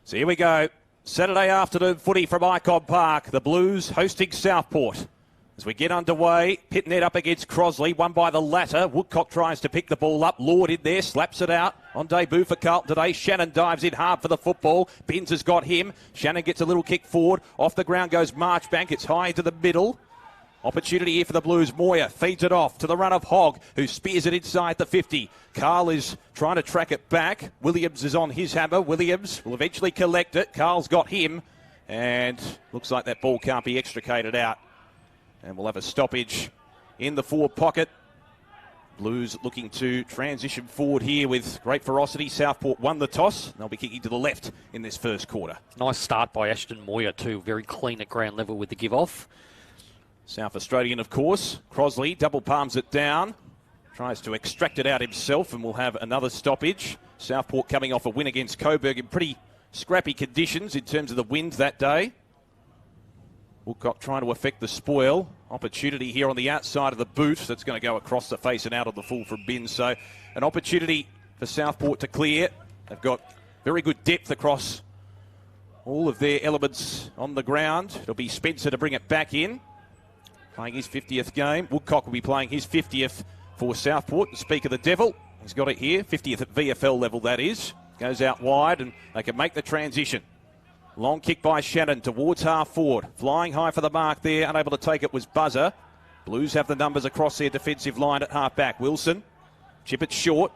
So here we go. Saturday afternoon footy from Icon Park. The Blues hosting Southport. As we get underway, Pitnet up against Crosley, won by the latter. Woodcock tries to pick the ball up. Lord in there, slaps it out. On debut for Carlton today. Shannon dives in hard for the football. Binns has got him. Shannon gets a little kick forward. Off the ground goes Marchbank. It's high into the middle. Opportunity here for the Blues. Moyer feeds it off to the run of Hogg, who spears it inside the 50. Carl is trying to track it back. Williams is on his hammer. Williams will eventually collect it. Carl's got him. And looks like that ball can't be extricated out. And we'll have a stoppage in the forward pocket. Blues looking to transition forward here with great ferocity. Southport won the toss. They'll be kicking to the left in this first quarter. Nice start by Ashton Moyer too. Very clean at ground level with the give-off. South Australian, of course. Crosley double palms it down. Tries to extract it out himself, and we'll have another stoppage. Southport coming off a win against Coburg in pretty scrappy conditions in terms of the wind that day. Woodcock trying to affect the spoil. Opportunity here on the outside of the boot. That's going to go across the face and out of the full from Binns. So an opportunity for Southport to clear. They've got very good depth across all of their elements on the ground. It'll be Spencer to bring it back in. Playing his 50th game. Woodcock will be playing his 50th for Southport. And speak of the devil, he's got it here. 50th at VFL level, that is. Goes out wide and they can make the transition. Long kick by Shannon towards half forward. Flying high for the mark there. Unable to take it was Buzzer. Blues have the numbers across their defensive line at half back. Wilson. Chip it short.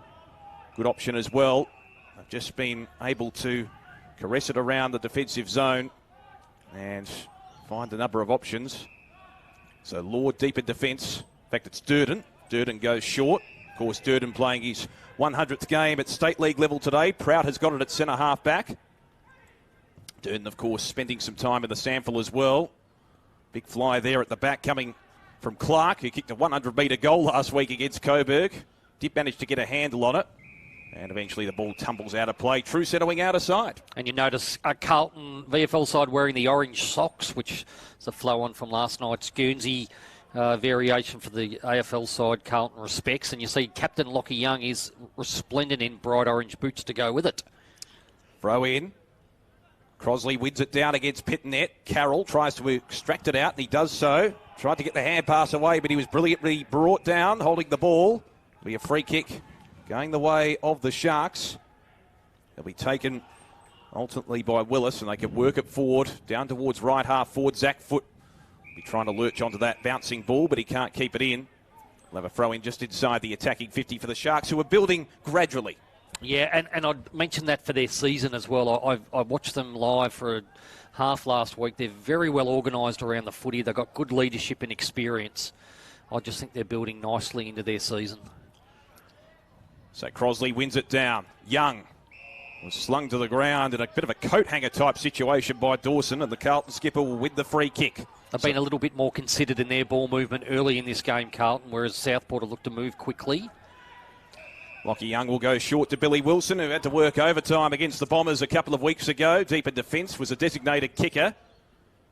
Good option as well. They've just been able to caress it around the defensive zone and find a number of options. So Lord deep in defence. In fact, it's Durden. Durden goes short. Of course, Durden playing his 100th game at State League level today. Prout has got it at centre half back. Durden, of course, spending some time in the sample as well. Big fly there at the back coming from Clark, who kicked a 100-metre goal last week against Coburg. Did manage to get a handle on it. And eventually the ball tumbles out of play. True settling out of side. And you notice a Carlton VFL side wearing the orange socks, which is a flow on from last night's Guernsey variation for the AFL side Carlton respects. And you see Captain Lockie Young is resplendent in bright orange boots to go with it. Throw in. Crosley wins it down against Pitnet. Carroll tries to extract it out, and he does so. Tried to get the hand pass away, but he was brilliantly brought down, holding the ball. It'll be a free kick going the way of the Sharks. They'll be taken ultimately by Willis, and they can work it forward, down towards right half forward. Zach Foote will be trying to lurch onto that bouncing ball, but he can't keep it in. We'll have a throw in just inside the attacking 50 for the Sharks, who are building gradually. Yeah, and I'd mention that for their season as well. I watched them live for a half last week. They're very well organised around the footy. They've got good leadership and experience. I just think they're building nicely into their season. So Crosley wins it down. Young was slung to the ground in a bit of a coat hanger type situation by Dawson, and the Carlton skipper will win the free kick. They've been a little bit more considered in their ball movement early in this game, Carlton, whereas Southport have looked to move quickly. Lockie Young will go short to Billy Wilson, who had to work overtime against the Bombers a couple of weeks ago. Deep in defence, was a designated kicker.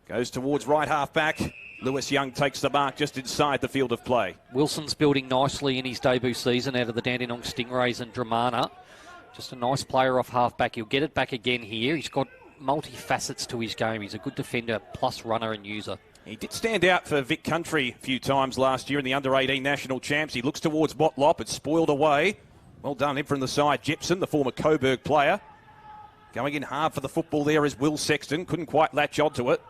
Goes towards right half back. Lewis Young takes the mark just inside the field of play. Wilson's building nicely in his debut season out of the Dandenong Stingrays and Dramana. Just a nice player off half back. He'll get it back again here. He's got multi-facets to his game. He's a good defender, plus runner and user. He did stand out for Vic Country a few times last year in the under-18 national champs. He looks towards Motlop. It's spoiled away. Well done in from the side. Jepson, the former Coburg player. Going in hard for the football there is Will Sexton. Couldn't quite latch onto it.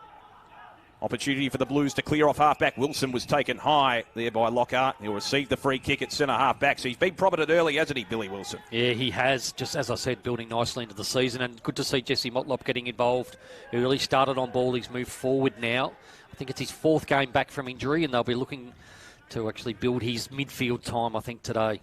Opportunity for the Blues to clear off half-back. Wilson was taken high there by Lockhart. He'll receive the free kick at centre half-back. So he's been prominent early, hasn't he, Billy Wilson? Yeah, he has. Just as I said, building nicely into the season. And good to see Jesse Motlop getting involved. He really started on ball. He's moved forward now. I think it's his fourth game back from injury, and they'll be looking to actually build his midfield time, I think, today.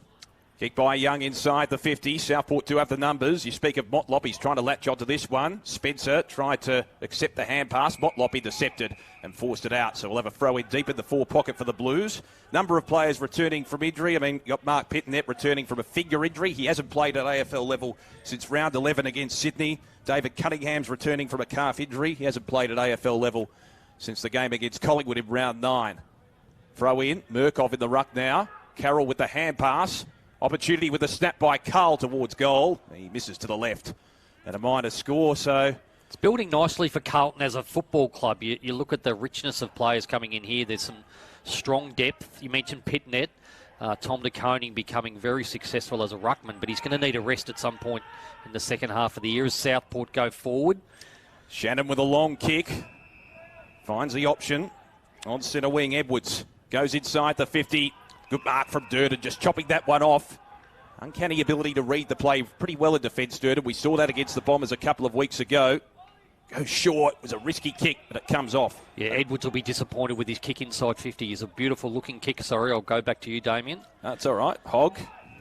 Kick by Young inside the 50. Southport do have the numbers. You speak of Motlop. He's trying to latch onto this one. Spencer tried to accept the hand pass. Motlop intercepted and forced it out. So we'll have a throw in deep in the forward pocket for the Blues. Number of players returning from injury. I mean, you got Mark Pitnet returning from a finger injury. He hasn't played at AFL level since round 11 against Sydney. David Cunningham's returning from a calf injury. He hasn't played at AFL level since the game against Collingwood in round 9. Throw in. Murkoff in the ruck now. Carroll with the hand pass. Opportunity with a snap by Carl towards goal. He misses to the left. at a minor score, so... It's building nicely for Carlton as a football club. You look at the richness of players coming in here. There's some strong depth. You mentioned Pitnet. Tom de Koning becoming very successful as a ruckman, but he's going to need a rest at some point in the second half of the year as Southport go forward. Shannon with a long kick. Finds the option. On centre wing, Edwards goes inside the 50. Good mark from Durden, just chopping that one off. Uncanny ability to read the play pretty well in defence, Durden. We saw that against the Bombers a couple of weeks ago. Goes short. It was a risky kick, but it comes off. Yeah, Edwards will be disappointed with his kick inside 50. He's a beautiful-looking kick. Sorry, I'll go back to you, Damien. That's all right. Hogg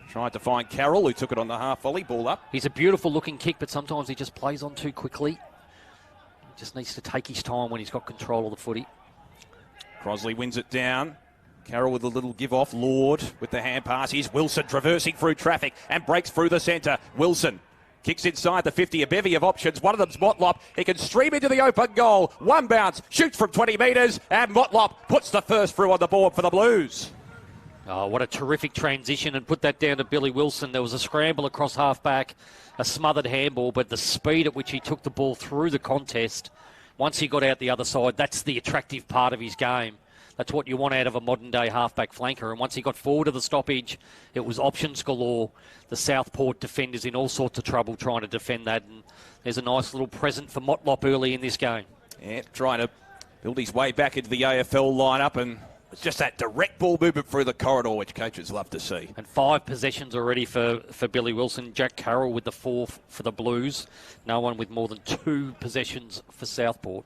tried to find Carroll, who took it on the half volley. Ball up. He's a beautiful-looking kick, but sometimes he just plays on too quickly. He just needs to take his time when he's got control of the footy. Crosley wins it down. Carroll with a little give-off. Lord with the hand pass. Here's Wilson traversing through traffic and breaks through the centre. Wilson kicks inside the 50, a bevy of options. One of them's Motlop. He can stream into the open goal. One bounce, shoots from 20 metres, and Motlop puts the first through on the board for the Blues. Oh, what a terrific transition, and put that down to Billy Wilson. There was a scramble across half-back, a smothered handball, but the speed at which he took the ball through the contest, once he got out the other side, that's the attractive part of his game. That's what you want out of a modern-day half-back flanker. And once he got forward of the stoppage, it was options galore. The Southport defenders in all sorts of trouble trying to defend that. And there's a nice little present for Motlop early in this game. Yeah, trying to build his way back into the AFL lineup, and it's just that direct ball movement through the corridor, which coaches love to see. And 5 possessions already for Billy Wilson. Jack Carroll with the 4 for the Blues. No one with more than 2 possessions for Southport.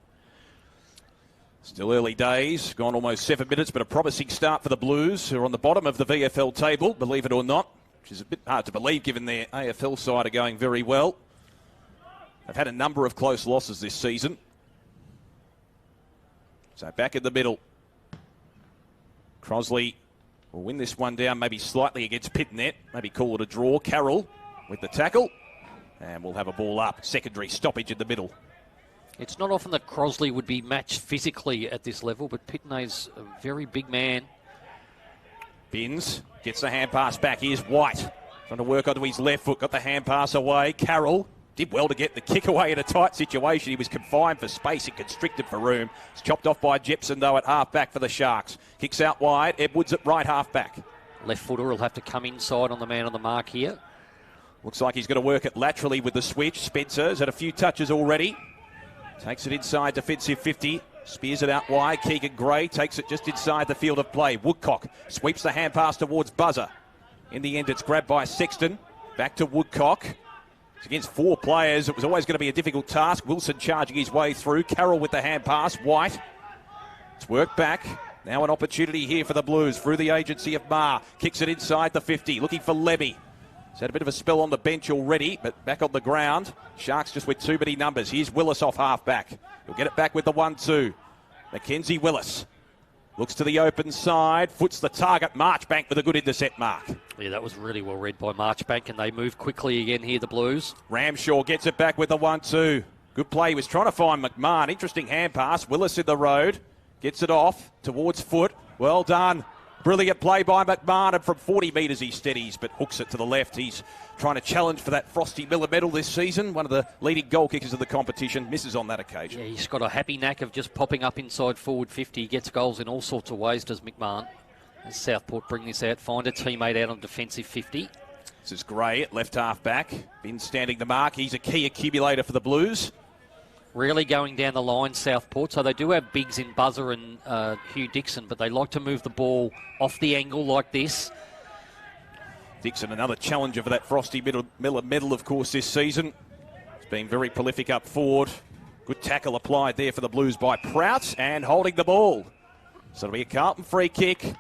Still early days, gone almost 7 minutes, but a promising start for the Blues, who are on the bottom of the VFL table, believe it or not, which is a bit hard to believe given their AFL side are going very well. They've had a number of close losses this season. So back in the middle. Crosley will win this one down, maybe slightly against Pitnet, maybe call it a draw. Carroll with the tackle, and we'll have a ball up. Secondary stoppage in the middle. It's not often that Crosley would be matched physically at this level, but Pitney's a very big man. Binns gets the hand pass back. Here's White trying to work onto his left foot. Got the hand pass away. Carroll did well to get the kick away in a tight situation. He was confined for space and constricted for room. It's chopped off by Jepson, though, at half-back for the Sharks. Kicks out wide. Edwards at right half-back. Left footer will have to come inside on the man on the mark here. Looks like he's going to work it laterally with the switch. Spencer's had a few touches already. Takes it inside defensive 50. Spears it out wide. Keegan Gray takes it just inside the field of play. Woodcock sweeps the hand pass towards Buzzer. In the end, it's grabbed by Sexton. Back to Woodcock. It's against 4 players. It was always going to be a difficult task. Wilson charging his way through. Carroll with the hand pass. White. It's worked back. Now an opportunity here for the Blues through the agency of Marr. Kicks it inside the 50. Looking for Levy. He's had a bit of a spell on the bench already, but back on the ground. Sharks just with too many numbers. Here's Willis off half-back. He'll get it back with the 1-2. Mackenzie Willis looks to the open side. Foots the target. Marchbank with a good intercept mark. Yeah, that was really well read by Marchbank, and they move quickly again here, the Blues. Ramshaw gets it back with the 1-2. Good play. He was trying to find McMahon. Interesting hand pass. Willis in the road. Gets it off towards foot. Well done. Brilliant play by McMahon, and from 40 metres he steadies, but hooks it to the left. He's trying to challenge for that Frosty Miller medal this season. One of the leading goal kickers of the competition. Misses on that occasion. Yeah, he's got a happy knack of just popping up inside forward 50. He gets goals in all sorts of ways, does McMahon. As Southport bring this out, find a teammate out on defensive 50. This is Gray at left half back. Been standing the mark. He's a key accumulator for the Blues. Really going down the line, Southport. So they do have bigs in Buzzer and Hugh Dixon, but they like to move the ball off the angle like this. Dixon, another challenger for that Frosty Miller medal, of course, this season. He's been very prolific up forward. Good tackle applied there for the Blues by Prout, and holding the ball. So it'll be a Carlton free kick.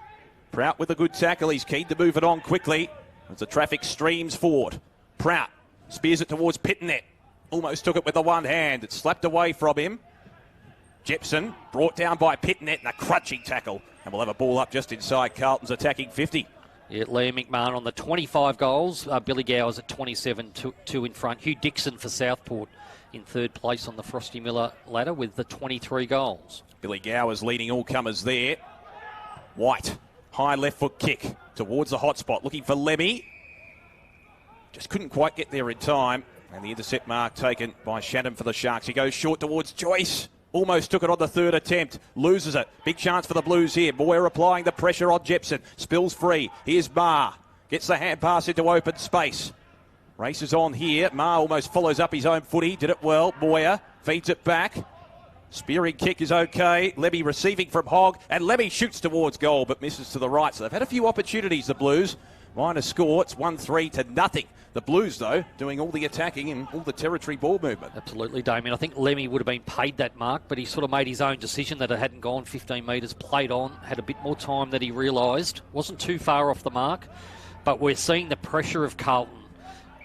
Prout with a good tackle. He's keen to move it on quickly as the traffic streams forward. Prout spears it towards Pitnet. Almost took it with the one hand. It's slapped away from him. Jepson brought down by Pitnet, and a crunching tackle. And we'll have a ball up just inside Carlton's attacking 50. Yeah, Liam McMahon on the 25 goals. Billy Gowers at 27, 2 in front. Hugh Dixon for Southport in third place on the Frosty Miller ladder with the 23 goals. Billy Gowers leading all comers there. White, high left foot kick towards the hot spot. Looking for Lemmy. Just couldn't quite get there in time. And the intercept mark taken by Shannon for the Sharks. He goes short towards Joyce. Almost took it on the third attempt. Loses it. Big chance for the Blues here. Moyer applying the pressure on Jepson. Spills free. Here's Marr. Gets the hand pass into open space. Races on here. Marr almost follows up his own footy. Did it well. Moyer feeds it back. Spearing kick is okay. Lemmy receiving from Hogg. And Lemmy shoots towards goal but misses to the right. So they've had a few opportunities, the Blues. Minor score. It's 1-3 to nothing. The Blues, though, doing all the attacking and all the territory ball movement. Absolutely, Damien. I think Lemmy would have been paid that mark, but he sort of made his own decision that it hadn't gone 15 metres, played on, had a bit more time than he realised. Wasn't too far off the mark, but we're seeing the pressure of Carlton,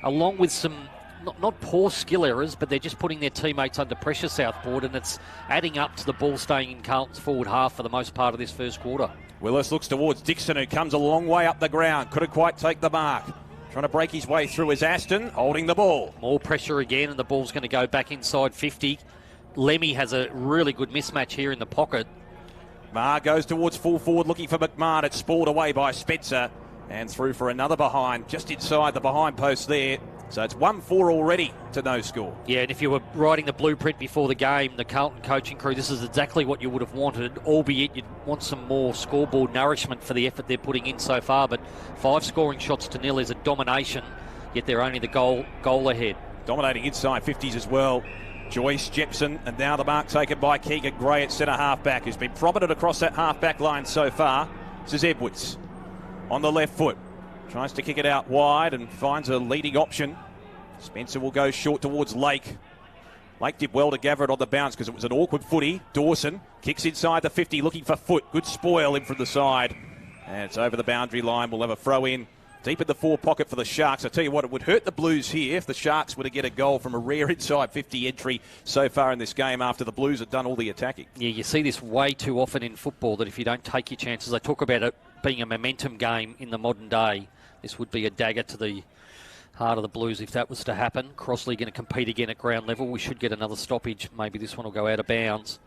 along with some, not poor skill errors, but they're just putting their teammates under pressure, Southport, and it's adding up to the ball staying in Carlton's forward half for the most part of this first quarter. Willis looks towards Dixon, who comes a long way up the ground. Couldn't quite take the mark. Trying to break his way through is Aston, holding the ball. More pressure again, and the ball's going to go back inside 50. Lemmy has a really good mismatch here in the pocket. Marr goes towards full forward, looking for McMahon. It's spoiled away by Spencer. And through for another behind, just inside the behind post there. So it's 1-4 already to no score. Yeah, and if you were writing the blueprint before the game, the Carlton coaching crew, this is exactly what you would have wanted, albeit you'd want some more scoreboard nourishment for the effort they're putting in so far. But 5 scoring shots to nil is a domination, yet they're only the goal ahead. Dominating inside 50s as well. Joyce, Jepson, and now the mark taken by Keegan Gray at centre half-back, who's been prominent across that half-back line so far. This is Edwards on the left foot. Tries to kick it out wide and finds a leading option. Spencer will go short towards Lake. Lake did well to gather it on the bounce because it was an awkward footy. Dawson kicks inside the 50, looking for Foot. Good spoil in from the side. And it's over the boundary line. We'll have a throw in deep in the 4 pocket for the Sharks. I tell you what, it would hurt the Blues here if the Sharks were to get a goal from a rare inside 50 entry so far in this game after the Blues have done all the attacking. Yeah, you see this way too often in football, that if you don't take your chances, they talk about it being a momentum game in the modern day. This would be a dagger to the heart of the Blues if that was to happen. Crossley going to compete again at ground level. We should get another stoppage. Maybe this one will go out of bounds.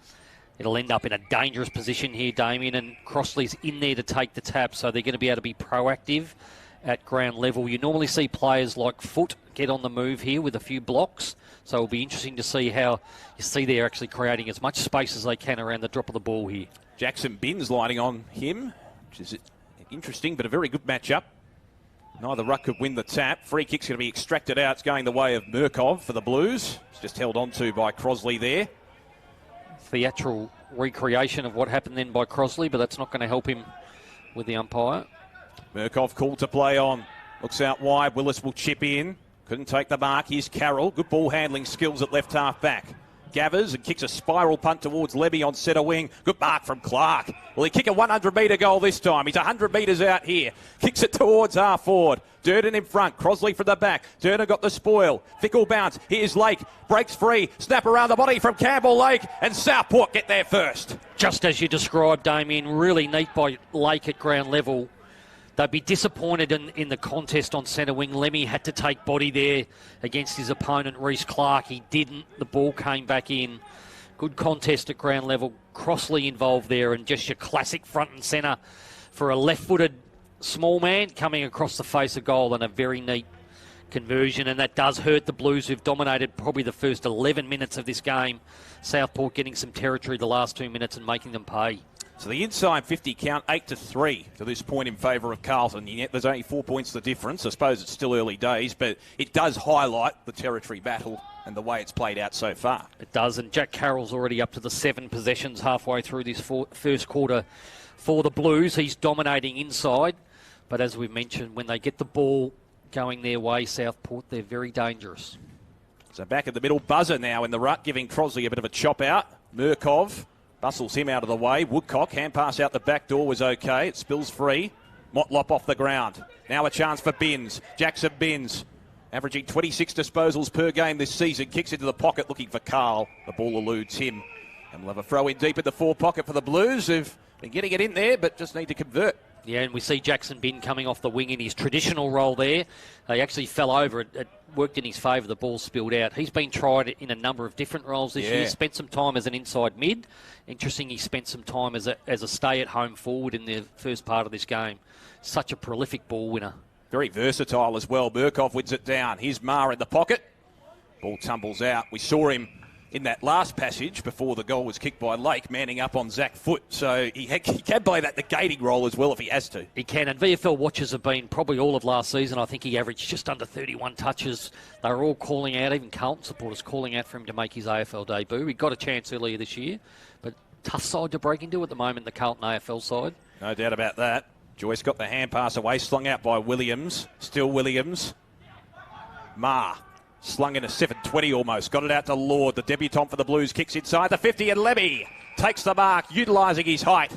It'll end up in a dangerous position here, Damien, and Crossley's in there to take the tap, so they're going to be able to be proactive at ground level. You normally see players like Foot get on the move here with a few blocks, so it'll be interesting to see how you see they're actually creating as much space as they can around the drop of the ball here. Jackson Binns lining on him, which is interesting, but a very good matchup. Neither ruck could win the tap. Free kick's going to be extracted out. It's going the way of Murkov for the Blues. It's just held on to by Crossley there. Theatrical recreation of what happened then by Crossley, but that's not going to help him with the umpire. Murkov called to play on. Looks out wide. Willis will chip in. Couldn't take the mark. Here's Carroll. Good ball handling skills at left half back. Gathers and kicks a spiral punt towards Levy on centre wing. Good mark from Clark. Will he kick a 100-metre goal this time? He's 100 metres out here. Kicks it towards half forward. Durden in front. Crossley from the back. Durden got the spoil. Fickle bounce. Here's Lake. Breaks free. Snap around the body from Campbell Lake. And Southport get there first. Just as you described, Damien. Really neat by Lake at ground level. They'd be disappointed in the contest on centre wing. Lemmy had to take body there against his opponent, Reece Clark. He didn't. The ball came back in. Good contest at ground level. Crossley involved there, and just your classic front and centre for a left-footed small man coming across the face of goal, and a very neat conversion. And that does hurt the Blues, who've dominated probably the first 11 minutes of this game. Southport getting some territory the last 2 minutes and making them pay. So the inside 50 count 8-3 to this point in favour of Carlton. Yet there's only 4 points the difference. I suppose it's still early days, but it does highlight the territory battle and the way it's played out so far. It does, and Jack Carroll's already up to the 7 possessions halfway through this first quarter for the Blues. He's dominating inside, but as we've mentioned, when they get the ball going their way, Southport, they're very dangerous. So back at the middle, Buzzer now in the ruck, giving Crossley a bit of a chop out. Murkov bustles him out of the way. Woodcock, hand pass out the back door was okay. It spills free. Motlop off the ground. Now a chance for Binns. Jackson Binns, averaging 26 disposals per game this season. Kicks into the pocket looking for Carl. The ball eludes him. And we'll have a throw in deep in the 4 pocket for the Blues, who've been getting it in there but just need to convert. Yeah, and we see Jackson Bin coming off the wing in his traditional role there. He actually fell over. It worked in his favour. The ball spilled out. He's been tried in a number of different roles this year. Spent some time as an inside mid. Interesting, he spent some time as a stay-at-home forward in the first part of this game. Such a prolific ball winner. Very versatile as well. Murkov wins it down. Here's Marr in the pocket. Ball tumbles out. We saw him in that last passage before the goal was kicked by Lake, manning up on Zach Foote. So he can play that negating role as well if he has to. He can, and VFL watchers have been probably all of last season. I think he averaged just under 31 touches. They were all calling out, even Carlton supporters calling out for him to make his AFL debut. He got a chance earlier this year, but tough side to break into at the moment, the Carlton AFL side. No doubt about that. Joyce got the hand pass away, slung out by Williams. Still Williams. Marr. Slung in a 7.20 almost. Got it out to Lord. The debutant for the Blues kicks inside the 50, and Lemmy takes the mark, utilising his height.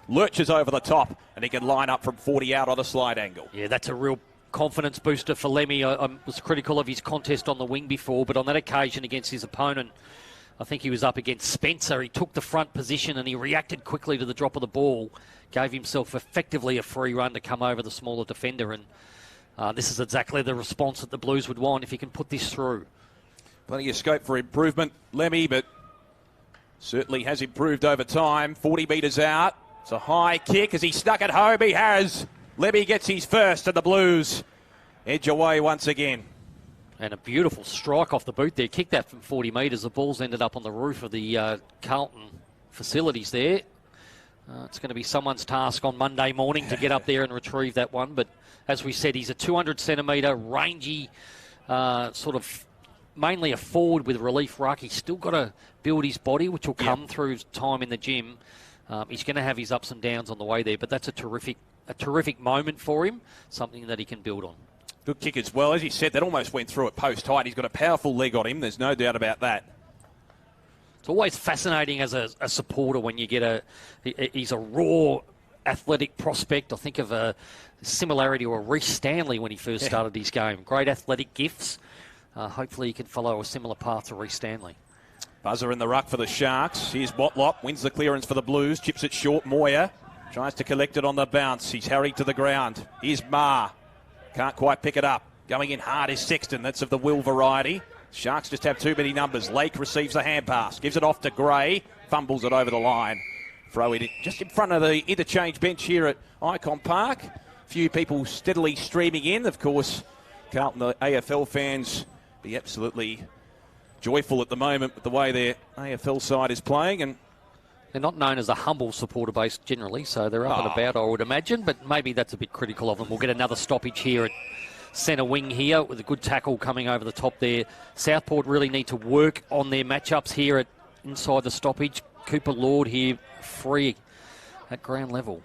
Lurches over the top, and he can line up from 40 out on a slide angle. Yeah, that's a real confidence booster for Lemmy. I was critical of his contest on the wing before, but on that occasion against his opponent, I think he was up against Spencer. He took the front position and he reacted quickly to the drop of the ball, gave himself effectively a free run to come over the smaller defender, and this is exactly the response that the Blues would want if he can put this through. Plenty of scope for improvement, Lemmy, but certainly has improved over time. 40 metres out. It's a high kick. As he snuck it home, he has. Lemmy gets his first, and the Blues edge away once again. And a beautiful strike off the boot there. Kicked that from 40 metres. The ball's ended up on the roof of the Carlton facilities there. It's going to be someone's task on Monday morning to get up there and retrieve that one. But as we said, he's a 200-centimetre, rangy, sort of mainly a forward with relief ruck. He's still got to build his body, which will come through time in the gym. He's going to have his ups and downs on the way there, but that's a terrific moment for him, something that he can build on. Good kick as well. As he said, that almost went through at post height. He's got a powerful leg on him. There's no doubt about that. It's always fascinating as a supporter when you get he's a raw athletic prospect. I think of a similarity to a Reece Stanley when he first started his game. Great athletic gifts. Hopefully he can follow a similar path to Reece Stanley. Buzzer in the ruck for the Sharks. Here's Motlop, wins the clearance for the Blues, chips it short. Moyer tries to collect it on the bounce. He's harried to the ground. Here's Marr. Can't quite pick it up. Going in hard is Sexton. That's of the Will variety. Sharks just have too many numbers. Lake receives the hand pass. Gives it off to Gray. Fumbles it over the line. Throw it in, just in front of the interchange bench here at Icon Park. A few people steadily streaming in. Of course, Carlton, the AFL fans, be absolutely joyful at the moment with the way their AFL side is playing. And they're not known as a humble supporter base generally, so they're up and about, I would imagine, but maybe that's a bit critical of them. We'll get another stoppage here at centre wing here with a good tackle coming over the top there. Southport really need to work on their matchups here inside the stoppage. Cooper Lord here free at ground level.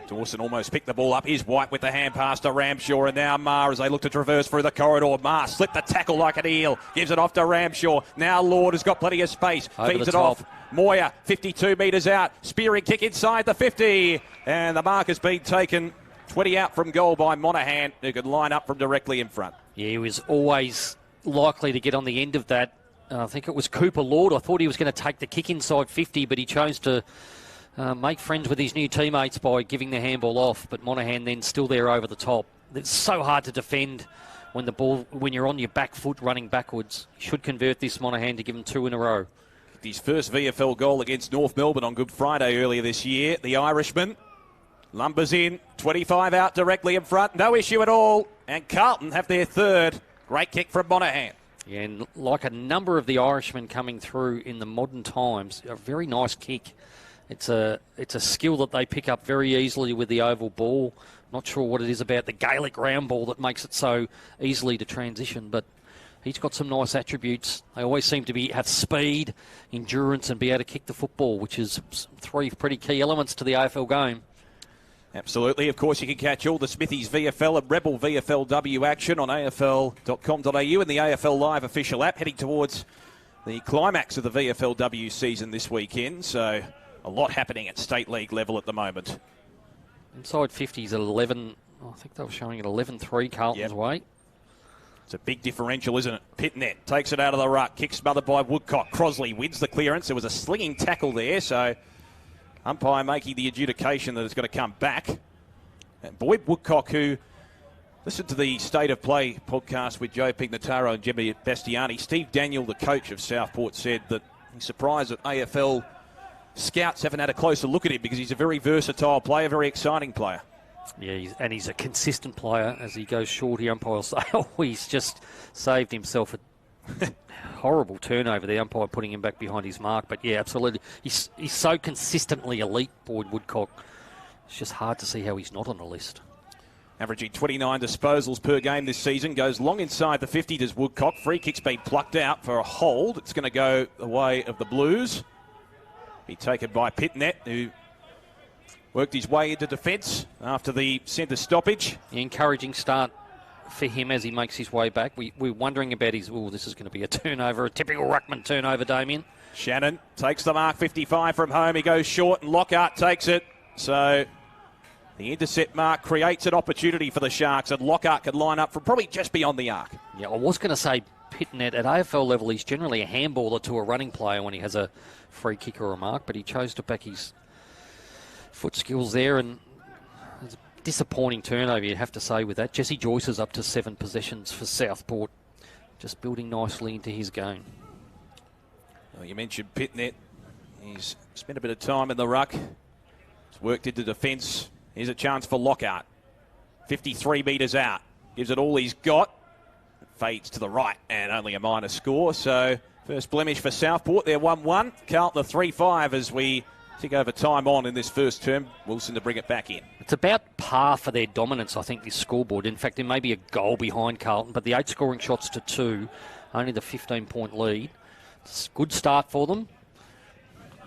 Dawson almost picked the ball up. Here's White with the hand pass to Ramshaw, and now Marr as they look to traverse through the corridor. Marr slipped the tackle like an eel, gives it off to Ramshaw. Now Lord has got plenty of space, feeds it off. Moyer, 52 metres out, spearing kick inside the 50, and the mark has been taken. 20 out from goal by Monaghan, who could line up from directly in front. Yeah, he was always likely to get on the end of that. I think it was Cooper Lord. I thought he was going to take the kick inside 50, but he chose to make friends with his new teammates by giving the handball off. But Monaghan then still there over the top. It's so hard to defend when you're on your back foot running backwards. He should convert this, Monaghan, to give him 2 in a row. His first VFL goal against North Melbourne on Good Friday earlier this year. The Irishman lumbers in, 25 out directly in front, no issue at all. And Carlton have their third. Great kick from Monaghan. Yeah, and like a number of the Irishmen coming through in the modern times, a very nice kick. It's a skill that they pick up very easily with the oval ball. Not sure what it is about the Gaelic round ball that makes it so easily to transition, but he's got some nice attributes. They always seem to have speed, endurance, and be able to kick the football, which is 3 pretty key elements to the AFL game. Absolutely. Of course, you can catch all the Smithies VFL and Rebel VFLW action on afl.com.au and the AFL Live official app, heading towards the climax of the VFLW season this weekend. So a lot happening at state league level at the moment. Inside 50s at 11. I think they were showing it 11-3 Carlton's way. It's a big differential, isn't it? Pitnet takes it out of the ruck, kick smothered by Woodcock. Crosley wins the clearance. There was a slinging tackle there, so umpire making the adjudication that it's got to come back. And Boyd Woodcock, who listened to the State of Play podcast with Joe Pignataro and Jimmy Bastiani, Steve Daniel, the coach of Southport, said that he's surprised that AFL scouts haven't had a closer look at him because he's a very versatile player, very exciting player. Yeah, he's a consistent player. As he goes short, the umpire will say, oh, he's just saved himself a Horrible turnover, the umpire putting him back behind his mark. But yeah, absolutely. He's so consistently elite, Boyd Woodcock. It's just hard to see how he's not on the list. Averaging 29 disposals per game this season. Goes long inside the 50, does Woodcock. Free kick's been plucked out for a hold. It's going to go the way of the Blues. Be taken by Pitnet, who worked his way into defence after the centre stoppage. Encouraging start for him as he makes his way back. We're wondering about his... Oh, this is going to be a turnover, a typical ruckman turnover, Damien. Shannon takes the mark, 55 from home. He goes short and Lockhart takes it. So the intercept mark creates an opportunity for the Sharks, and Lockhart can line up from probably just beyond the arc. Yeah, I was going to say Pitnet at AFL level, he's generally a handballer to a running player when he has a free kick or a mark, but he chose to back his foot skills there, and it's a disappointing turnover, you'd have to say, with that. Jesse Joyce is up to 7 possessions for Southport, just building nicely into his game. Well, you mentioned Pitnet. He's spent a bit of time in the ruck. He's worked into defence. Here's a chance for Lockhart. 53 metres out. Gives it all he's got. Fades to the right and only a minor score. So first blemish for Southport. They're 1-1. Carlton 3-5 as we tick over time on in this first term. Wilson to bring it back in. It's about par for their dominance, I think, this scoreboard. In fact, there may be a goal behind Carlton, but the 8 scoring shots to 2, only the 15-point lead. It's a good start for them.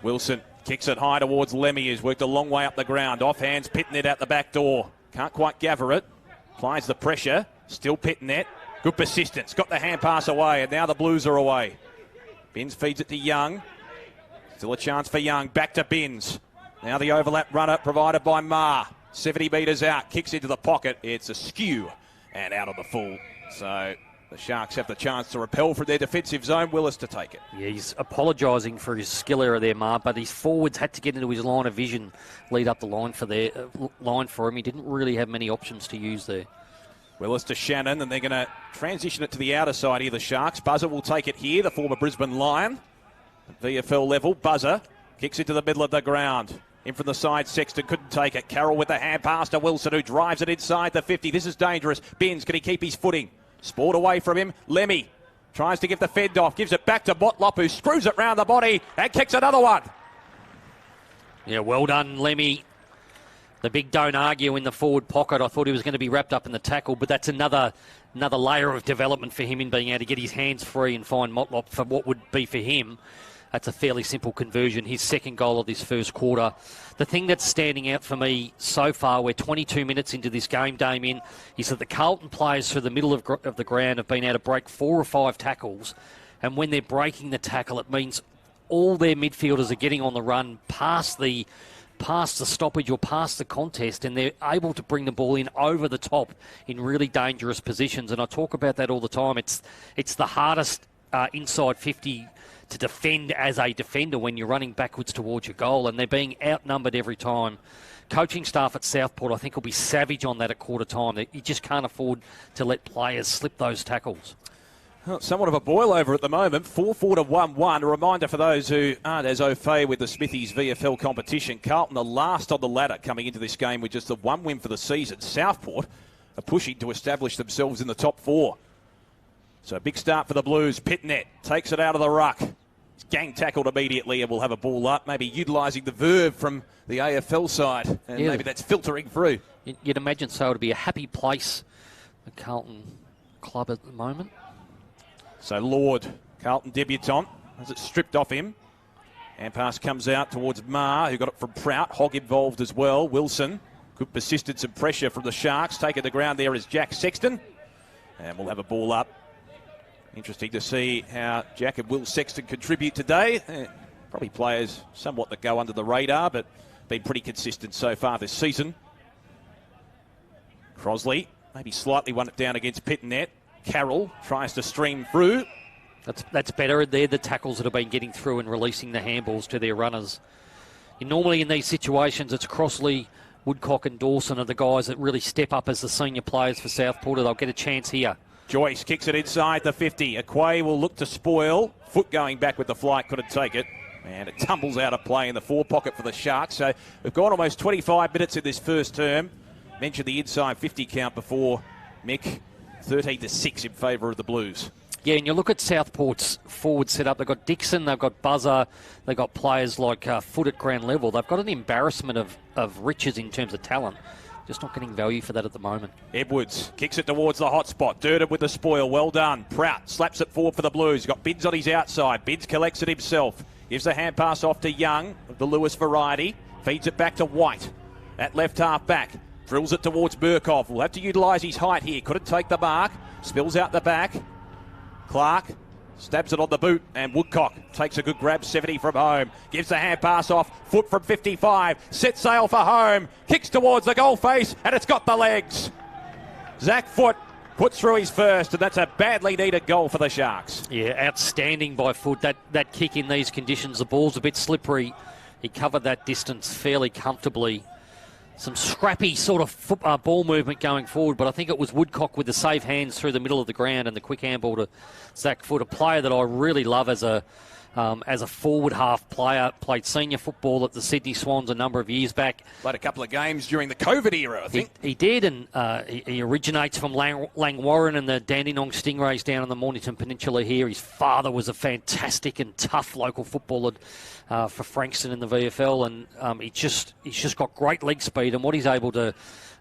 Wilson kicks it high towards Lemmy, who's worked a long way up the ground. Offhands, Pitnet out the back door. Can't quite gather it. Applies the pressure. Still Pitnet. Good persistence. Got the hand pass away, and now the Blues are away. Binns feeds it to Young. Still a chance for Young. Back to Binns. Now the overlap runner provided by Ma. 70 metres out. Kicks into the pocket. It's a skew and out of the full. So the Sharks have the chance to repel from their defensive zone. Willis to take it. Yeah, he's apologising for his skill error there, Ma, but his forwards had to get into his line of vision, lead up the line for him. He didn't really have many options to use there. Willis to Shannon, and they're going to transition it to the outer side here, the Sharks. Buzzer will take it here, the former Brisbane Lion. At VFL level, Buzzer kicks into the middle of the ground. In from the side, Sexton couldn't take it. Carroll with the hand pass to Wilson, who drives it inside the 50. This is dangerous. Binns, can he keep his footing? Sport away from him. Lemmy tries to give the fend off, gives it back to Motlop, who screws it round the body and kicks another one. Yeah, well done, Lemmy. The big don't argue in the forward pocket. I thought he was going to be wrapped up in the tackle, but that's another layer of development for him in being able to get his hands free and find Motlop for what would be for him. That's a fairly simple conversion. His second goal of this first quarter. The thing that's standing out for me so far, we're 22 minutes into this game, Damien, is that the Carlton players through the middle of the ground have been able to break 4 or 5 tackles. And when they're breaking the tackle, it means all their midfielders are getting on the run past the stoppage or past the contest, and they're able to bring the ball in over the top in really dangerous positions. And I talk about that all the time. It's the hardest inside 50 to defend as a defender when you're running backwards towards your goal, and they're being outnumbered every time. Coaching staff at Southport, I think, will be savage on that at quarter time. You just can't afford to let players slip those tackles. Well, somewhat of a boil over at the moment. 4-4 to 1-1. A reminder for those who aren't as au fait with the Smithies VFL competition. Carlton the last on the ladder coming into this game with just the 1 win for the season. Southport are pushing to establish themselves in the top 4. So a big start for the Blues. Pitnet takes it out of the ruck. It's gang tackled immediately and will have a ball up. Maybe utilising the verve from the AFL side. And maybe that's filtering through. You'd imagine so. It'd be a happy place, the Carlton club at the moment. So Lord, Carlton debutant, has it stripped off him. And pass comes out towards Ma, who got it from Prout. Hogg involved as well. Wilson, good persistence and pressure from the Sharks. Taking the ground there is Jack Sexton. And we'll have a ball up. Interesting to see how Jack and Will Sexton contribute today. Probably players somewhat that go under the radar, but been pretty consistent so far this season. Crosley maybe slightly won it down against Pitnet. Carroll tries to stream through. That's better. They're the tackles that have been getting through and releasing the handballs to their runners. Normally in these situations, it's Crossley, Woodcock and Dawson are the guys that really step up as the senior players for Southport. They'll get a chance here. Joyce kicks it inside the 50. Aquay will look to spoil. Foot going back with the flight, couldn't take it. And it tumbles out of play in the forward pocket for the Sharks. So we've gone almost 25 minutes in this first term. Mentioned the inside 50 count before, Mick. 13-6 in favour of the Blues. Yeah, and you look at Southport's forward setup. They've got Dixon, they've got Buzzer, they've got players like Foot at ground level. They've got an embarrassment of riches in terms of talent. Just not getting value for that at the moment. Edwards kicks it towards the hot spot. Durden with the spoil. Well done. Prout slaps it forward for the Blues. He's got Bids on his outside. Bids collects it himself. Gives the hand pass off to Young of the Lewis variety. Feeds it back to White at left half back. Drills it towards Burkhoff. Will have to utilise his height here. Couldn't take the mark. Spills out the back. Clark stabs it on the boot, and Woodcock takes a good grab, 70 from home. Gives the hand pass off, Foot from 55. Sets sail for home. Kicks towards the goal face, and it's got the legs. Zach Foot puts through his first, and that's a badly needed goal for the Sharks. Yeah, outstanding by Foot. That kick in these conditions, the ball's a bit slippery. He covered that distance fairly comfortably. Some scrappy sort of ball movement going forward, but I think it was Woodcock with the safe hands through the middle of the ground and the quick handball to Zach Foot, a player that I really love as a forward half player. Played senior football at the Sydney Swans a number of years back. Played a couple of games during the COVID era, I think. He did, and he originates from Langwarrin and the Dandenong Stingrays down on the Mornington Peninsula here. His father was a fantastic and tough local footballer for Frankston in the VFL, and he's just got great leg speed, and what he's able to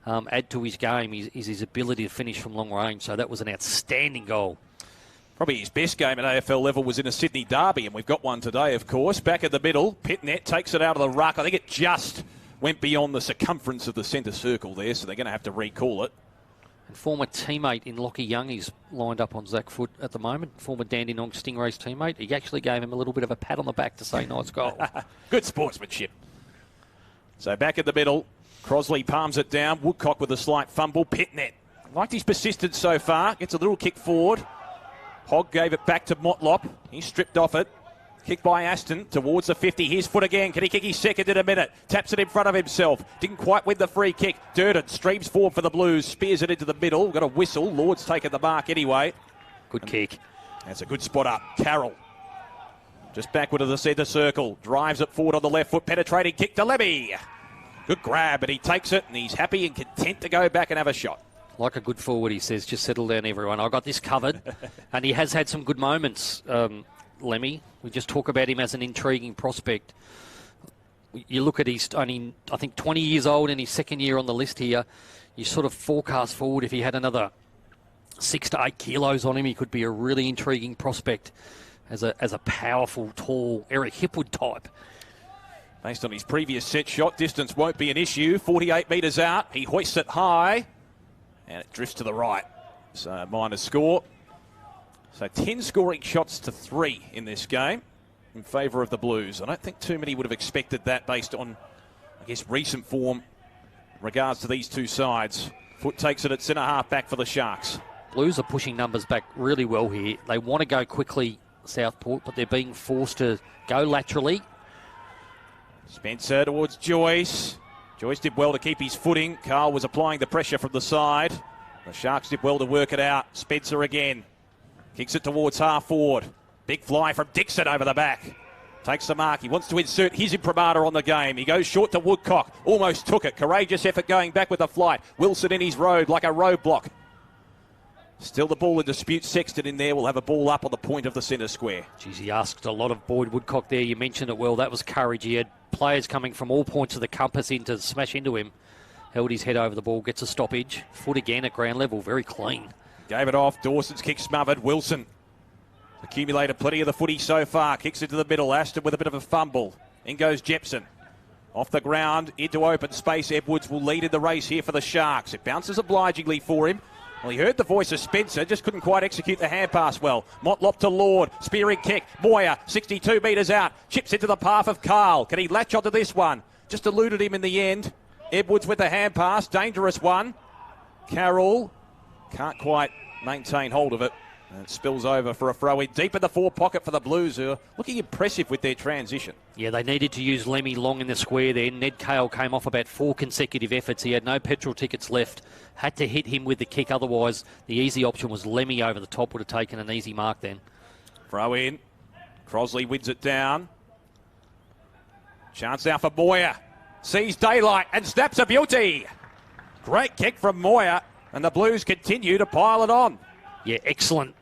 add to his game is his ability to finish from long range. So that was an outstanding goal. Probably his best game at AFL level was in a Sydney derby, and we've got one today, of course. Back at the middle, Pitnet takes it out of the ruck. I think it just went beyond the circumference of the centre circle there, so they're going to have to recall it. And former teammate in Lockie Young is lined up on Zach Foot at the moment. Former Dandenong Stingrays teammate. He actually gave him a little bit of a pat on the back to say nice goal. Good sportsmanship. So back at the middle, Crosley palms it down. Woodcock with a slight fumble. Pitnet liked his persistence so far. Gets a little kick forward. Hogg gave it back to Motlop. He stripped off it. Kick by Aston towards the 50. Here's Foot again. Can he kick his second in a minute? Taps it in front of himself. Didn't quite win the free kick. Durden streams forward for the Blues. Spears it into the middle. Got a whistle. Lord's taken the mark anyway. Good kick. That's a good spot up. Carroll just backward of the centre circle. Drives it forward on the left foot. Penetrating kick to Lemmy. Good grab, and he takes it, and he's happy and content to go back and have a shot. Like a good forward, he says, just settle down, everyone. I got this covered. And he has had some good moments, Lemmy. We just talk about him as an intriguing prospect. You look at he's only, I think, 20 years old in his second year on the list here. You sort of forecast forward if he had another 6 to 8 kilos on him, he could be a really intriguing prospect as a powerful, tall Eric Hipwood type. Based on his previous set shot, distance won't be an issue. 48 metres out. He hoists it high. And it drifts to the right. So minus score. So 10 scoring shots to 3 in this game in favour of the Blues. I don't think too many would have expected that based on, I guess, recent form in regards to these two sides. Foot takes it at centre half back for the Sharks. Blues are pushing numbers back really well here. They want to go quickly, Southport, but they're being forced to go laterally. Spencer towards Joyce. Joyce did well to keep his footing. Carl was applying the pressure from the side. The Sharks did well to work it out. Spencer again. Kicks it towards half forward. Big fly from Dixon over the back. Takes the mark. He wants to insert his imprimatur on the game. He goes short to Woodcock. Almost took it. Courageous effort going back with the flight. Wilson in his road like a roadblock. Still the ball in dispute. Sexton in there will have a ball up on the point of the centre square. Geez, he asked a lot of Boyd Woodcock there. You mentioned it well. That was courage. He had players coming from all points of the compass in to smash into him. Held his head over the ball. Gets a stoppage. Foot again at ground level. Very clean. Gave it off. Dawson's kick smothered. Wilson accumulated plenty of the footy so far. Kicks into the middle. Aston with a bit of a fumble. In goes Jepson. Off the ground. Into open space. Edwards will lead in the race here for the Sharks. It bounces obligingly for him. Well, he heard the voice of Spencer, just couldn't quite execute the hand pass well. Motlop to Lord, spearing kick. Moyer, 62 metres out, chips into the path of Carl. Can he latch onto this one? Just eluded him in the end. Edwards with the hand pass, dangerous one. Carroll can't quite maintain hold of it. And it spills over for a throw-in deep in the forward pocket for the Blues, who are looking impressive with their transition. Yeah, they needed to use Lemmy long in the square there. Ned Cale came off about 4 consecutive efforts. He had no petrol tickets left. Had to hit him with the kick. Otherwise, the easy option was Lemmy over the top. Would have taken an easy mark then. Throw in. Crosley wins it down. Chance now for Moyer. Sees daylight and snaps a beauty. Great kick from Moyer. And the Blues continue to pile it on. Yeah, excellent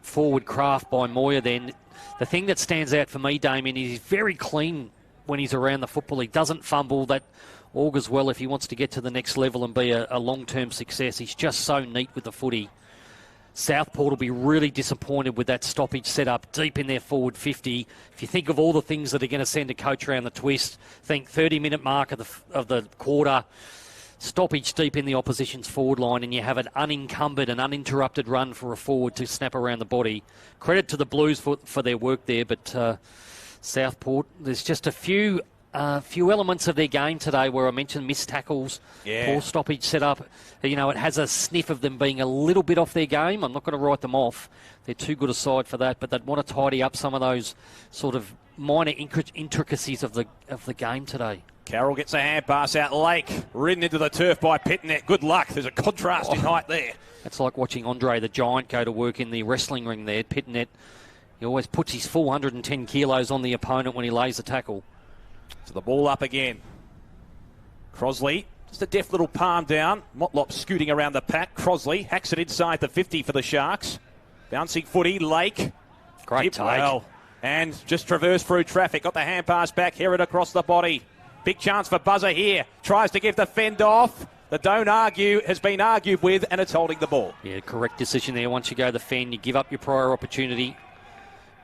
forward craft by Moyer then. The thing that stands out for me, Damien, is he's very clean when he's around the football. He doesn't fumble. That augurs well if he wants to get to the next level and be a long-term success. He's just so neat with the footy. Southport will be really disappointed with that stoppage set up deep in their forward 50. If you think of all the things that are going to send a coach around the twist, think 30-minute mark of the quarter, stoppage deep in the opposition's forward line, and you have an unencumbered and uninterrupted run for a forward to snap around the body. Credit to the Blues for their work there, but Southport, there's just a few elements of their game today where I mentioned missed tackles, poor stoppage set up. You know, it has a sniff of them being a little bit off their game. I'm not going to write them off. They're too good a side for that, but they'd want to tidy up some of those sort of minor intricacies of the game today. Carroll gets a hand pass out Lake, ridden into the turf by Pitnet. Good luck. There's a contrast in height there. That's like watching Andre the Giant go to work in the wrestling ring there. Pitnet, he always puts his full 110 kilos on the opponent when he lays the tackle. So the ball up again. Crosley, just a deft little palm down. Motlop scooting around the pack. Crosley hacks it inside the 50 for the Sharks. Bouncing footy, Lake. Great take. Well, and just traversed through traffic. Got the hand pass back. Herod across the body. Big chance for Buzzer here. Tries to give the fend off. The don't argue has been argued with, and it's holding the ball. Yeah, correct decision there. Once you go the fend, you give up your prior opportunity.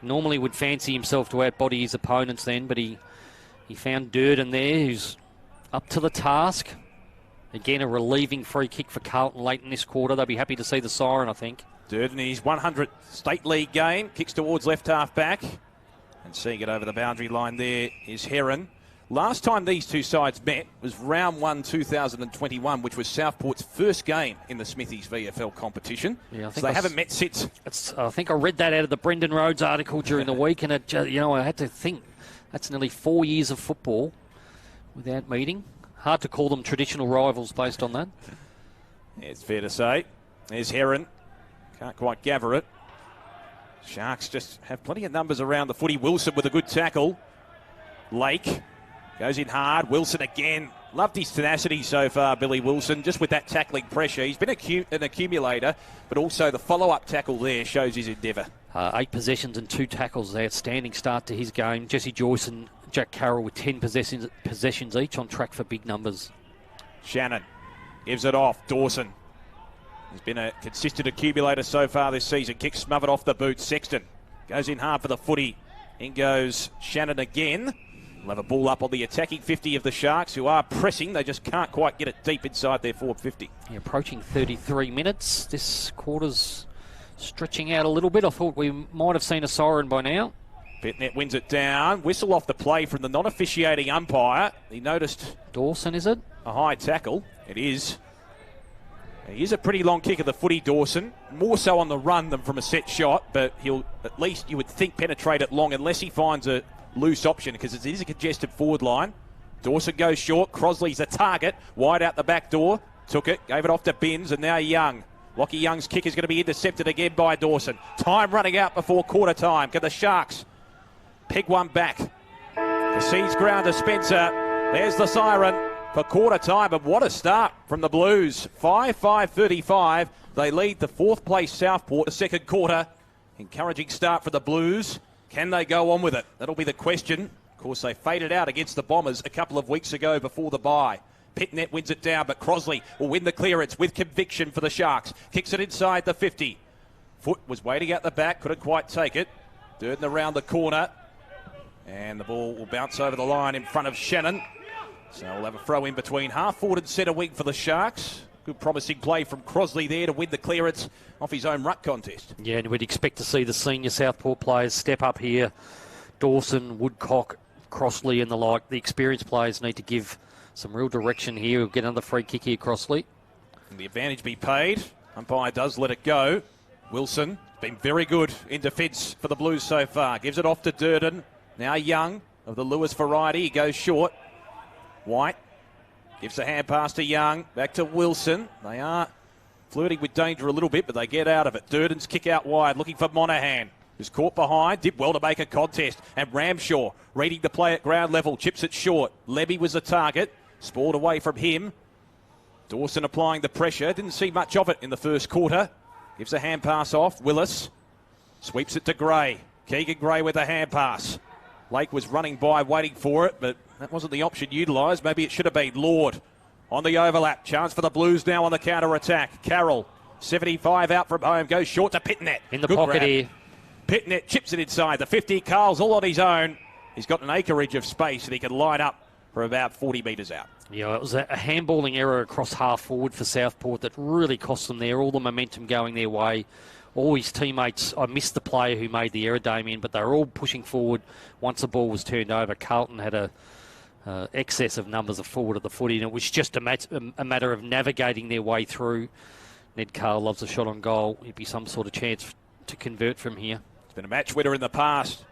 Normally would fancy himself to outbody his opponents then, but he found Durden there, who's up to the task. Again, a relieving free kick for Carlton late in this quarter. They'll be happy to see the siren, I think. Durden, his 100th state league game, kicks towards left half back. And seeing it over the boundary line there is Heron. Last time these two sides met was round 1 2021, which was Southport's first game in the Smithies VFL competition. Yeah, I think so they haven't met since. I think I read that out of the Brendan Rhodes article during the week, and it, I had to think that's nearly 4 years of football without meeting. Hard to call them traditional rivals based on that. Yeah, it's fair to say. There's Heron. Can't quite gather it. Sharks just have plenty of numbers around the footy. Wilson with a good tackle. Lake goes in hard. Wilson again. Loved his tenacity so far, Billy Wilson, just with that tackling pressure. He's been an accumulator, but also the follow-up tackle there shows his endeavour. 8 possessions and 2 tackles. Outstanding start to his game. Jesse Joyce and Jack Carroll with 10 possessions each, on track for big numbers. Shannon gives it off. Dawson. He's been a consistent accumulator so far this season. Kick smothered off the boot. Sexton goes in hard for the footy. In goes Shannon again. We'll have a ball up on the attacking 50 of the Sharks, who are pressing. They just can't quite get it deep inside their forward 50. Yeah, approaching 33 minutes. This quarter's stretching out a little bit. I thought we might have seen a siren by now. Pitnet wins it down. Whistle off the play from the non-officiating umpire. He noticed... Dawson, is it? A high tackle. It is. He is a pretty long kick of the footy, Dawson. More so on the run than from a set shot, but he'll at least, you would think, penetrate it long unless he finds a loose option, because it is a congested forward line. Dawson goes short. Crosley's a target. Wide out the back door. Took it. Gave it off to Binns, and now Young. Lockie Young's kick is going to be intercepted again by Dawson. Time running out before quarter time. Can the Sharks peg one back? The Seeds ground to Spencer. There's the siren for quarter time, and what a start from the Blues. 5-5-35. They lead the 4th place Southport the second quarter. Encouraging start for the Blues. Can they go on with it? That'll be the question. Of course, they faded out against the Bombers a couple of weeks ago before the bye. Pitnet wins it down, but Crosley will win the clearance with conviction for the Sharks. Kicks it inside the 50. Foot was waiting out the back, couldn't quite take it. Durden around the corner. And the ball will bounce over the line in front of Shannon. So we'll have a throw in between half forward and centre wing for the Sharks. Good promising play from Crosley there to win the clearance off his own ruck contest. Yeah, and we'd expect to see the senior Southport players step up here. Dawson, Woodcock, Crosley and the like. The experienced players need to give some real direction here. We'll get another free kick here, Crosley. And the advantage be paid. Umpire does let it go. Wilson been very good in defence for the Blues so far. Gives it off to Durden. Now Young of the Lewis variety. He goes short. White gives a hand pass to Young. Back to Wilson. They are flirting with danger a little bit, but they get out of it. Durden's kick out wide, looking for Monaghan, who's caught behind. Did well to make a contest. And Ramshaw reading the play at ground level. Chips it short. Levy was the target. Spoiled away from him. Dawson applying the pressure. Didn't see much of it in the first quarter. Gives a hand pass off. Willis. Sweeps it to Gray. Keegan Gray with a hand pass. Lake was running by, waiting for it, but that wasn't the option utilised. Maybe it should have been. Lord on the overlap. Chance for the Blues now on the counter-attack. Carroll, 75 out from home, goes short to Pitnet. In the pocket here. Pitnet chips it inside the 50. Carl's all on his own. He's got an acreage of space and he can line up for about 40 metres out. Yeah, it was a handballing error across half forward for Southport that really cost them there. All the momentum going their way. All his teammates, I missed the player who made the error, Damien, but they were all pushing forward once the ball was turned over. Carlton had a excess of numbers of forward of the footy, and it was just a matter of navigating their way through. Ned Carl loves a shot on goal. It'd be some sort of chance to convert from here. It's been a match winner in the past.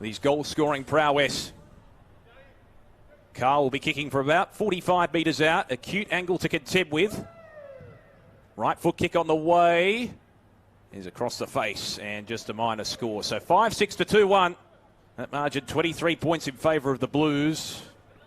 These goal-scoring prowess. Carl will be kicking from about 45 metres out. Acute angle to contend with. Right foot kick on the way. Is across the face and just a minor score. So 5-6 to 2-1. That margin 23 points in favour of the Blues.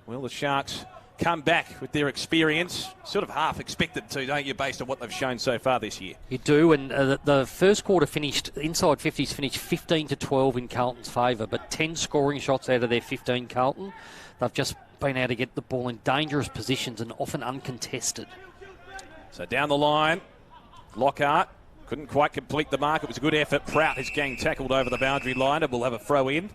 Will the Sharks come back with their experience? Sort of half expected to, don't you, based on what they've shown so far this year? You do, and the first quarter finished, inside 50s finished 15 to 12 in Carlton's favour, but 10 scoring shots out of their 15 Carlton. They've just been able to get the ball in dangerous positions and often uncontested. So down the line, Lockhart couldn't quite complete the mark. It was a good effort. Prout is getting tackled over the boundary line and will have a throw in.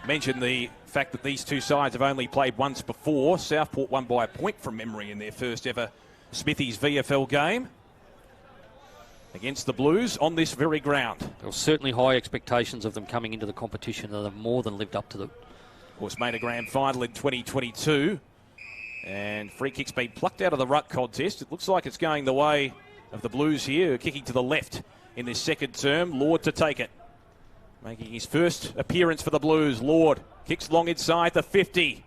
Mentioned the fact that these two sides have only played once before. Southport won by a point from memory in their first ever Smithies VFL game against the Blues on this very ground. There were certainly high expectations of them coming into the competition, and they've more than lived up to them. Of course, made a grand final in 2022. And free kick's been plucked out of the ruck contest. It looks like it's going the way of the Blues here, kicking to the left in this second term. Lord to take it. Making his first appearance for the Blues. Lord kicks long inside the 50.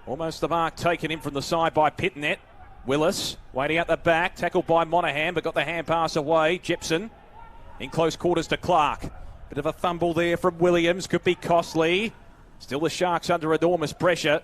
Almost the mark taken in from the side by Pitnet. Willis waiting out the back. Tackled by Monaghan, but got the hand pass away. Jepson in close quarters to Clark. Bit of a fumble there from Williams. Could be costly. Still the Sharks under enormous pressure.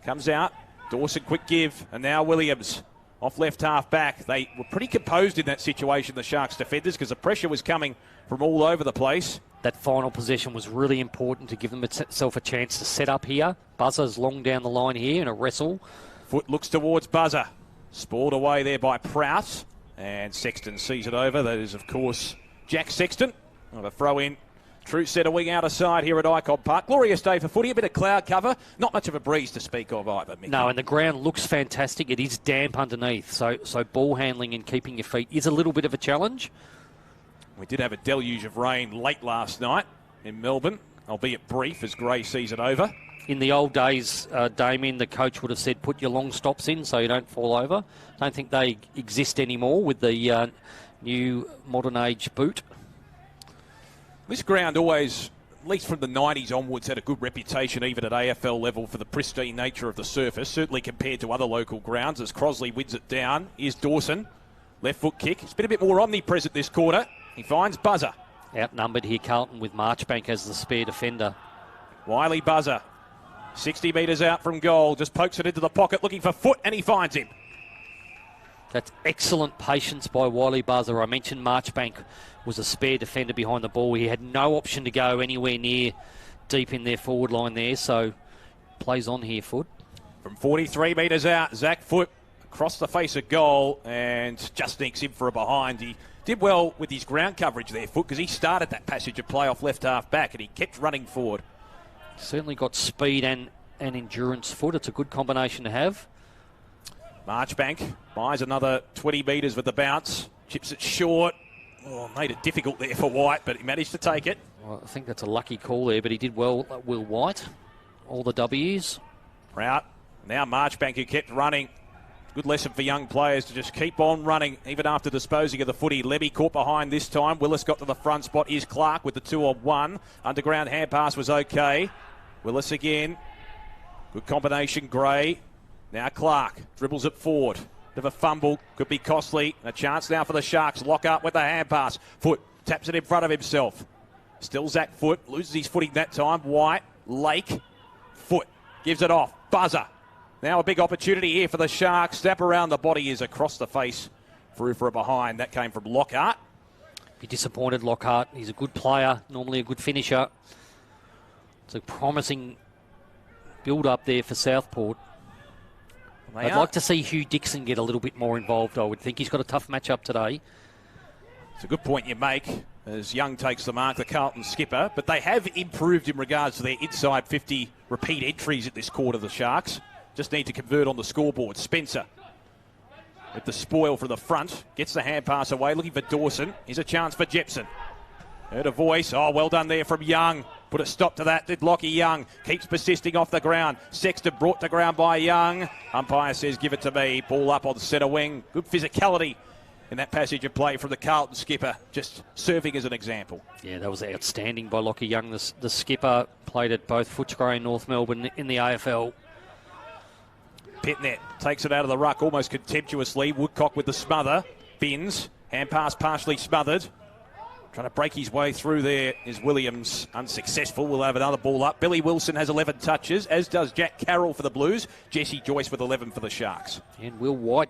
Comes out. Dawson, quick give. And now Williams off left half back. They were pretty composed in that situation, the Sharks defenders, because the pressure was coming from all over the place. That final possession was really important to give themselves a chance to set up here. Buzzer's long down the line here in a wrestle. Foot looks towards Buzzer. Spoiled away there by Prout. And Sexton sees it over. That is, of course, Jack Sexton. Of a throw in. True centre wing out of side here at Icon Park. Glorious day for footy. A bit of cloud cover. Not much of a breeze to speak of either, Mick. No, and the ground looks fantastic. It is damp underneath. So ball handling and keeping your feet is a little bit of a challenge. We did have a deluge of rain late last night in Melbourne, albeit brief as Gray sees it over. In the old days, Damien, the coach would have said, put your long stops in so you don't fall over. Don't think they exist anymore with the new modern age boot. This ground always, at least from the 90s onwards, had a good reputation even at AFL level for the pristine nature of the surface, certainly compared to other local grounds as Crosley wins it down. Here's Dawson, left foot kick. It's been a bit more omnipresent this quarter. He finds Buzzer. Outnumbered here, Carlton, with Marchbank as the spare defender. Wiley Buzzer, 60 metres out from goal, just pokes it into the pocket looking for Foot, and he finds him. That's excellent patience by Wiley Buzzer. I mentioned Marchbank was a spare defender behind the ball. He had no option to go anywhere near deep in their forward line there, so plays on here, Foot. From 43 metres out, Zach Foot across the face of goal and just sneaks in for a behind. He did well with his ground coverage there, Foot, because he started that passage of play off left half back and he kept running forward. Certainly got speed and endurance, Foot. It's a good combination to have. Marchbank buys another 20 metres with the bounce. Chips it short. Oh, made it difficult there for White, but he managed to take it. Well, I think that's a lucky call there, but he did well, Will White. All the W's. Prout. Now Marchbank, who kept running. Good lesson for young players to just keep on running, even after disposing of the footy. Levy caught behind this time. Willis got to the front spot. Here's Clark with the 2-on-1. Underground hand pass was okay. Willis again. Good combination, Gray. Now Clark dribbles it forward. Bit of a fumble. Could be costly. A chance now for the Sharks. Lockhart with the hand pass. Foot taps it in front of himself. Still Zach Foot. Loses his footing that time. White. Lake. Foot. Gives it off. Buzzer. Now a big opportunity here for the Sharks. Snap around the body is across the face. Through for a behind. That came from Lockhart. Be disappointed, Lockhart. He's a good player, normally a good finisher. It's a promising build-up there for Southport. I'd like to see Hugh Dixon get a little bit more involved, I would think. He's got a tough matchup today. It's a good point you make as Young takes the mark, the Carlton skipper. But they have improved in regards to their inside 50 repeat entries at this quarter, the Sharks. Just need to convert on the scoreboard. Spencer with the spoil from the front. Gets the hand pass away, looking for Dawson. Here's a chance for Jepson. Heard a voice. Oh, well done there from Young. Put a stop to that, did Lockie Young. Keeps persisting off the ground. Sexton brought to ground by Young. Umpire says, give it to me. Ball up on the centre wing. Good physicality in that passage of play from the Carlton skipper. Just serving as an example. Yeah, that was outstanding by Lockie Young. The skipper played at both Footscray and North Melbourne in the AFL. Pitnet takes it out of the ruck almost contemptuously. Woodcock with the smother. Bins. Hand pass partially smothered. Trying to break his way through there is Williams. Unsuccessful. We'll have another ball up. Billy Wilson has 11 touches, as does Jack Carroll for the Blues. Jesse Joyce with 11 for the Sharks. And Will White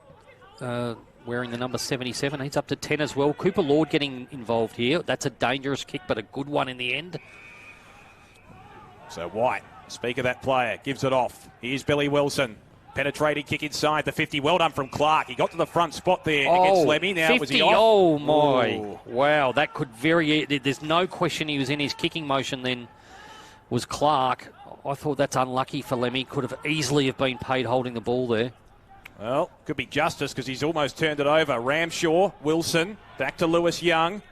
wearing the number 77. He's up to 10 as well. Cooper Lord getting involved here. That's a dangerous kick, but a good one in the end. So White, speak of that player, gives it off. Here's Billy Wilson. Penetrating kick inside the 50. Well done from Clark. He got to the front spot there against Lemmy. Now 50. Was he off? Oh, my. Ooh. Wow, that could there's no question he was in his kicking motion then, was Clark. I thought that's unlucky for Lemmy. Could have easily have been paid holding the ball there. Well, could be justice because he's almost turned it over. Ramshaw, Wilson, back to Lewis Young.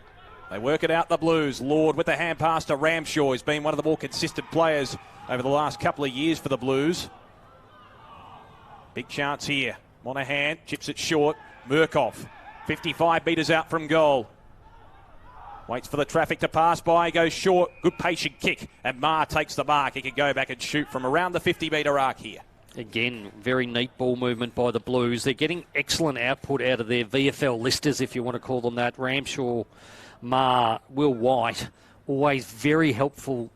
They work it out, the Blues. Lord with the hand pass to Ramshaw. He's been one of the more consistent players over the last couple of years for the Blues. Big chance here. Monahan chips it short. Murkoff, 55 metres out from goal. Waits for the traffic to pass by, goes short. Good patient kick. And Maher takes the mark. He can go back and shoot from around the 50-metre arc here. Again, very neat ball movement by the Blues. They're getting excellent output out of their VFL listers, if you want to call them that. Ramshaw, Maher, Will White, always very helpful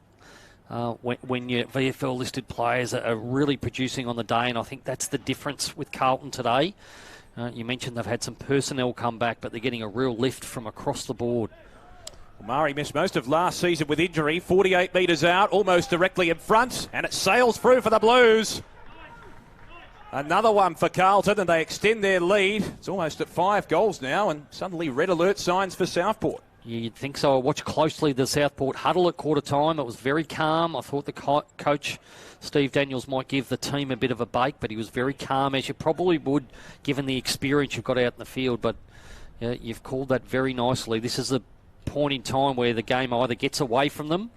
when your VFL listed players are really producing on the day, and I think that's the difference with Carlton today. You mentioned they've had some personnel come back, but they're getting a real lift from across the board. Murray missed most of last season with injury, 48 metres out, almost directly in front, and it sails through for the Blues. Another one for Carlton, and they extend their lead. It's almost at 5 goals now, and suddenly red alert signs for Southport. You'd think so. I watched closely the Southport huddle at quarter time. It was very calm. I thought the coach, Steve Daniels, might give the team a bit of a bake, but he was very calm, as you probably would, given the experience you've got out in the field. But you've called that very nicely. This is the point in time where the game either gets away from them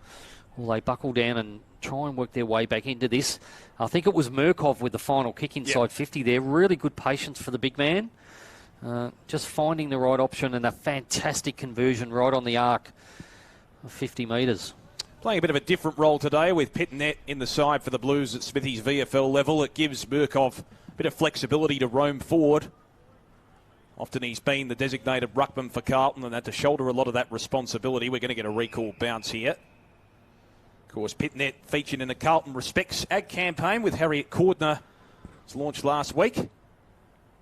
or they buckle down and try and work their way back into this. I think it was Murkov with the final kick inside 50 there. Really good patience for the big man. Just finding the right option and a fantastic conversion right on the arc of 50 metres. Playing a bit of a different role today with Pitnet in the side for the Blues at Smithy's VFL level. It gives Murkov a bit of flexibility to roam forward. Often he's been the designated ruckman for Carlton and had to shoulder a lot of that responsibility. We're going to get a recall bounce here. Of course, Pitnet featured in the Carlton Respects Ag campaign with Harriet Cordner. It was launched last week.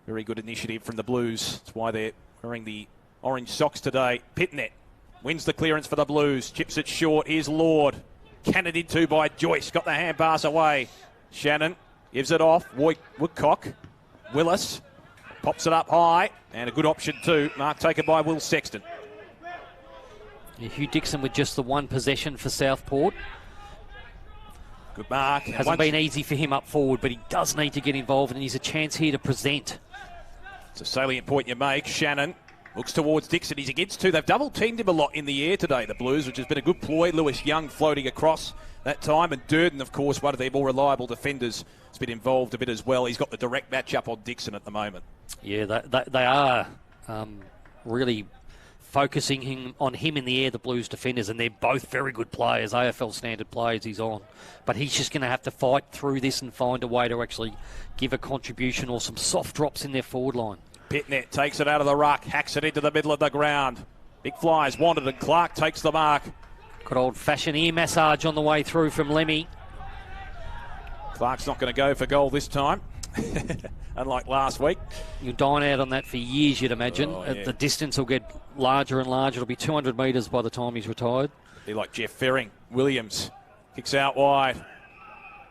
Very good initiative from the Blues. That's why they're wearing the orange socks today. Pitnet wins the clearance for the Blues. Chips it short. Here's Lord. Cannoned into by Joyce. Got the hand pass away. Shannon gives it off. Woodcock. Willis pops it up high. And a good option too. Mark taken by Will Sexton. Hugh Dixon with just the one possession for Southport. Good mark. Hasn't been easy for him up forward, but he does need to get involved, and he's a chance here to present. It's a salient point you make. Shannon looks towards Dixon. He's against two. They've double-teamed him a lot in the air today, the Blues, which has been a good ploy. Lewis Young floating across that time. And Durden, of course, one of their more reliable defenders, has been involved a bit as well. He's got the direct match-up on Dixon at the moment. Yeah, they are really focusing on him in the air, the Blues defenders, and they're both very good players, AFL standard players he's on. But he's just going to have to fight through this and find a way to actually give a contribution or some soft drops in their forward line. Pitnet takes it out of the ruck, hacks it into the middle of the ground. Big flyers wanted, and Clark takes the mark. Good old-fashioned ear massage on the way through from Lemmy. Clark's not going to go for goal this time. Unlike last week. You'll dine out on that for years, you'd imagine. Oh, yeah. The distance will get larger and larger. It'll be 200 metres by the time he's retired. Be like Jeff Ferring. Williams kicks out wide.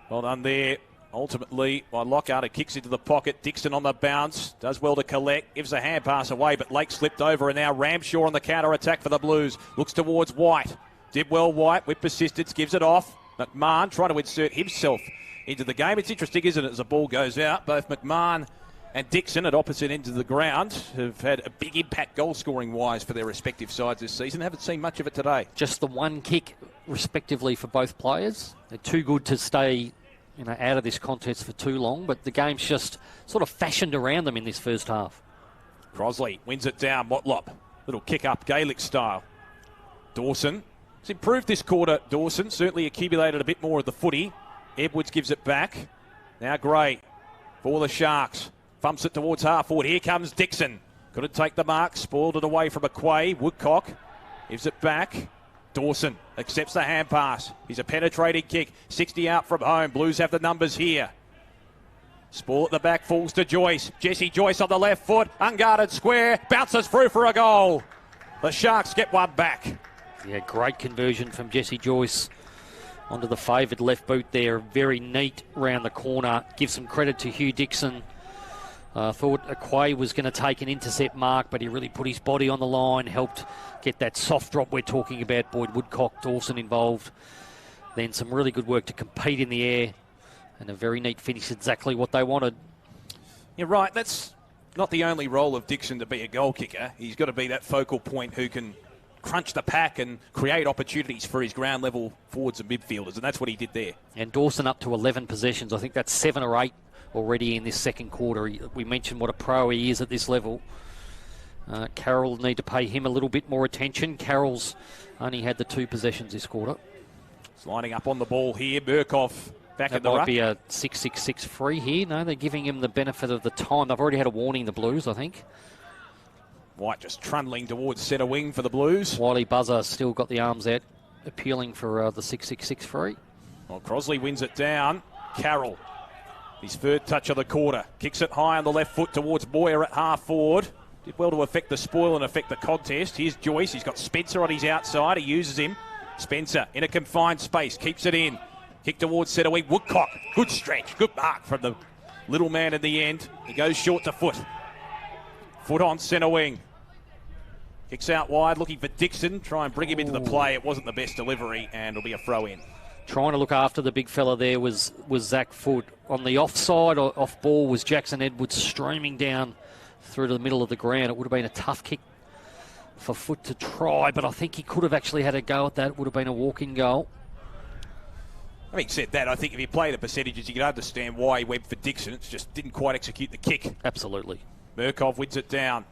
Well done there. Ultimately, by Lockhart, it kicks into the pocket. Dixon on the bounce. Does well to collect. Gives a hand pass away, but Lake slipped over, and now Ramshaw on the counter-attack for the Blues. Looks towards White. Did well, White, with persistence. Gives it off. McMahon trying to insert himself into the game. It's interesting, isn't it, as the ball goes out? Both McMahon and Dixon at opposite ends of the ground have had a big impact goal-scoring wise for their respective sides this season. Haven't seen much of it today. Just the one kick, respectively, for both players. They're too good to stay out of this contest for too long, but the game's just sort of fashioned around them in this first half. Crosley wins it down. Motlop, little kick up, Gaelic style. Dawson has improved this quarter. Dawson certainly accumulated a bit more of the footy. Edwards gives it back. Now Gray for the Sharks. Bumps it towards half forward. Here comes Dixon. Couldn't take the mark. Spoiled it away from McQuay. Woodcock gives it back. Dawson accepts the hand pass. He's a penetrating kick. 60 out from home. Blues have the numbers here. Spall at the back falls to Joyce. Jesse Joyce on the left foot. Unguarded square. Bounces through for a goal. The Sharks get one back. Yeah, great conversion from Jesse Joyce onto the favoured left boot there. Very neat round the corner. Give some credit to Hugh Dixon. Thought Aquay was going to take an intercept mark, but he really put his body on the line, helped get that soft drop we're talking about. Boyd Woodcock, Dawson involved. Then some really good work to compete in the air, and a very neat finish, exactly what they wanted. You're right, that's not the only role of Dixon to be a goal kicker. He's got to be that focal point who can crunch the pack and create opportunities for his ground level forwards and midfielders, and that's what he did there. And Dawson up to 11 possessions. I think that's 7 or 8 already in this second quarter. We mentioned what a pro he is at this level. Carroll will need to pay him a little bit more attention. Carroll's only had the 2 possessions this quarter. He's lining up on the ball here. Murkoff back at the ruck. That might be a 6-6-6 free here. No, they're giving him the benefit of the time. They've already had a warning, the Blues, I think. White just trundling towards centre wing for the Blues. Wiley Buzzer still got the arms out, appealing for the 6-6-6 free. Well, Crosley wins it down. Carroll, his third touch of the quarter. Kicks it high on the left foot towards Boyer at half forward. Did well to affect the spoil and affect the contest. Here's Joyce. He's got Spencer on his outside. He uses him. Spencer in a confined space. Keeps it in. Kick towards centre wing. Woodcock. Good stretch. Good mark from the little man in the end. He goes short to foot. Foot on centre wing. Kicks out wide, looking for Dixon. Try and bring him into the play. It wasn't the best delivery, and it'll be a throw in. Trying to look after the big fella there was Zach Foot. On the offside or off ball was Jackson Edwards streaming down through to the middle of the ground. It would have been a tough kick for Foot to try, but I think he could have actually had a go at that. It would have been a walk-in goal. Having said that, I think if you play the percentages, you can understand why he went for Dixon. It just didn't quite execute the kick. Absolutely. Murkoff wins it down.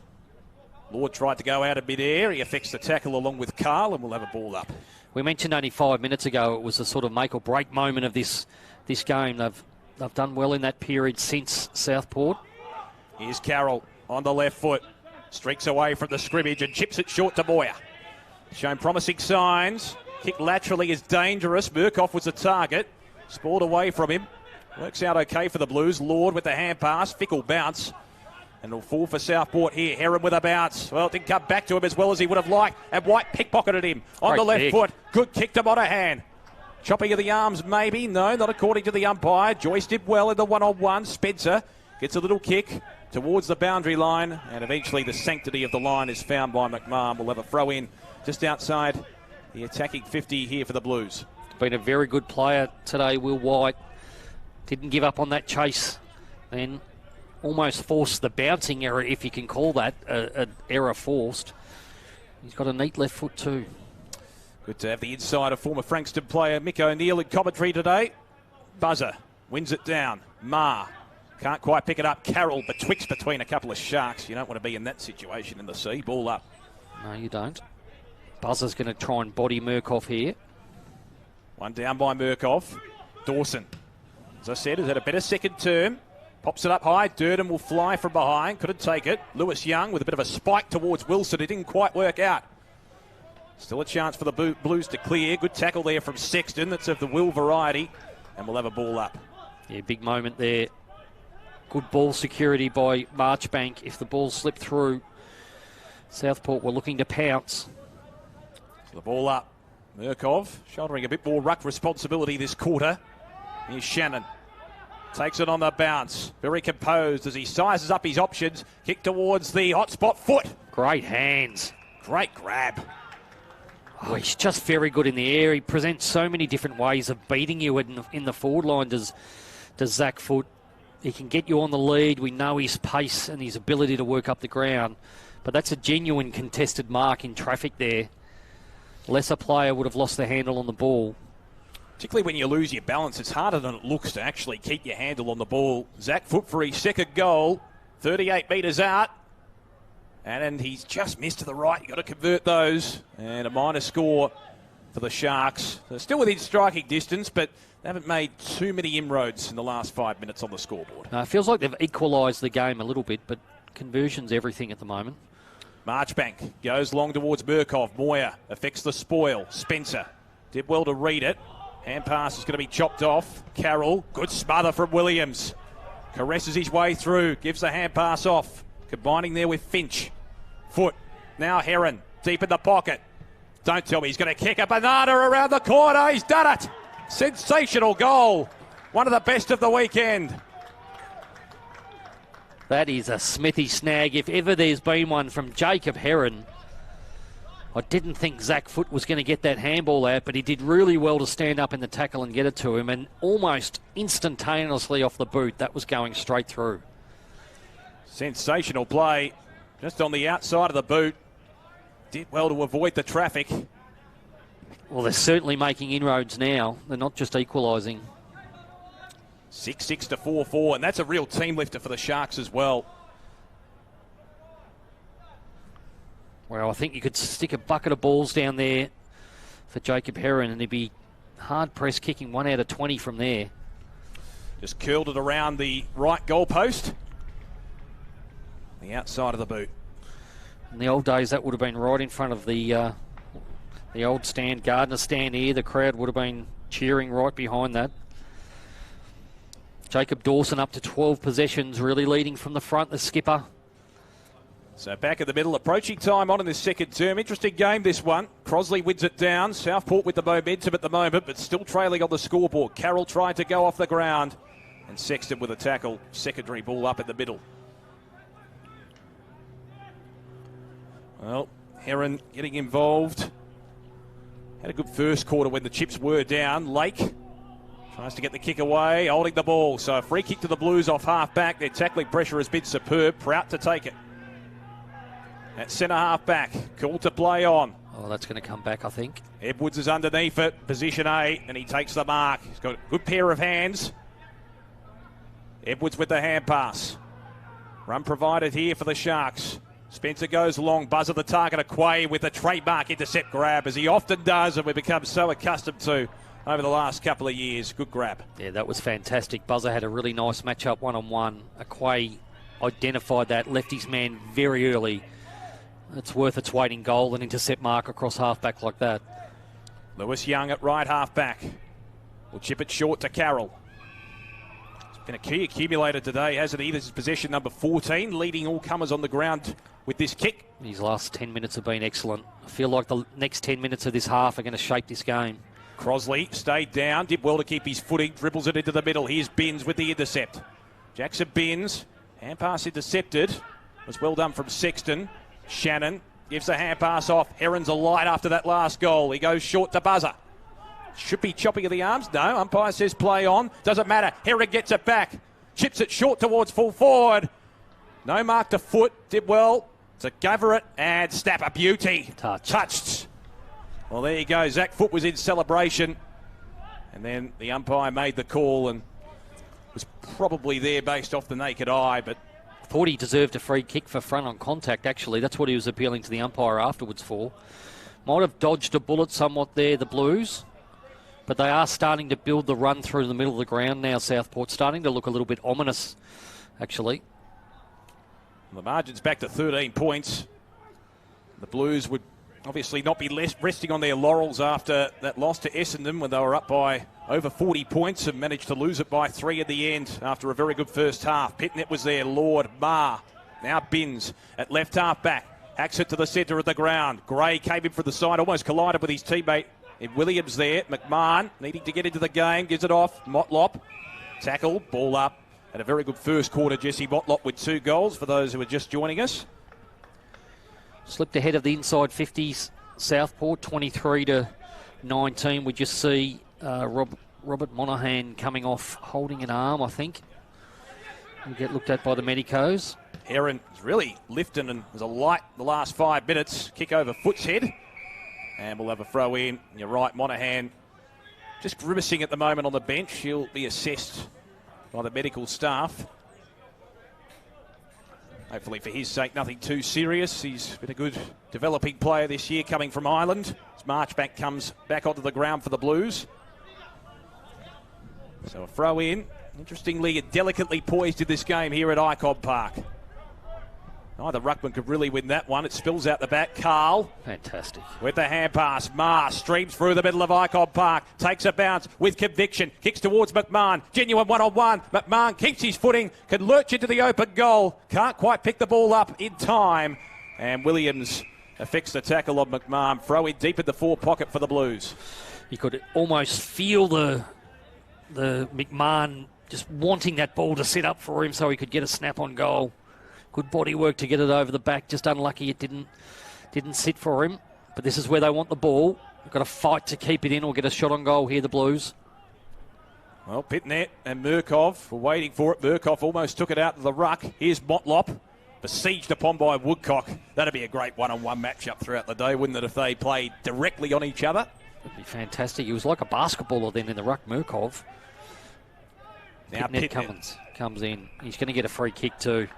Lord tried to go out of mid-air. He affects the tackle along with Carl, and we'll have a ball up. We mentioned only 5 minutes ago it was a sort of make-or-break moment of this game. They've done well in that period since Southport. Here's Carroll on the left foot. Streaks away from the scrimmage and chips it short to Boyer. Shown promising signs. Kick laterally is dangerous. Murkoff was the target. Spoiled away from him. Works out okay for the Blues. Lord with the hand pass. Fickle bounce. And it'll fall for Southport here. Heron with a bounce. Well, it didn't come back to him as well as he would have liked. And White pickpocketed him on Great the left kick. foot. Good kick to Monahan. Chopping of the arms, maybe. No, not according to the umpire. Joyce did well in the one-on-one. Spencer gets a little kick towards the boundary line. And eventually the sanctity of the line is found by McMahon. We'll have a throw in just outside the attacking 50 here for the Blues. Been a very good player today, Will White. Didn't give up on that chase. Then almost forced the bouncing error, if you can call that an error forced. He's got a neat left foot too. Good to have the inside of former Frankston player Mick O'Neill in commentary today. Buzzer wins it down. Ma can't quite pick it up. Carroll betwixt between a couple of Sharks. You don't want to be in that situation in the sea. Ball up. No, you don't. Buzzer's going to try and body Murkoff here. One down by Murkoff. Dawson, as I said, has had a better second term. Pops it up high. Durden will fly from behind. Couldn't take it. Lewis Young with a bit of a spike towards Wilson. It didn't quite work out. Still a chance for the Blues to clear. Good tackle there from Sexton. That's of the Will variety. And we'll have a ball up. Yeah, big moment there Good ball security by Marchbank. If the ball slipped through, Southport were looking to pounce. The ball up. Murkov shouldering a bit more ruck responsibility this quarter. Here's Shannon. Takes it on the bounce. Very composed as he sizes up his options. Kick towards the hot spot foot. Great hands. Great grab. Oh, he's just very good in the air. He presents so many different ways of beating you in the forward line, does Zach Foote. He can get you on the lead. We know his pace and his ability to work up the ground. But that's a genuine contested mark in traffic there. Lesser player would have lost the handle on the ball. Particularly when you lose your balance, it's harder than it looks to actually keep your handle on the ball. Zach Foote for his second goal. 38 metres out. And he's just missed to the right. You've got to convert those. And a minor score for the Sharks. They're still within striking distance, but they haven't made too many inroads in the last 5 minutes on the scoreboard. It feels like they've equalised the game a little bit, but conversion's everything at the moment. Marchbank goes long towards Murkov. Moyer affects the spoil. Spencer did well to read it. Hand pass is going to be chopped off. Carroll, good smother from Williams. Caresses his way through, gives the hand pass off. Combining there with Finch. Foote, now Heron, deep in the pocket. Don't tell me he's going to kick a banana around the corner. He's done it. Sensational goal. One of the best of the weekend. That is a Smithy snag, if ever there's been one, from Jacob Heron. I didn't think Zach Foote was going to get that handball out, but he did really well to stand up in the tackle and get it to him, and almost instantaneously off the boot, that was going straight through. Sensational play, just on the outside of the boot. Did well to avoid the traffic. Well, they're certainly making inroads now. They're not just equalising. 6-6 to 4-4, and that's a real team lifter for the Sharks as well. Well, I think you could stick a bucket of balls down there for Jacob Heron, and he'd be hard-pressed kicking 1 out of 20 from there. Just curled it around the right goalpost. The outside of the boot. In the old days, that would have been right in front of the old stand, Gardner stand here. The crowd would have been cheering right behind that. Jacob Dawson up to 12 possessions, really leading from the front, the skipper. So back in the middle, approaching time on in this second term. Interesting game, this one. Crosley wins it down. Southport with the momentum at the moment, but still trailing on the scoreboard. Carroll tried to go off the ground, and Sexton with a tackle. Secondary ball up in the middle. Well, Heron getting involved. Had a good first quarter when the chips were down. Lake tries to get the kick away, holding the ball. So a free kick to the Blues off half-back. Their tackling pressure has been superb. Prout to take it. At centre half-back, called to play on. Oh, that's going to come back, I think. Edwards is underneath it, position A, and he takes the mark. He's got a good pair of hands. Edwards with the hand pass. Run provided here for the Sharks. Spencer goes long, buzzer the target, Aquay with a trademark intercept grab, as he often does, and we've become so accustomed to over the last couple of years. Good grab. Yeah, that was fantastic. Buzzer had a really nice matchup one-on-one. Aquay identified that, left his man very early. It's worth its weight in goal, an intercept mark across half-back like that. Lewis Young at right half-back. Will chip it short to Carroll. It's been a key accumulator today, hasn't he? This is possession number 14, leading all comers on the ground with this kick. His last 10 minutes have been excellent. I feel like the next 10 minutes of this half are going to shape this game. Crosley stayed down, did well to keep his footing, dribbles it into the middle. Here's Binns with the intercept. Jackson Binns, hand pass intercepted. Was well done from Sexton. Shannon gives the hand pass off. Heron's a light after that last goal. He goes short to buzzer. Should be chopping of the arms. No, umpire says play on. Doesn't matter. Heron gets it back. Chips it short towards full forward. No mark to Foote. Did well to gather it and snap a beauty. Touched. Well, there you go. Zach Foote was in celebration. And then the umpire made the call and was probably there based off the naked eye, but thought he deserved a free kick for front on contact, actually. That's what he was appealing to the umpire afterwards for. Might have dodged a bullet somewhat there, the Blues. But they are starting to build the run through the middle of the ground now, Southport. Starting to look a little bit ominous, actually. The margin's back to 13 points. The Blues would obviously not be resting on their laurels after that loss to Essendon when they were up by over 40 points and managed to lose it by 3 at the end after a very good first half. Pitnet was there, Lord, Marr, now Binns at left half back. Hacks it to the centre of the ground. Gray came in from the side, almost collided with his teammate in Williams there. McMahon needing to get into the game, gives it off. Motlop, tackle, ball up. Had a very good first quarter, Jesse Motlop, with 2 goals for those who are just joining us. Slipped ahead of the inside 50s, Southport, 23-19. We just see Robert Monaghan coming off holding an arm, I think. He'll get looked at by the medicos. Heron is really lifting and was a light the last 5 minutes. Kick over Foot's head. And we'll have a throw in. You're right, Monaghan just grimacing at the moment on the bench. He'll be assessed by the medical staff. Hopefully for his sake, nothing too serious. He's been a good developing player this year coming from Ireland. As Marchbank comes back onto the ground for the Blues. So a throw in. Interestingly, delicately poised in this game here at Icon Park. Neither ruckman could really win that one. It spills out the back. Carl. Fantastic. With the hand pass. Marr streams through the middle of Icon Park. Takes a bounce with conviction. Kicks towards McMahon. Genuine one-on-one. McMahon keeps his footing. Can lurch into the open goal. Can't quite pick the ball up in time. And Williams affects the tackle of McMahon. Throw in deep in the 4 pocket for the Blues. You could almost feel the McMahon just wanting that ball to set up for him so he could get a snap on goal. Good body work to get it over the back. Just unlucky it didn't sit for him. But this is where they want the ball. They've got to fight to keep it in or get a shot on goal here, the Blues. Well, Pitnet and Murkov were waiting for it. Murkov almost took it out to the ruck. Here's Motlop, besieged upon by Woodcock. That'd be a great one-on-one matchup throughout the day, wouldn't it, if they played directly on each other? That'd be fantastic. He was like a basketballer then in the ruck, Murkov. Now Pitnet comes in. He's going to get a free kick too.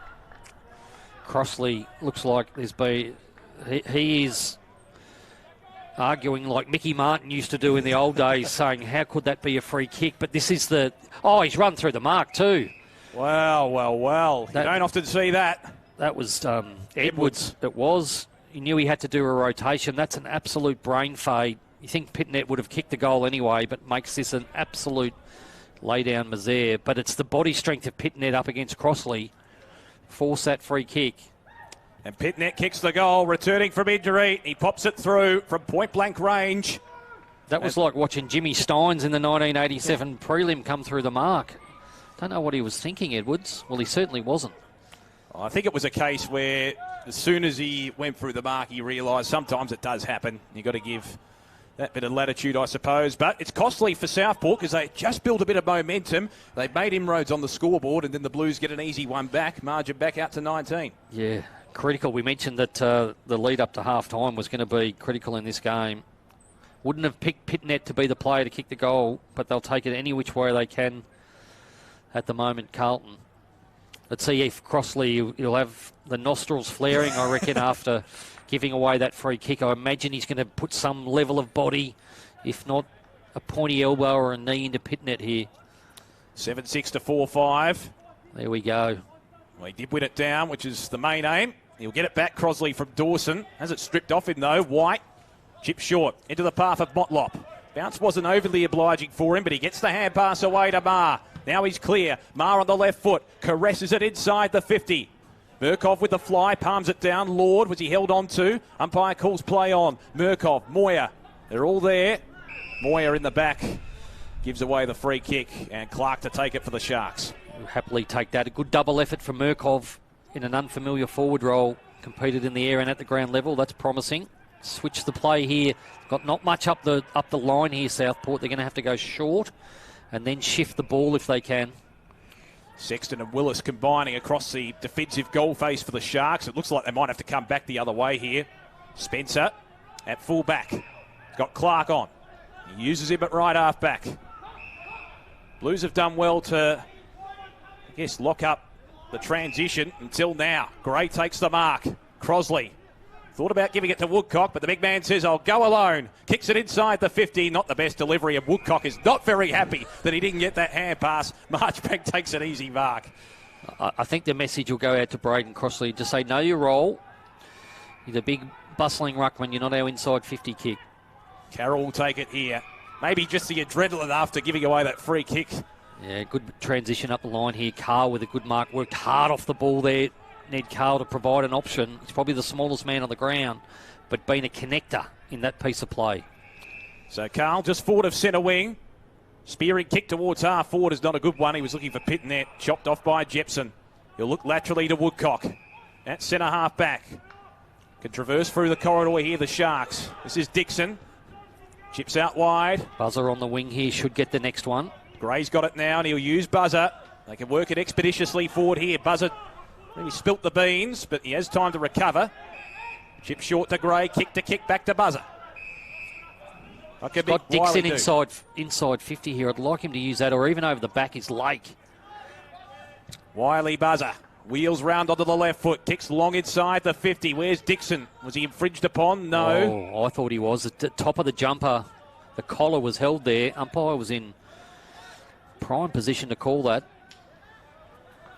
Crossley looks like he is arguing like Mickey Martin used to do in the old days, saying how could that be a free kick? But this is he's run through the mark too. Well. You don't often see that. That was Edwards. It was. He knew he had to do a rotation. That's an absolute brain fade. You think Pitnet would have kicked the goal anyway, but makes this an absolute lay-down misère. But it's the body strength of Pitnet up against Crossley. Force that free kick. And Pitnet kicks the goal, returning from injury. He pops it through from point-blank range. That was like watching Jimmy Steins in the 1987 prelim come through the mark. Don't know what he was thinking, Edwards. Well, he certainly wasn't. I think it was a case where as soon as he went through the mark, he realised sometimes it does happen. You've got to give that bit of latitude, I suppose. But it's costly for Southport because they just built a bit of momentum. They've made inroads on the scoreboard, and then the Blues get an easy one back. Margin back out to 19. Yeah, critical. We mentioned that the lead up to half-time was going to be critical in this game. Wouldn't have picked Pitnet to be the player to kick the goal, but they'll take it any which way they can at the moment, Carlton. Let's see if Crossley, he'll have the nostrils flaring, I reckon, after giving away that free kick. I imagine he's going to put some level of body, if not a pointy elbow or a knee into Pitnet here. 7-6 to 4-5. There we go. Well, he did win it down, which is the main aim. He'll get it back, Crossley from Dawson. Has it stripped off him, though. White, chip short, into the path of Motlop. Bounce wasn't overly obliging for him, but he gets the hand pass away to Marr. Now he's clear. Marr on the left foot, caresses it inside the 50. Murkov with the fly, palms it down. Lord, was he held on to? Umpire calls play on. Murkov, Moyer, they're all there. Moyer in the back gives away the free kick, and Clark to take it for the Sharks. We'll happily take that. A good double effort from Murkov in an unfamiliar forward role. Competed in the air and at the ground level. That's promising. Switch the play here. Got not much up the line here, Southport. They're going to have to go short and then shift the ball if they can. Sexton and Willis combining across the defensive goal face for the Sharks. It looks like they might have to come back the other way here. Spencer at full back. Got Clark on. He uses him at right half back. Blues have done well to, I guess, lock up the transition until now. Gray takes the mark. Crossley thought about giving it to Woodcock, but the big man says, I'll go alone. Kicks it inside the 50. Not the best delivery, and Woodcock is not very happy that he didn't get that hand pass. Marchbank takes an easy mark. I think the message will go out to Braden Crossley to say, know your role. You're the big bustling ruckman. You're not our inside 50 kick. Carroll will take it here. Maybe just the adrenaline after giving away that free kick. Yeah, good transition up the line here. Carl with a good mark. Worked hard off the ball there. Need Carl to provide an option. He's probably the smallest man on the ground, but been a connector in that piece of play. So Carl just forward of centre wing. Spearing kick towards half forward is not a good one. He was looking for Pitnet. Chopped off by Jepson. He'll look laterally to Woodcock. At centre half back. Can traverse through the corridor here, the Sharks. This is Dixon. Chips out wide. Buzzer on the wing here. Should get the next one. Gray's got it now and he'll use Buzzer. They can work it expeditiously forward here. Buzzer maybe spilt the beans, but he has time to recover. Chip short to Gray. Kick to kick back to Buzzer. Got Dixon inside 50 here. I'd like him to use that, or even over the back is Lake. Wiley Buzzer wheels round onto the left foot, kicks long inside the 50. Where's Dixon? Was he infringed upon? No. Oh, I thought he was. At the top of the jumper, the collar was held there. Umpire was in prime position to call that.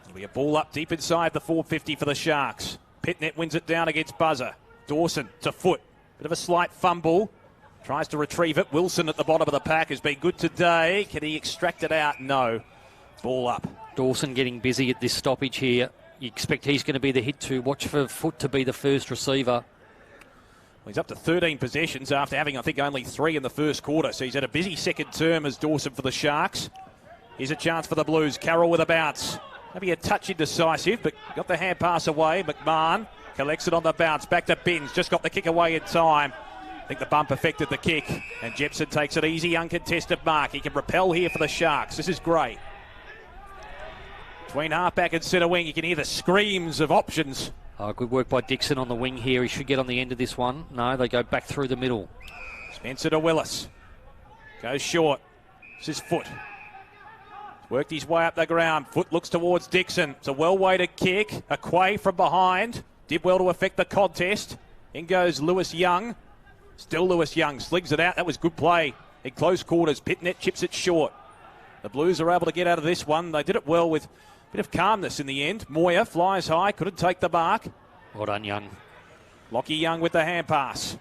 It'll be a ball up deep inside the 450 for the Sharks. Pitnet wins it down against Buzzer. Dawson to foot. Bit of a slight fumble. Tries to retrieve it. Wilson at the bottom of the pack has been good today. Can he extract it out? No. Ball up. Dawson getting busy at this stoppage here. You expect he's going to be the hit to. Watch for Foot to be the first receiver. Well, he's up to 13 possessions after having, I think, only 3 in the first quarter. So he's had a busy second term as Dawson for the Sharks. Here's a chance for the Blues. Carroll with a bounce. Maybe a touch indecisive, but got the hand pass away. McMahon collects it on the bounce. Back to Binns. Just got the kick away in time. I think the bump affected the kick. And Jepson takes it easy, uncontested mark. He can repel here for the Sharks. This is great. Between halfback and centre wing, you can hear the screams of options. Oh, good work by Dixon on the wing here. He should get on the end of this one. No, they go back through the middle. Spencer to Willis. Goes short. This is Foot. Worked his way up the ground. Foot looks towards Dixon. It's a well-weighted kick. A quay from behind. Did well to affect the contest. In goes Lewis Young. Still Lewis Young. Slings it out. That was good play. In close quarters, Pitnet chips it short. The Blues are able to get out of this one. They did it well with a bit of calmness in the end. Moyer flies high. Couldn't take the mark. Well done, Young. Lockie Young with the hand pass.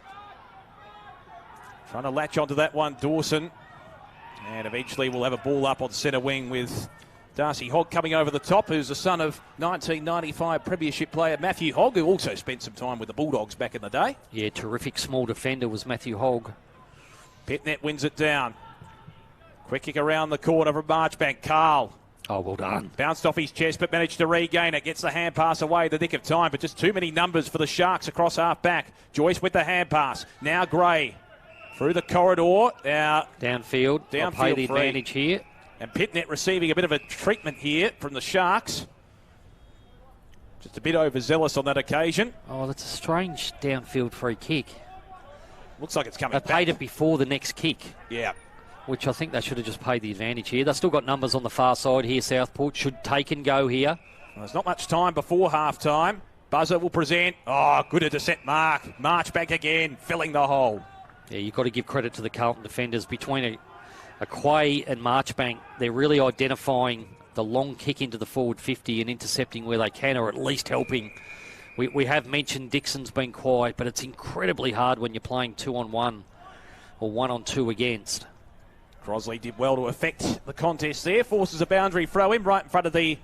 Trying to latch onto that one, Dawson. And eventually we'll have a ball up on centre wing with Darcy Hogg coming over the top, who's the son of 1995 Premiership player Matthew Hogg, who also spent some time with the Bulldogs back in the day. Yeah, terrific small defender was Matthew Hogg. Pitnet wins it down. Quick kick around the corner from Marchbank. Carl. Oh, well done. Bounced off his chest but managed to regain it. Gets the hand pass away the nick of time, but just too many numbers for the Sharks across half back. Joyce with the hand pass. Now Gray. Through the corridor. Now Downfield. I'll pay the advantage here. And Pitnet receiving a bit of a treatment here from the Sharks. Just a bit overzealous on that occasion. Oh, that's a strange downfield free kick. Looks like it's coming They back. paid it before the next kick. Yeah. Which I think they should have just paid the advantage here. They've still got numbers on the far side here. Southport should take and go here. Well, there's not much time before half-time. Buzzer will present. Oh, good a descent mark. March back again, filling the hole. Yeah, you've got to give credit to the Carlton defenders. Between a Quay and Marchbank, they're really identifying the long kick into the forward 50 and intercepting where they can, or at least helping. We have mentioned Dixon's been quiet, but it's incredibly hard when you're playing 2-on-1 or 1-on-2 against. Crosley did well to affect the contest there. Forces a boundary throw in right in front of the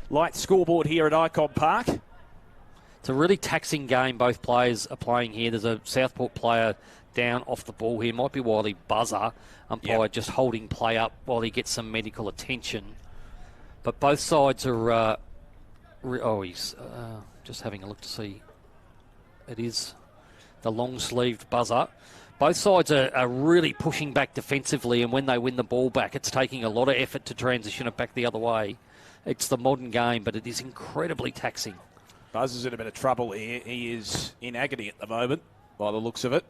light scoreboard here at Icon Park. It's a really taxing game both players are playing here. There's a Southport player down off the ball here. Might be Wiley Buzzer. Umpire just holding play up while he gets some medical attention. But both sides are... he's just having a look to see. It is the long-sleeved Buzzer. Both sides are really pushing back defensively, and when they win the ball back, it's taking a lot of effort to transition it back the other way. It's the modern game, but it is incredibly taxing. Buzzer's in a bit of trouble here. He is in agony at the moment, by the looks of it.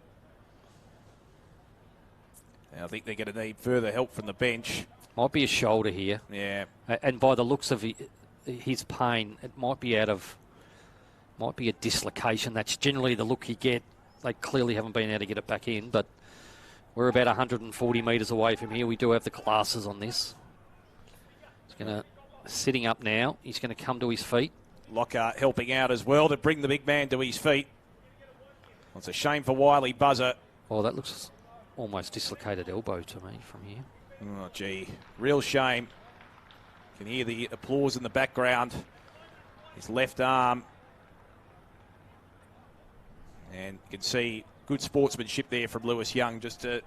I think they're going to need further help from the bench. Might be a shoulder here. Yeah. And by the looks of his pain, it might be a dislocation. That's generally the look you get. They clearly haven't been able to get it back in, but we're about 140 metres away from here. We do have the glasses on this. Sitting up now. He's going to come to his feet. Lockhart helping out as well to bring the big man to his feet. Well, it's a shame for Wiley Buzzer. Oh, that looks almost dislocated elbow to me from here. Oh, gee. Real shame. You can hear the applause in the background. His left arm. And you can see good sportsmanship there from Lewis Young just to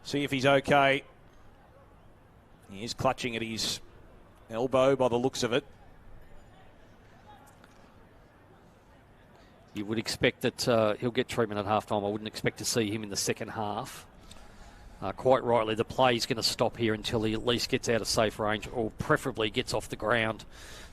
see if he's okay. He is clutching at his elbow by the looks of it. You would expect that he'll get treatment at halftime. I wouldn't expect to see him in the second half. Quite rightly, the play's going to stop here until he at least gets out of safe range, or preferably gets off the ground.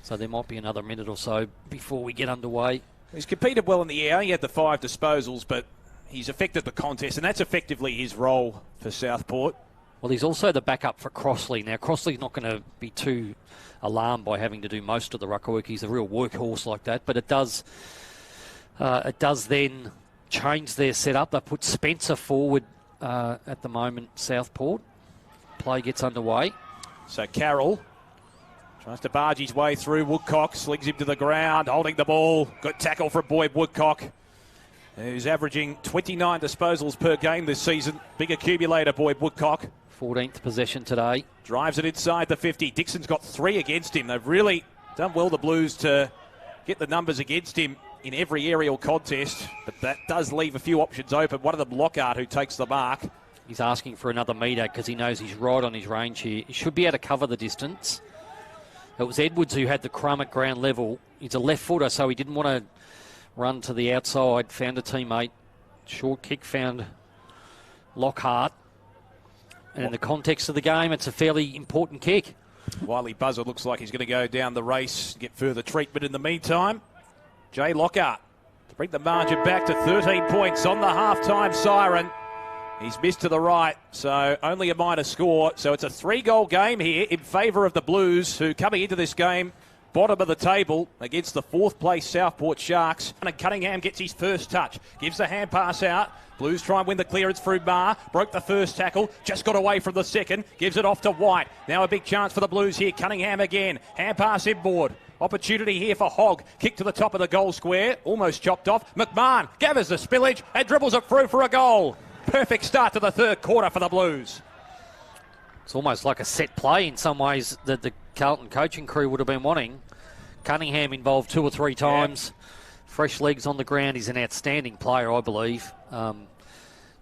So there might be another minute or so before we get underway. He's competed well in the air. He had the 5 disposals, but he's affected the contest, and that's effectively his role for Southport. Well, he's also the backup for Crossley. Now, Crossley's not going to be too alarmed by having to do most of the ruck work. He's a real workhorse like that, but it does then change their setup. They put Spencer forward at the moment, Southport. Play gets underway. So Carroll tries to barge his way through. Woodcock slings him to the ground, holding the ball. Good tackle from Boyd Woodcock, who's averaging 29 disposals per game this season. Big accumulator, Boyd Woodcock. 14th possession today. Drives it inside the 50. Dixon's got 3 against him. They've really done well, the Blues, to get the numbers against him in every aerial contest, but that does leave a few options open. One of them, Lockhart, who takes the mark. He's asking for another metre because he knows he's right on his range here. He should be able to cover the distance. It was Edwards who had the crumb at ground level. He's a left footer, so he didn't want to run to the outside. Found a teammate. Short kick, found Lockhart. And in the context of the game, it's a fairly important kick. Wiley Buzzer looks like he's going to go down the race, get further treatment in the meantime. Jay Lockhart to bring the margin back to 13 points on the half-time siren. He's missed to the right, so only a minor score. So it's a 3-goal game here in favour of the Blues, who coming into this game, bottom of the table against the 4th place Southport Sharks. And Cunningham gets his first touch, gives the hand pass out. Blues try and win the clearance through Marr. Broke the first tackle, just got away from the second. Gives it off to White. Now a big chance for the Blues here. Cunningham again. Hand pass inboard. Opportunity here for Hogg. Kick to the top of the goal square. Almost chopped off. McMahon gathers the spillage and dribbles it through for a goal. Perfect start to the third quarter for the Blues. It's almost like a set play in some ways that the Carlton coaching crew would have been wanting. Cunningham involved 2 or 3 times. Yeah. Fresh legs on the ground. He's an outstanding player, I believe.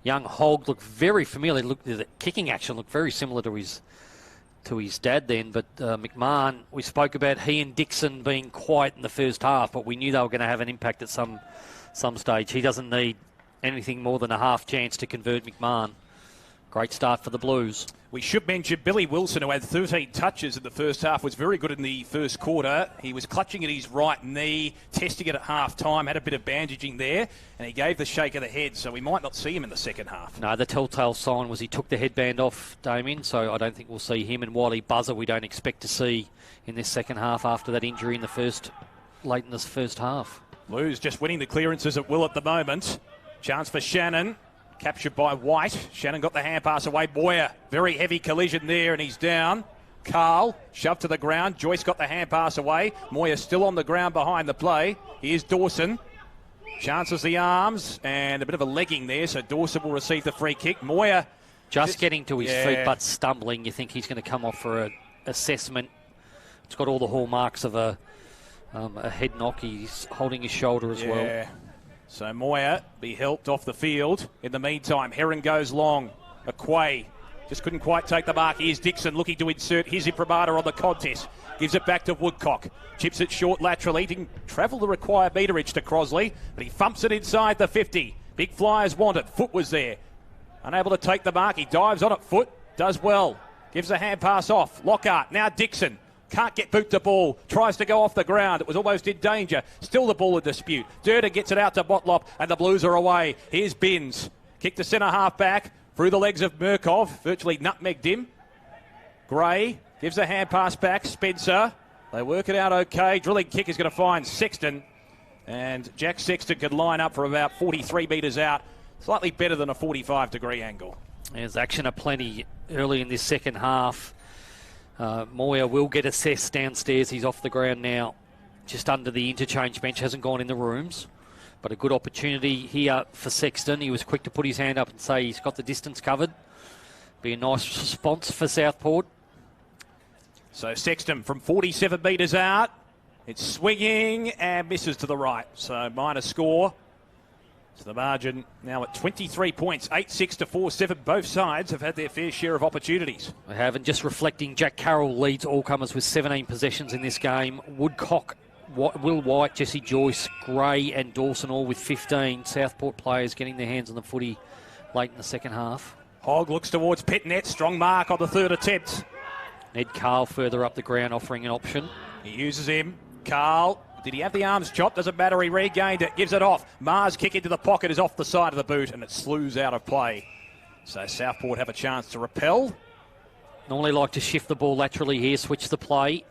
Young Hogg looked very familiar. The kicking action looked very similar to his dad then. But McMahon, we spoke about he and Dixon being quiet in the first half, but we knew they were going to have an impact at some stage. He doesn't need anything more than a half chance to convert McMahon. Great start for the Blues. We should mention Billy Wilson, who had 13 touches in the first half, was very good in the first quarter. He was clutching at his right knee, testing it at half-time, had a bit of bandaging there, and he gave the shake of the head, so we might not see him in the second half. No, the telltale sign was he took the headband off, Damien, so I don't think we'll see him. And Wiley Buzzer we don't expect to see in this second half after that injury late in this first half. Blues just winning the clearances at will at the moment. Chance for Shannon. Captured by White. Shannon got the hand pass away. Boyer, very heavy collision there, and he's down. Carl, shoved to the ground. Joyce got the hand pass away. Moyer still on the ground behind the play. Here's Dawson. Chances the arms, and a bit of a legging there, so Dawson will receive the free kick. Moyer just getting to his feet, but stumbling. You think he's going to come off for an assessment. It's got all the hallmarks of a head knock. He's holding his shoulder as well. So Moyer be helped off the field. In the meantime, Heron goes long. Aquay just couldn't quite take the mark. Here's Dixon looking to insert his imprimatur on the contest. Gives it back to Woodcock. Chips it short laterally. Didn't travel the required meterage to Crosley, but he thumps it inside the 50. Big Flyers want it. Foot was there. Unable to take the mark. He dives on it. Foot does well. Gives a hand pass off. Lockhart. Now Dixon. Can't get boot the ball. Tries to go off the ground. It was almost in danger. Still the ball in dispute. Durden gets it out to Botlop, and the Blues are away. Here's Binns. Kick to centre half back. Through the legs of Murkov. Virtually nutmegged him. Gray gives a hand pass back. Spencer. They work it out okay. Drilling kick is going to find Sexton. And Jack Sexton could line up for about 43 metres out. Slightly better than a 45-degree angle. There's action aplenty early in this second half. Moyer will get assessed downstairs. He's off the ground now, just under the interchange bench. Hasn't gone in the rooms. But a good opportunity here for Sexton. He was quick to put his hand up and say he's got the distance covered. Be a nice response for Southport. So Sexton from 47 metres out. It's swinging and misses to the right. So minor score. So the margin now at 23 points, 8-6 to 4-7. Both sides have had their fair share of opportunities. They have, and just reflecting, Jack Carroll leads all comers with 17 possessions in this game. Woodcock, Will White, Jesse Joyce, Gray and Dawson all with 15. Southport players getting their hands on the footy late in the second half. Hogg looks towards Petnet. Strong mark on the third attempt. Ned Carl further up the ground offering an option. He uses him. Carl, did he have the arms chopped? Doesn't matter, he regained it, gives it off. Mars' kick into the pocket is off the side of the boot and it slews out of play. So Southport have a chance to repel. Normally like to shift the ball laterally here, switch the play.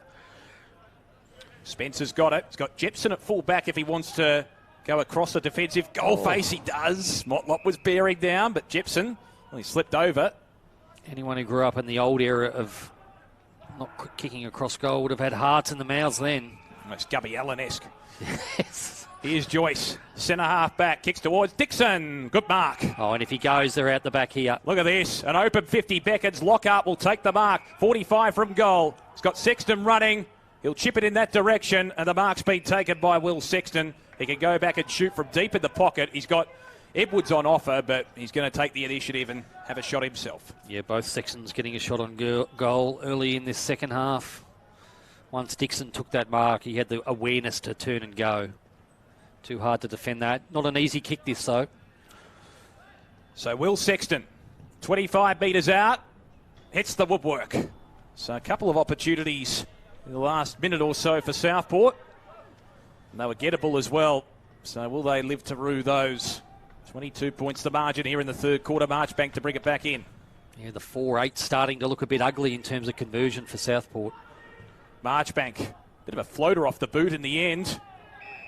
Spencer's got it. He's got Jepson at full back if he wants to go across the defensive goal face. He does. Motlop was bearing down, but Jepson, well, he slipped over. Anyone who grew up in the old era of not kicking across goal would have had hearts in the mouths then. Almost Gubby Allen-esque. Yes. Here's Joyce, centre half back, kicks towards Dixon. Good mark. Oh, and if he goes, they're out the back here. Look at this. An open 50 beckons. Lockhart will take the mark. 45 from goal. He's got Sexton running. He'll chip it in that direction, and the mark's been taken by Will Sexton. He can go back and shoot from deep in the pocket. He's got Edwards on offer, but he's going to take the initiative and have a shot himself. Yeah, both Sextons getting a shot on goal early in this second half. Once Dixon took that mark, he had the awareness to turn and go. Too hard to defend that. Not an easy kick this, though. So Will Sexton, 25 metres out, hits the woodwork. So a couple of opportunities in the last minute or so for Southport. And they were gettable as well. So will they live to rue those? 22 points the margin here in the third quarter. Marchbank to bring it back in. Yeah, the 4-8 starting to look a bit ugly in terms of conversion for Southport. Marchbank, bit of a floater off the boot in the end.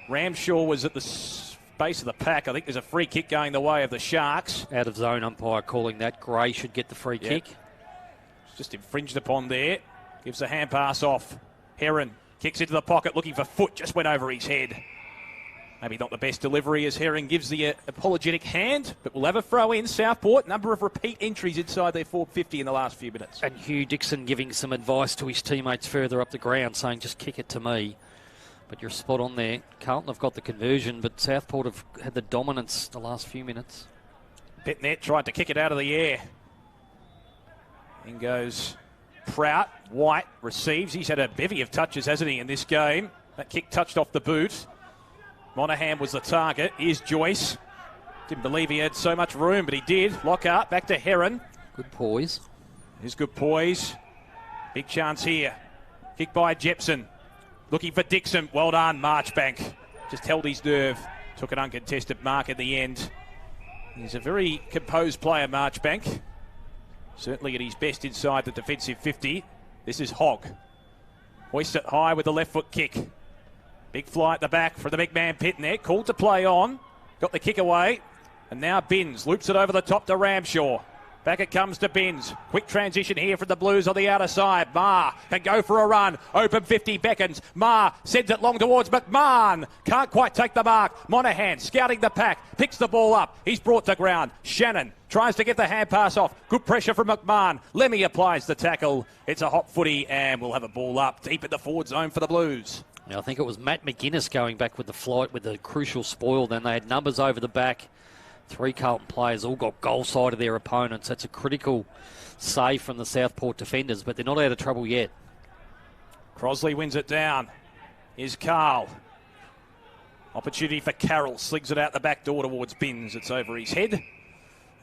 Ramshaw was at the base of the pack. I think there's a free kick going the way of the Sharks. Out of zone umpire calling that. Gray should get the free kick. It's just infringed upon there. Gives the hand pass off. Heron kicks into the pocket looking for foot. Just went over his head. Maybe not the best delivery as Herring gives the apologetic hand, but we'll have a throw in. Southport, number of repeat entries inside their forward 50 in the last few minutes. And Hugh Dixon giving some advice to his teammates further up the ground, saying just kick it to me. But you're spot on there. Carlton have got the conversion, but Southport have had the dominance the last few minutes. Petnet tried to kick it out of the air. In goes Prout. White receives. He's had a bevy of touches, hasn't he, in this game? That kick touched off the boot. Monahan was the target. Here's Joyce. Didn't believe he had so much room, but he did. Lockhart back to Heron. Good poise. Here's good poise. Big chance here. Kick by Jepson. Looking for Dixon. Well done, Marchbank. Just held his nerve. Took an uncontested mark at the end. He's a very composed player, Marchbank. Certainly at his best inside the defensive 50. This is Hogg. Hoist it high with the left foot kick. Big fly at the back for the big man Petnet. Called to play on. Got the kick away. And now Binns loops it over the top to Ramshaw. Back it comes to Binns. Quick transition here from the Blues on the outer side. Marr can go for a run. Open 50 beckons. Marr sends it long towards McMahon. Can't quite take the mark. Monahan scouting the pack. Picks the ball up. He's brought to ground. Shannon tries to get the hand pass off. Good pressure from McMahon. Lemmy applies the tackle. It's a hot footy and we'll have a ball up deep in the forward zone for the Blues. Now, I think it was Matt McGuinness going back with the flight with the crucial spoil. Then they had numbers over the back. 3 Carlton players all got goal side of their opponents. That's a critical save from the Southport defenders, but they're not out of trouble yet. Crosley wins it down. Here's Carl. Opportunity for Carroll. Slings it out the back door towards Binns. It's over his head.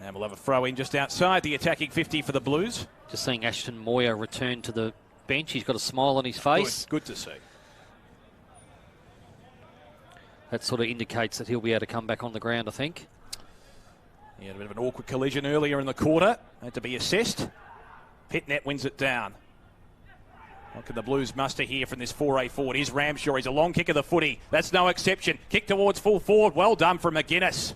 And we'll have a throw in just outside the attacking 50 for the Blues. Just seeing Ashton Moyer return to the bench. He's got a smile on his face. Good to see. That sort of indicates that he'll be able to come back on the ground, I think. He had a bit of an awkward collision earlier in the quarter. Had to be assessed. Petnet wins it down. What can the Blues muster here from this 4A forward? Here's Ramshaw. He's a long kick of the footy. That's no exception. Kick towards full forward. Well done from McGuinness.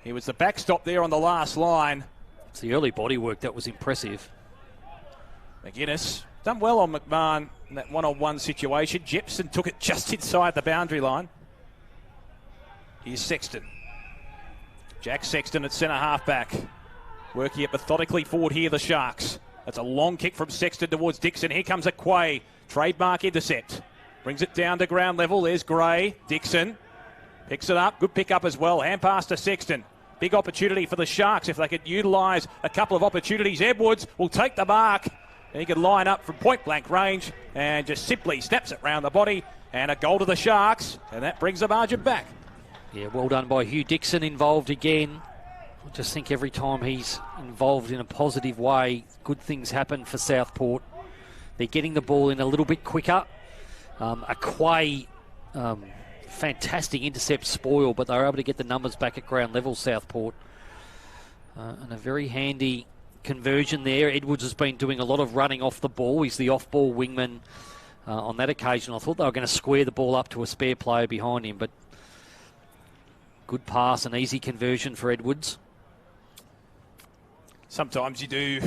He was the backstop there on the last line. It's the early body work that was impressive. McGuinness done well on McMahon in that one-on-one situation. Jepson took it just inside the boundary line. Here's Sexton. Jack Sexton at centre half-back. Working it methodically forward here, the Sharks. That's a long kick from Sexton towards Dixon. Here comes a Quay. Trademark intercept. Brings it down to ground level. There's Gray. Dixon picks it up. Good pick up as well. Hand pass to Sexton. Big opportunity for the Sharks if they could utilise a couple of opportunities. Edwards will take the mark. And he can line up from point-blank range and just simply snaps it round the body. And a goal to the Sharks. And that brings the margin back. Yeah, well done by Hugh Dixon, involved again. I just think every time he's involved in a positive way, good things happen for Southport. They're getting the ball in a little bit quicker. A Quay, fantastic intercept spoil, but they were able to get the numbers back at ground level, Southport. And a very handy conversion there. Edwards has been doing a lot of running off the ball. He's the off-ball wingman on that occasion. I thought they were going to square the ball up to a spare player behind him, but good pass, an easy conversion for Edwards. Sometimes you do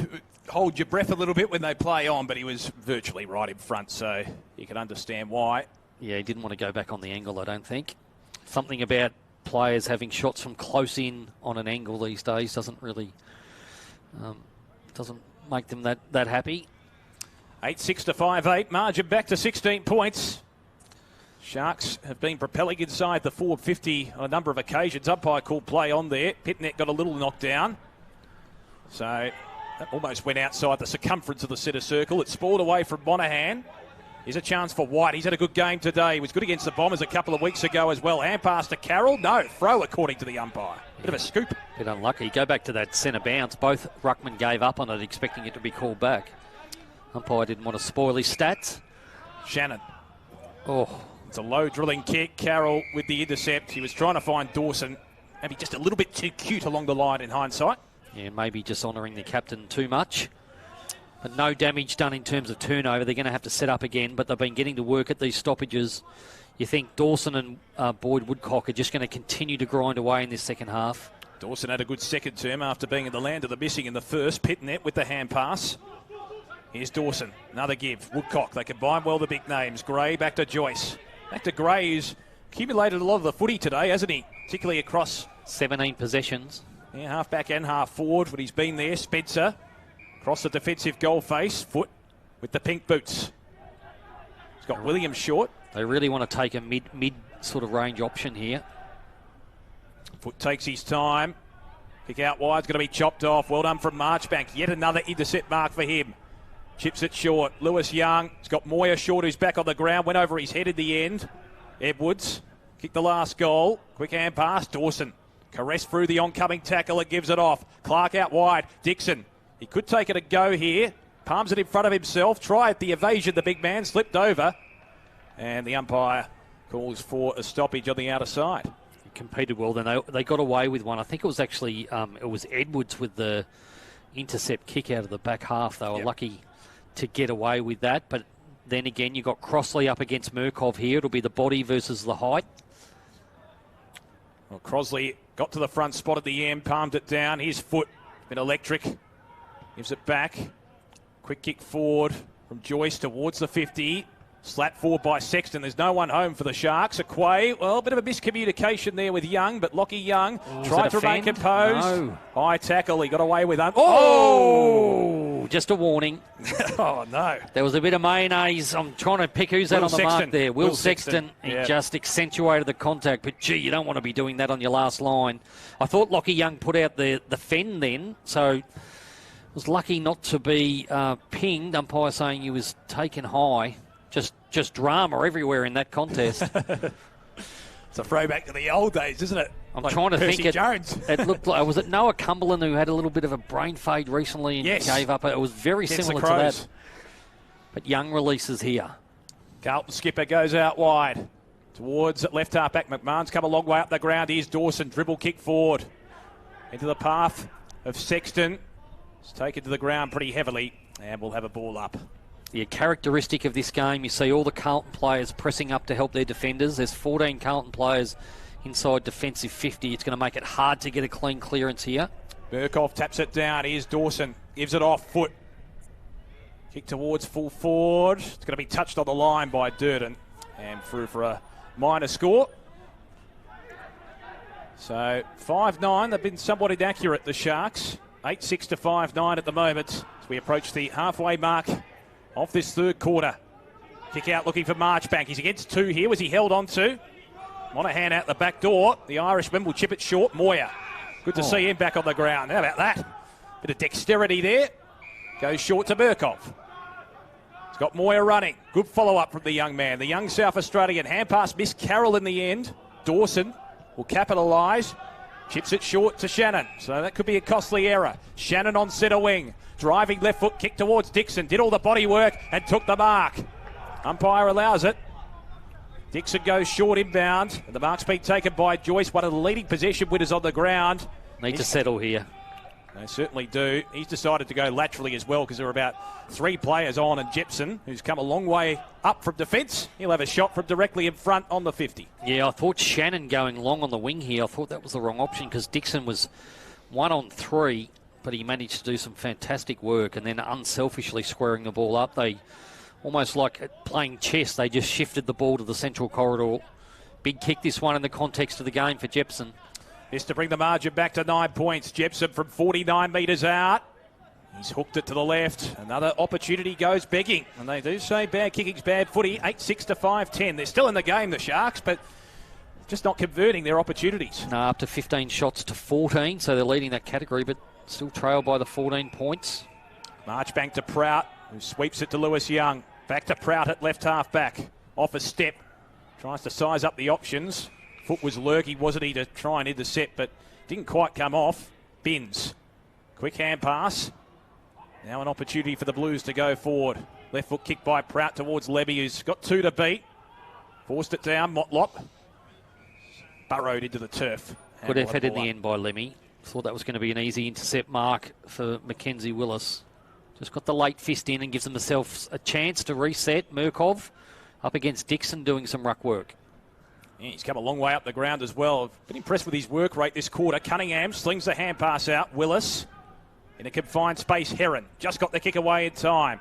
hold your breath a little bit when they play on, but he was virtually right in front, so you can understand why. Yeah, he didn't want to go back on the angle, I don't think. Something about players having shots from close in on an angle these days doesn't really doesn't make them that happy. 8-6 to 5-8, margin back to 16 points. Sharks have been propelling inside the 450 on a number of occasions. Umpire called play on there. Pitnet got a little knocked down. So that almost went outside the circumference of the centre circle. It spoiled away from Monahan. Here's a chance for White. He's had a good game today. He was good against the Bombers a couple of weeks ago as well. Hand pass to Carroll. No, throw according to the umpire. Bit of a scoop. Bit unlucky. Go back to that centre bounce. Both ruckmen gave up on it, expecting it to be called back. Umpire didn't want to spoil his stats. Shannon. Oh. It's a low drilling kick. Carroll with the intercept. He was trying to find Dawson. Maybe just a little bit too cute along the line in hindsight. Yeah, maybe just honouring the captain too much. But no damage done in terms of turnover. They're going to have to set up again, but they've been getting to work at these stoppages. You think Dawson and Boyd Woodcock are just going to continue to grind away in this second half? Dawson had a good second term after being in the land of the missing in the first. Pitnet with the hand pass. Here's Dawson. Another give. Woodcock. They combine well the big names. Gray back to Joyce. Back to Gray, who's accumulated a lot of the footy today, hasn't he? Particularly across 17 possessions. Yeah, half back and half forward when he's been there. Spencer across the defensive goal face. Foot with the pink boots. He's got Williams short. They really want to take a mid sort of range option here. Foot takes his time. Kick out wide's going to be chopped off. Well done from Marchbank. Yet another intercept mark for him. Chips it short. Lewis Young. He's got Moyer short, who's back on the ground. Went over his head at the end. Edwards kicked the last goal. Quick hand pass. Dawson. Caress through the oncoming tackle. It gives it off. Clark out wide. Dixon. He could take it a go here. Palms it in front of himself. Tried the evasion. The big man slipped over. And the umpire calls for a stoppage on the outer side. He competed well. Then they got away with one. I think it was actually it was Edwards with the intercept kick out of the back half. They were lucky to get away with that. But then again, you've got Crossley up against Murkov here. It'll be the body versus the height. Well, Crossley got to the front spot at the end, palmed it down. His foot, been electric. Gives it back. Quick kick forward from Joyce towards the 50. Slat forward by Sexton. There's no one home for the Sharks. Quay, well, a bit of a miscommunication there with Young, but Lockie Young tried to remain composed. No. High tackle. He got away with Just a warning. Oh, no. There was a bit of mayonnaise. I'm trying to pick who's that on the mark there. Will Sexton. He just accentuated the contact, but gee, you don't want to be doing that on your last line. I thought Lockie Young put out the fend then, so was lucky not to be pinged. Umpire saying he was taken high. Just drama everywhere in that contest. It's a throwback to the old days, isn't it? I'm trying to Percy think. Jones. It looked like, was it Noah Cumberland who had a little bit of a brain fade recently and gave up? It was very similar to that. But Young releases here. Carlton skipper goes out wide towards left half back. McMahon's come a long way up the ground. Here's Dawson. Dribble kick forward into the path of Sexton. It's taken to the ground pretty heavily and we'll have a ball up. The characteristic of this game, you see all the Carlton players pressing up to help their defenders. There's 14 Carlton players inside defensive 50. It's going to make it hard to get a clean clearance here. Burkhoff taps it down. Here's Dawson. Gives it off. Foot. Kick towards full forward. It's going to be touched on the line by Durden. And through for a minor score. So 5-9, they've been somewhat inaccurate, the Sharks. 8-6 to 5-9 at the moment as we approach the halfway mark of this third quarter. Kick out looking for Marchbank. He's against two here. Was he held on to? Monahan out the back door. The Irishman will chip it short. Moyer. Good to see him back on the ground. How about that? Bit of dexterity there. Goes short to Murkov. He's got Moyer running. Good follow-up from the young man. The young South Australian. Hand pass missed Carroll in the end. Dawson will capitalise. Chips it short to Shannon. So that could be a costly error. Shannon on centre wing. Driving left foot kick towards Dixon. Did all the body work and took the mark. Umpire allows it. Dixon goes short inbound. And the mark's been taken by Joyce, one of the leading possession winners on the ground. Need to settle here. They certainly do. He's decided to go laterally as well because there are about three players on, and Jepson, who's come a long way up from defence, he'll have a shot from directly in front on the 50. Yeah, I thought Shannon going long on the wing here, I thought that was the wrong option because Dixon was 1 on 3, but he managed to do some fantastic work and then unselfishly squaring the ball up. They, almost like playing chess, they just shifted the ball to the central corridor. Big kick this one in the context of the game for Jepson. Is to bring the margin back to 9 points. Jepson from 49 metres out. He's hooked it to the left. Another opportunity goes begging. And they do say bad kicking's bad footy. 8-6 to 5-10. They're still in the game, the Sharks, but just not converting their opportunities. No, up to 15 shots to 14, so they're leading that category, but still trailed by the 14 points. Marchbank to Prout, who sweeps it to Lewis Young. Back to Prout at left half back. Off a step. Tries to size up the options. Foot was lurky, wasn't he, to try and intercept, but didn't quite come off. Binns. Quick hand pass. Now an opportunity for the Blues to go forward. Left foot kick by Prout towards Levy, who's got two to beat. Forced it down, Motlop. Burrowed into the turf. Good effort in the end by Lemmy. Thought that was going to be an easy intercept mark for Mackenzie Willis. Just got the late fist in and gives themselves a chance to reset. Murkov up against Dixon doing some ruck work. Yeah, he's come a long way up the ground as well. I've been impressed with his work rate this quarter. Cunningham slings the hand pass out. Willis in a confined space. Heron just got the kick away in time.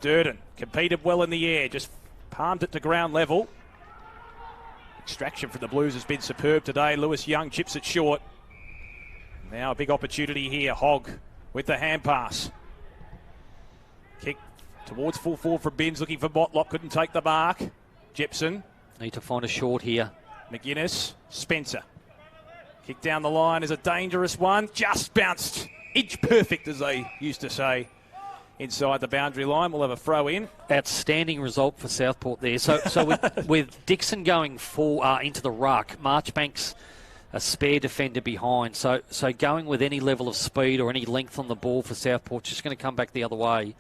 Durden competed well in the air. Just palmed it to ground level. Extraction from the Blues has been superb today. Lewis Young chips it short. Now a big opportunity here. Hogg with the hand pass. Kick towards full forward from Binns, looking for Motlop. Couldn't take the mark. Jepson. Need to find a short here. McGuinness, Spencer. Kick down the line is a dangerous one. Just bounced. Inch perfect, as they used to say, inside the boundary line. We'll have a throw in. Outstanding result for Southport there. So with Dixon going full into the ruck, Marchbank's a spare defender behind. So going with any level of speed or any length on the ball for Southport, just going to come back the other way.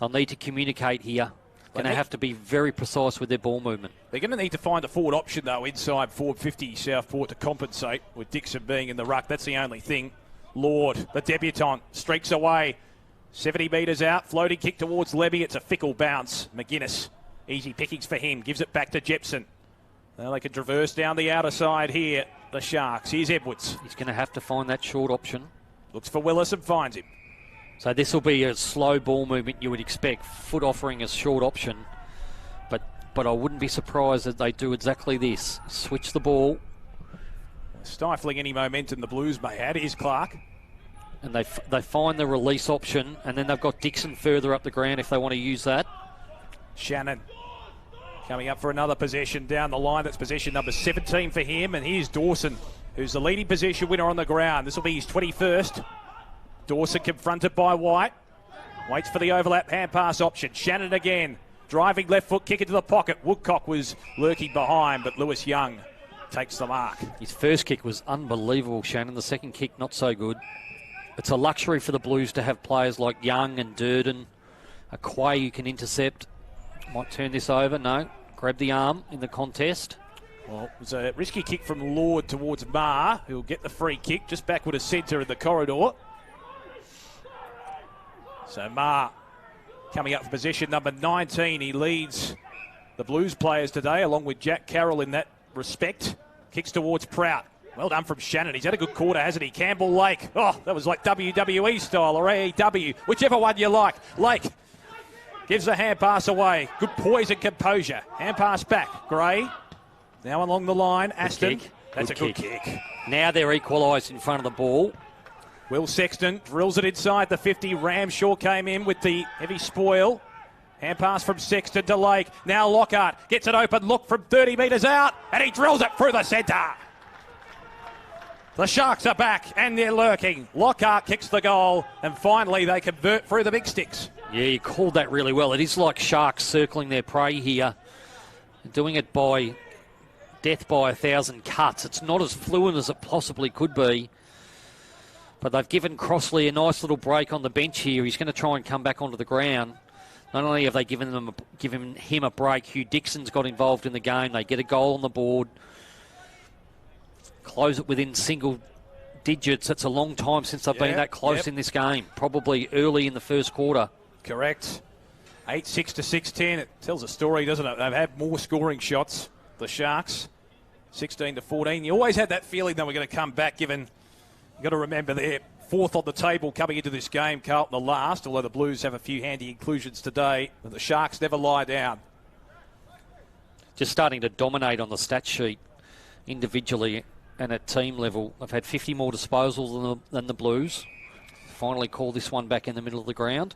They'll need to communicate here. Going to have to be very precise with their ball movement. They're going to need to find a forward option, though, inside forward 50 Southport to compensate, with Dixon being in the ruck. That's the only thing. Lord, the debutant, streaks away. 70 metres out, floating kick towards Levy. It's a fickle bounce. McGuinness, easy pickings for him. Gives it back to Jepson. Now they can traverse down the outer side here, the Sharks. Here's Edwards. He's going to have to find that short option. Looks for Willis and finds him. So this will be a slow ball movement you would expect. Foot offering a short option. But I wouldn't be surprised that they do exactly this. Switch the ball. Stifling any momentum the Blues may have. Here's Clark. And they find the release option. And then they've got Dixon further up the ground if they want to use that. Shannon coming up for another possession down the line. That's possession number 17 for him. And here's Dawson, who's the leading possession winner on the ground. This will be his 21st. Dawson confronted by White. Waits for the overlap hand pass option. Shannon again. Driving left foot, kick into the pocket. Woodcock was lurking behind, but Lewis Young takes the mark. His first kick was unbelievable, Shannon. The second kick, not so good. It's a luxury for the Blues to have players like Young and Durden. A Quay who can intercept. Might turn this over. No. Grab the arm in the contest. Well, it was a risky kick from Lord towards Marr, who'll get the free kick just backward of centre in the corridor. So Marr coming up for position number 19. He leads the Blues players today, along with Jack Carroll in that respect. Kicks towards Prout. Well done from Shannon. He's had a good quarter, hasn't he? Campbell Lake. Oh, that was like WWE style or AEW, whichever one you like. Lake gives the hand pass away. Good poise and composure. Hand pass back. Gray. Now along the line. Aston. That's a good kick. Now they're equalised in front of the ball. Will Sexton drills it inside the 50. Ramshaw came in with the heavy spoil. Hand pass from Sexton to Lake. Now Lockhart gets it open. Look from 30 metres out. And he drills it through the centre. The Sharks are back and they're lurking. Lockhart kicks the goal. And finally they convert through the big sticks. Yeah, you called that really well. It is like sharks circling their prey here. Doing it by death by 1,000 cuts. It's not as fluent as it possibly could be. But they've given Crossley a nice little break on the bench here. He's going to try and come back onto the ground. Not only have they given him a break, Hugh Dixon's got involved in the game. They get a goal on the board. Close it within single digits. It's a long time since they've been that close in this game. Probably early in the first quarter. Correct. 8-6 to 6-10. It tells a story, doesn't it? They've had more scoring shots, the Sharks. 16 to 14. You always had that feeling they were going to come back, given you've got to remember they're fourth on the table coming into this game. Carlton the last, although the Blues have a few handy inclusions today. But the Sharks never lie down. Just starting to dominate on the stat sheet individually and at team level. They've had 50 more disposals than the Blues. Finally call this one back in the middle of the ground.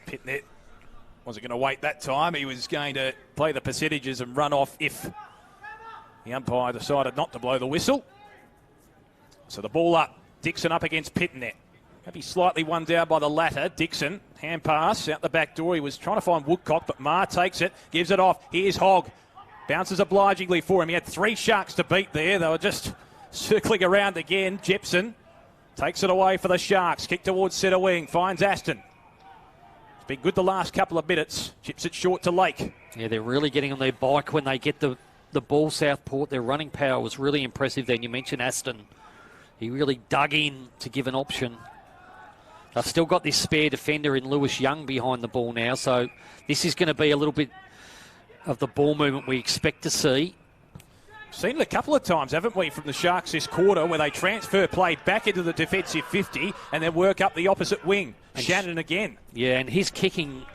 Pitnet wasn't going to wait that time. He was going to play the percentages and run off if the umpire decided not to blow the whistle. So the ball up. Dixon up against Pitnet. Maybe slightly one down by the latter. Dixon, hand pass out the back door. He was trying to find Woodcock, but Maher takes it, gives it off. Here's Hogg. Bounces obligingly for him. He had 3 Sharks to beat there. They were just circling around again. Jepson takes it away for the Sharks. Kick towards centre wing. Finds Aston. It's been good the last couple of minutes. Chips it short to Lake. Yeah, they're really getting on their bike when they get the ball, Southport. Their running power was really impressive then. You mentioned Aston. He really dug in to give an option. They've still got this spare defender in Lewis Young behind the ball now, so this is going to be a little bit of the ball movement we expect to see. Seen it a couple of times, haven't we, from the Sharks this quarter, where they transfer play back into the defensive 50 and then work up the opposite wing. And Shannon again. Yeah, and his kicking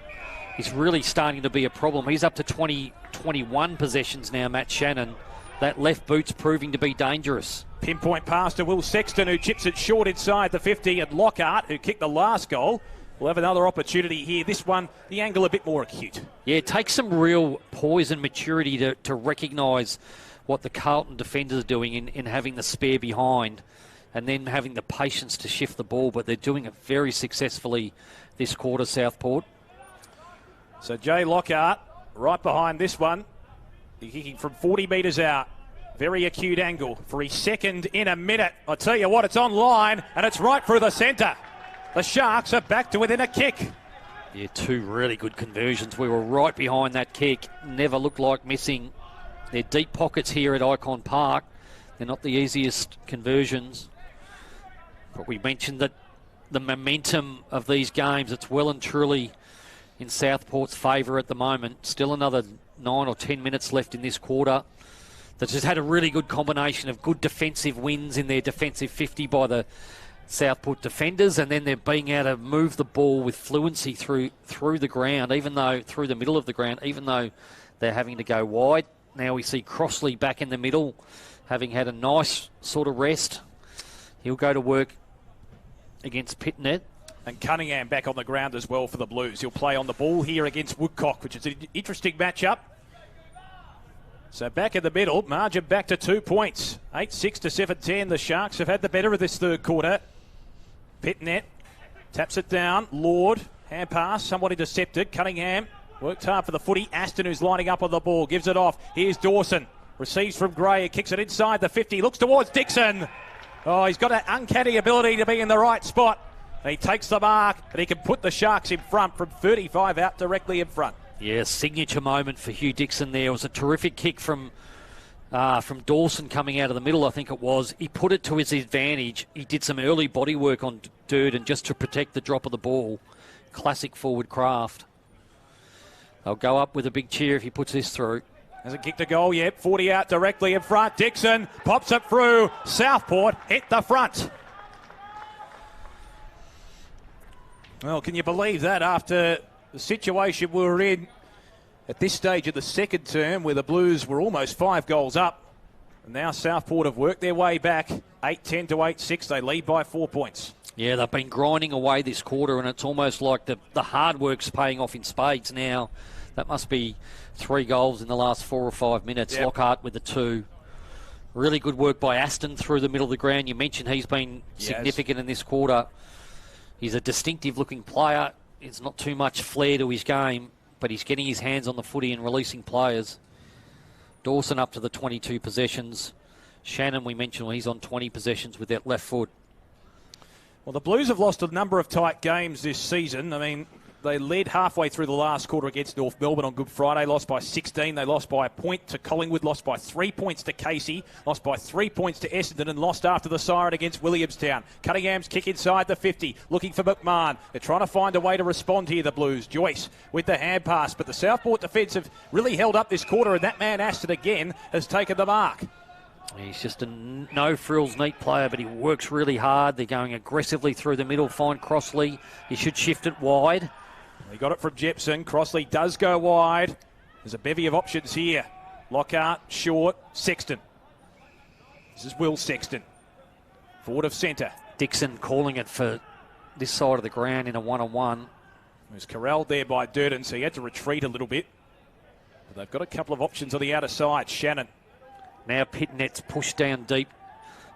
is really starting to be a problem. He's up to 21 possessions now, Matt Shannon. That left boot's proving to be dangerous. Pinpoint pass to Will Sexton, who chips it short inside the 50, and Lockhart, who kicked the last goal, will have another opportunity here. This one, the angle a bit more acute. Yeah, it takes some real poise and maturity to recognise what the Carlton defenders are doing in having the spare behind and then having the patience to shift the ball, but they're doing it very successfully this quarter, Southport. So Jay Lockhart right behind this one. He's kicking from 40 metres out. Very acute angle for his second in a minute. I tell you what, it's online and it's right through the centre. The Sharks are back to within a kick. Yeah, 2 really good conversions. We were right behind that kick. Never looked like missing. They're deep pockets here at Icon Park. They're not the easiest conversions. But we mentioned that the momentum of these games, it's well and truly in Southport's favour at the moment. Still another 9 or 10 minutes left in this quarter. They've just had a really good combination of good defensive wins in their defensive 50 by the Southport defenders, and then they're being able to move the ball with fluency through the ground, even though through the middle of the ground, even though they're having to go wide. Now we see Crossley back in the middle, having had a nice sort of rest. He'll go to work against Pitnet. And Cunningham back on the ground as well for the Blues. He'll play on the ball here against Woodcock, which is an interesting matchup. So back in the middle, margin back to 2 points. 8-6 to 7-10. The Sharks have had the better of this third quarter. Pitnet taps it down. Lord, hand pass, somewhat intercepted. Cunningham worked hard for the footy. Aston, who's lining up on the ball, gives it off. Here's Dawson. Receives from Gray, kicks it inside the 50. Looks towards Dixon. Oh, he's got an uncanny ability to be in the right spot. And he takes the mark, and he can put the Sharks in front from 35 out directly in front. Yeah, signature moment for Hugh Dixon there. It was a terrific kick from Dawson coming out of the middle, I think it was. He put it to his advantage. He did some early body work on Durden just to protect the drop of the ball. Classic forward craft. They'll go up with a big cheer if he puts this through. Hasn't kicked a goal yet. 40 out directly in front. Dixon pops it through. Southport hit the front. Well, can you believe that after the situation we were in at this stage of the second term where the Blues were almost 5 goals up. And now Southport have worked their way back 8-10 to 8-6. They lead by 4 points. Yeah, they've been grinding away this quarter, and it's almost like the hard work's paying off in spades now. That must be 3 goals in the last 4 or 5 minutes. Yep. Lockhart with the 2. Really good work by Aston through the middle of the ground. You mentioned he's been significant in this quarter. He's a distinctive-looking player. There's not too much flair to his game, but he's getting his hands on the footy and releasing players. Dawson up to the 22 possessions. Shannon, we mentioned, he's on 20 possessions with that left foot. Well, the Blues have lost a number of tight games this season. I mean, they led halfway through the last quarter against North Melbourne on Good Friday, lost by 16. They lost by a point to Collingwood, lost by 3 points to Casey, lost by 3 points to Essendon, and lost after the siren against Williamstown. Cunningham's kick inside the 50, looking for McMahon. They're trying to find a way to respond here, the Blues. Joyce with the hand pass, but the Southport defence have really held up this quarter, and that man Aston again has taken the mark. He's just a no-frills, neat player, but he works really hard. They're going aggressively through the middle. Find Crossley. He should shift it wide. He got it from Jepson. Crossley does go wide. There's a bevy of options here. Lockhart, Short, Sexton. This is Will Sexton. Forward of centre. Dixon calling it for this side of the ground in a one-on-one. He was corralled there by Durden, so he had to retreat a little bit. But they've got a couple of options on the outer side. Shannon. Now Pitnet's pushed down deep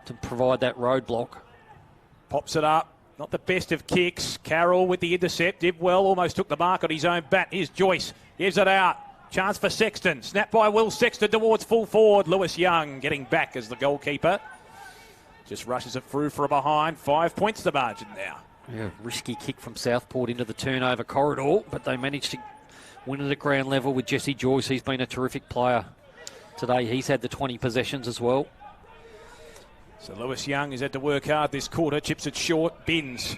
to provide that roadblock. Pops it up. Not the best of kicks. Carroll with the intercept. Did well. Almost took the mark on his own bat. Here's Joyce. Gives it out. Chance for Sexton. Snap by Will Sexton towards full forward. Lewis Young getting back as the goalkeeper. Just rushes it through from behind. 5 points the margin now. Yeah, risky kick from Southport into the turnover corridor, but they managed to win it at ground level with Jesse Joyce. He's been a terrific player today. He's had the 20 possessions as well. So Lewis Young has had to work hard this quarter. Chips it short. Binns.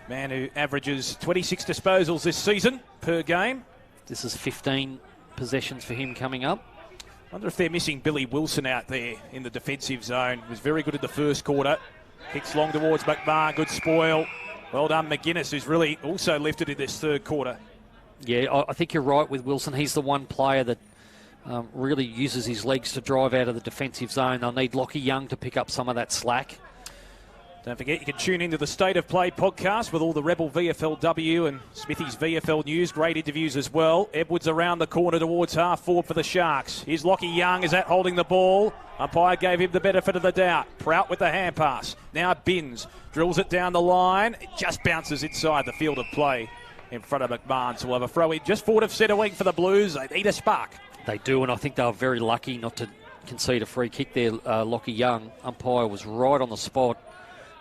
Man who averages 26 disposals this season per game. This is 15 possessions for him coming up. Wonder if they're missing Billy Wilson out there in the defensive zone. Was very good in the first quarter. Kicks long towards McMahon. Good spoil. Well done, McGuinness, who's really also lifted in this third quarter. Yeah, I think you're right with Wilson. He's the one player that really uses his legs to drive out of the defensive zone. They'll need Lockie Young to pick up some of that slack. Don't forget, you can tune into the State of Play podcast with all the Rebel VFLW and Smithy's VFL news. Great interviews as well. Edwards around the corner towards half forward for the Sharks. Here's Lockie Young. Is that holding the ball? Umpire gave him the benefit of the doubt. Prout with the hand pass. Now Binns drills it down the line. It just bounces inside the field of play in front of McMahon. So we'll have a throw in just forward of centre wing for the Blues. They need a spark. They do, and I think they were very lucky not to concede a free kick there. Lockie Young, umpire, was right on the spot.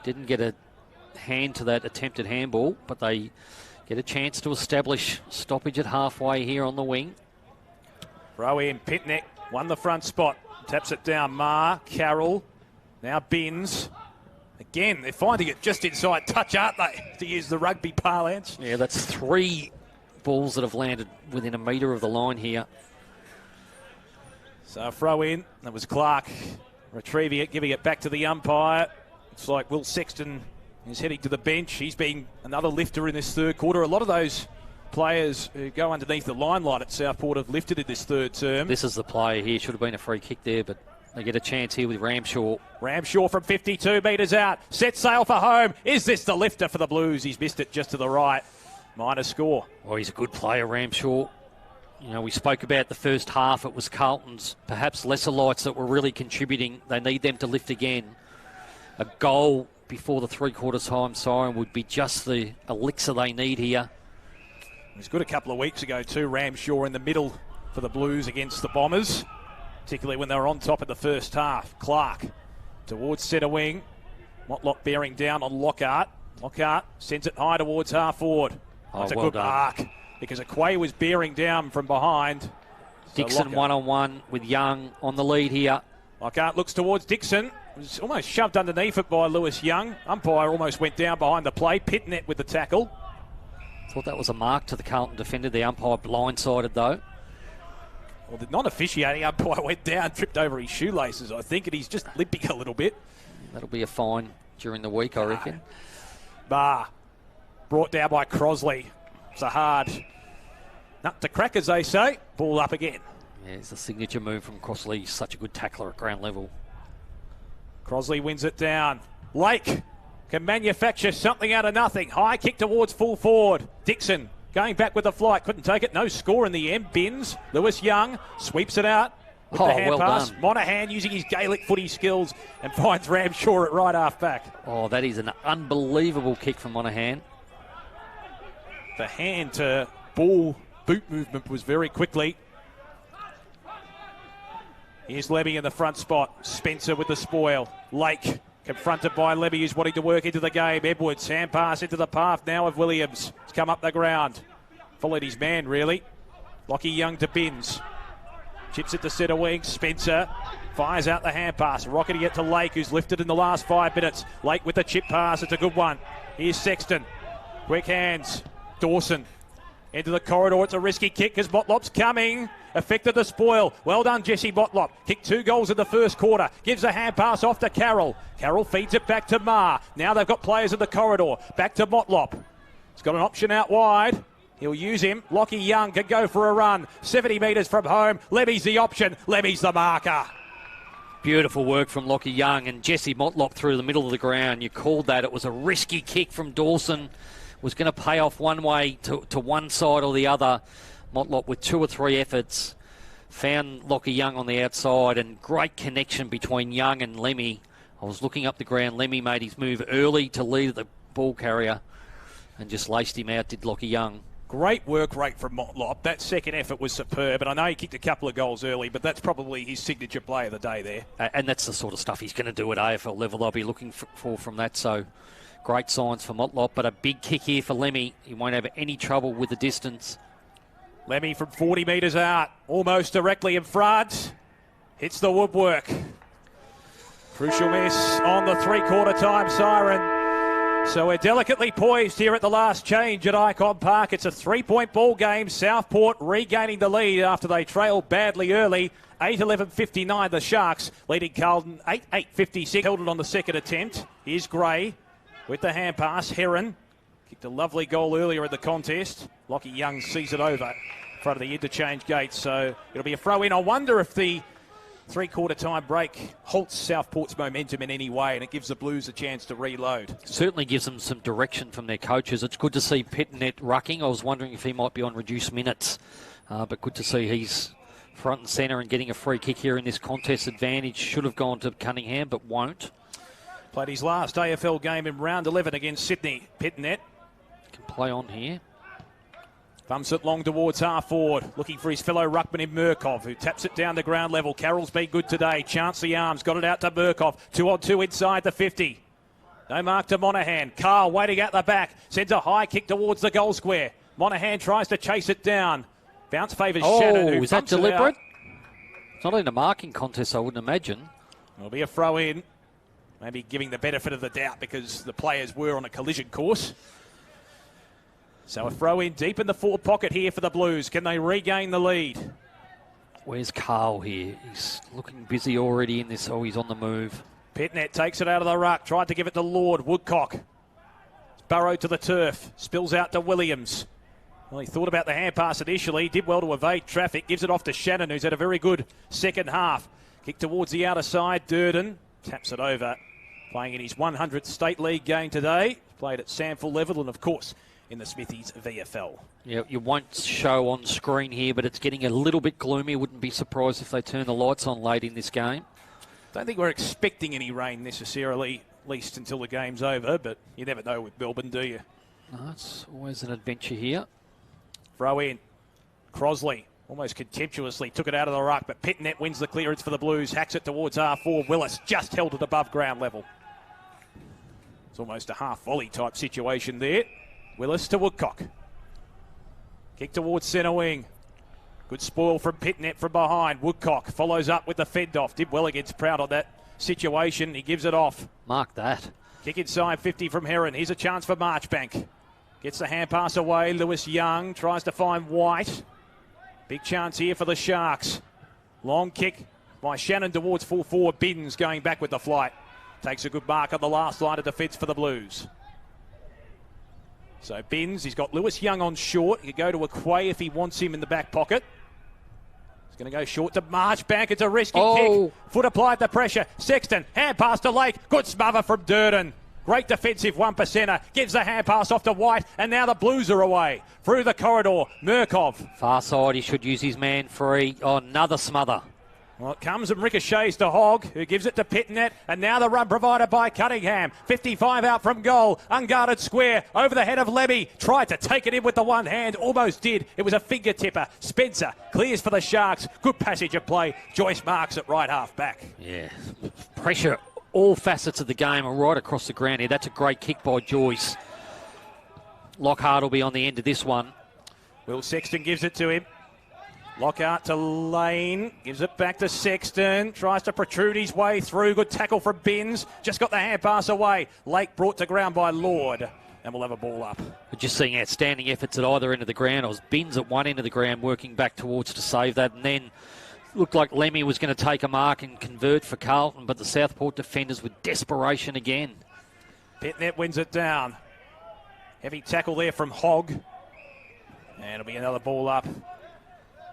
Didn't get a hand to that attempted handball, but they get a chance to establish stoppage at halfway here on the wing. Throw in, Pitnek won the front spot. Taps it down, Ma, Carroll, now Binns. Again, they're finding it just inside touch, aren't they, to use the rugby parlance? Yeah, that's 3 balls that have landed within a metre of the line here. So a throw in, that was Clark retrieving it, giving it back to the umpire. It's like Will Sexton is heading to the bench. He's been another lifter in this third quarter. A lot of those players who go underneath the limelight at Southport have lifted in this third term. This is the player here. Should have been a free kick there, but they get a chance here with Ramshaw. Ramshaw from 52 metres out. Set sail for home. Is this the lifter for the Blues? He's missed it just to the right. Minor score. Oh, he's a good player, Ramshaw. You know, we spoke about the first half. It was Carlton's perhaps lesser lights that were really contributing. They need them to lift again. A goal before the three-quarter time siren would be just the elixir they need here. He was good a couple of weeks ago too, Ramshaw in the middle for the Blues against the Bombers, particularly when they were on top in the first half. Clark towards centre wing. Motlop bearing down on Lockhart. Lockhart sends it high towards half forward. That's a well good done. mark because Aquay was bearing down from behind. So Dixon Lockhart. one-on-one with Young on the lead here. Lockhart looks towards Dixon. Was almost shoved underneath it by Lewis Young. Umpire almost went down behind the play. Pitnet with the tackle. Thought that was a mark to the Carlton defender. The umpire blindsided though. Well, the non-officiating umpire went down, tripped over his shoelaces, I think, and he's just limping a little bit. That'll be a fine during the week, I reckon. Barr brought down by Crosley. It's a hard nut to crack, as they say. Ball up again. Yeah, it's a signature move from Crossley. He's such a good tackler at ground level. Crosley wins it down. Lake can manufacture something out of nothing. High kick towards full forward. Dixon going back with the flight. Couldn't take it. No score in the end. Bins. Lewis Young sweeps it out with the hand pass. Done. Monahan using his Gaelic footy skills and finds Ramshaw at right half back. Oh, that is an unbelievable kick from Monahan. The hand to ball boot movement was very quickly. Here's Levy in the front spot. Spencer with the spoil. Lake confronted by Levy, who's wanting to work into the game. Edwards, hand pass into the path now of Williams. He's come up the ground. Followed his man, really. Lockie Young to Bins. Chips it to centre wing. Spencer fires out the hand pass. Rocketing it to Lake, who's lifted in the last 5 minutes. Lake with the chip pass. It's a good one. Here's Sexton. Quick hands. Dawson into the corridor. It's a risky kick because Motlop's coming. Affected the spoil. Well done, Jesse Motlop. Kicked 2 goals in the first quarter. Gives a hand pass off to Carroll. Carroll feeds it back to Marr. Now they've got players in the corridor. Back to Motlop. He's got an option out wide. He'll use him. Lockie Young can go for a run. 70 metres from home. Levy's the option. Levy's the marker. Beautiful work from Lockie Young and Jesse Motlop through the middle of the ground. You called that. It was a risky kick from Dawson. Was going to pay off one way to one side or the other. Motlop with 2 or 3 efforts found Lockie Young on the outside, and great connection between Young and Lemmy. I was looking up the ground. Lemmy made his move early to lead the ball carrier and just laced him out, did Lockie Young. Great work rate from Motlop. That second effort was superb, and I know he kicked a couple of goals early, but that's probably his signature play of the day there. And that's the sort of stuff he's going to do at AFL level. They'll be looking for from that, so great signs for Motlop, but a big kick here for Lemmy. He won't have any trouble with the distance. Lemmy from 40 metres out, almost directly in front. Hits the woodwork. Crucial miss on the 3/4 time siren. So we're delicately poised here at the last change at Icon Park. It's a 3-point ball game. Southport regaining the lead after they trailed badly early. 8-11-59 the Sharks, leading Carlton 8-8-56. Held it on the second attempt. Here's Gray with the hand pass. Heron kicked a lovely goal earlier in the contest. Lockie Young sees it over in front of the interchange gate, so it'll be a throw in. I wonder if the 3/4 time break halts Southport's momentum in any way, and it gives the Blues a chance to reload. Certainly gives them some direction from their coaches. It's good to see Pettinet rucking. I was wondering if he might be on reduced minutes, but good to see he's front and centre and getting a free kick here in this contest. Advantage should have gone to Cunningham, but won't. Played his last AFL game in round 11 against Sydney. Pettinet can play on here. Bumps it long towards half forward, looking for his fellow ruckman in Murkov, who taps it down to ground level. Carroll's been good today. Chance the arms, got it out to Murkov. 2-on-2 inside the 50. No mark to Monahan. Carl waiting at the back. Sends a high kick towards the goal square. Monahan tries to chase it down. Bounce favours Shannon, who is that bumps it deliberate? out. It's not in a marking contest, I wouldn't imagine. It'll be a throw in. Maybe giving the benefit of the doubt because the players were on a collision course. So a throw in deep in the forward pocket here for the Blues. Can they regain the lead? Where's Carl here? He's looking busy already in this. Oh, he's on the move. Pettinet takes it out of the ruck. Tried to give it to Lord. Woodcock. Burrowed to the turf. Spills out to Williams. Well, he thought about the hand pass initially. Did well to evade traffic. Gives it off to Shannon, who's had a very good second half. Kick towards the outer side. Durden taps it over. Playing in his 100th State League game today. Played at Samford level and, of course, in the Smithies VFL. Yeah, you won't show on screen here, but it's getting a little bit gloomy. Wouldn't be surprised if they turn the lights on late in this game. Don't think we're expecting any rain necessarily, at least until the game's over, but you never know with Melbourne, do you? No, it's always an adventure here. Throw in. Crosley almost contemptuously took it out of the ruck, but Pettinet wins the clearance for the Blues. Hacks it towards half-4. Willis just held it above ground level. It's almost a half-volley type situation there. Willis to Woodcock. Kick towards centre wing. Good spoil from Pettinet from behind. Woodcock follows up with the fend off. Did well against Proud on that situation. He gives it off. Mark that. Kick inside 50 from Heron. Here's a chance for Marchbank. Gets the hand pass away. Lewis Young tries to find White. Big chance here for the Sharks. Long kick by Shannon towards full forward. Bins going back with the flight. Takes a good mark on the last line of defence for the Blues. So Bins, he's got Lewis Young on short. He could go to Aquay if he wants him in the back pocket. He's Going to go short to Marchbank. It's a risky kick. Foot applied the pressure. Sexton, hand pass to Lake. Good smother from Durden. Great defensive 1%er. Gives the hand pass off to White, and now the Blues are away. Through the corridor, Murkov. Far side, he should use his man free. Oh, another smother. Well, it comes and ricochets to Hogg, who gives it to Pitnet, and now the run provided by Cunningham. 55 out from goal, unguarded square, over the head of Lemmy. Tried to take it in with the one hand, almost did. It was a finger tipper. Spencer clears for the Sharks. Good passage of play. Joyce marks at right half back. Yeah, pressure, all facets of the game are right across the ground here. That's a great kick by Joyce. Lockhart will be on the end of this one. Will Sexton gives it to him. Lockhart to Lane, gives it back to Sexton, tries to protrude his way through. Good tackle from Binns, just got the hand pass away. Lake brought to ground by Lord, and we'll have a ball up. We're just seeing outstanding efforts at either end of the ground. It was Binns at one end of the ground working back towards to save that, and then looked like Lemmy was going to take a mark and convert for Carlton, but the Southport defenders with desperation again. Pitnet wins it down. Heavy tackle there from Hogg, and it'll be another ball up.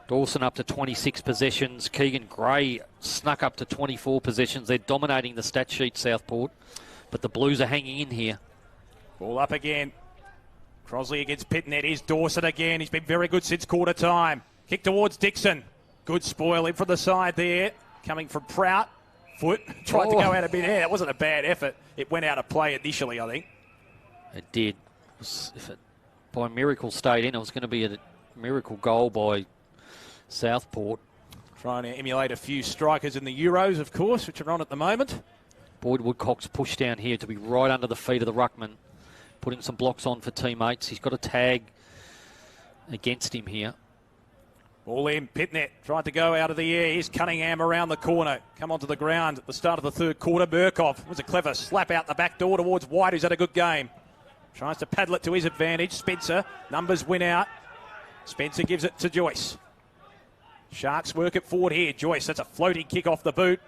Dawson up to 26 possessions. Keegan Gray snuck up to 24 possessions. They're dominating the stat sheet, Southport. But the Blues are hanging in here. Ball up again. Crosley against Pitnet. Here's Dawson again. He's been very good since quarter time. Kick towards Dixon. Good spoil in from the side there. Coming from Prout. Foot. Tried to go out a bit. Yeah, it wasn't a bad effort. It went out of play initially, I think. It did. If it by miracle stayed in, it was going to be a miracle goal by Southport. Trying to emulate a few strikers in the Euros, of course, which are on at the moment. Boyd Woodcock's pushed down here to be right under the feet of the ruckman, putting some blocks on for teammates. He's got a tag against him here. Ball in, Pitnet tried to go out of the air. Here's Cunningham around the corner. Come onto the ground at the start of the third quarter. Murkov was a clever slap out the back door towards White, who's had a good game. Tries to paddle it to his advantage. Spencer, numbers win out. Spencer gives it to Joyce. Sharks work it forward here. Joyce, that's a floating kick off the boot.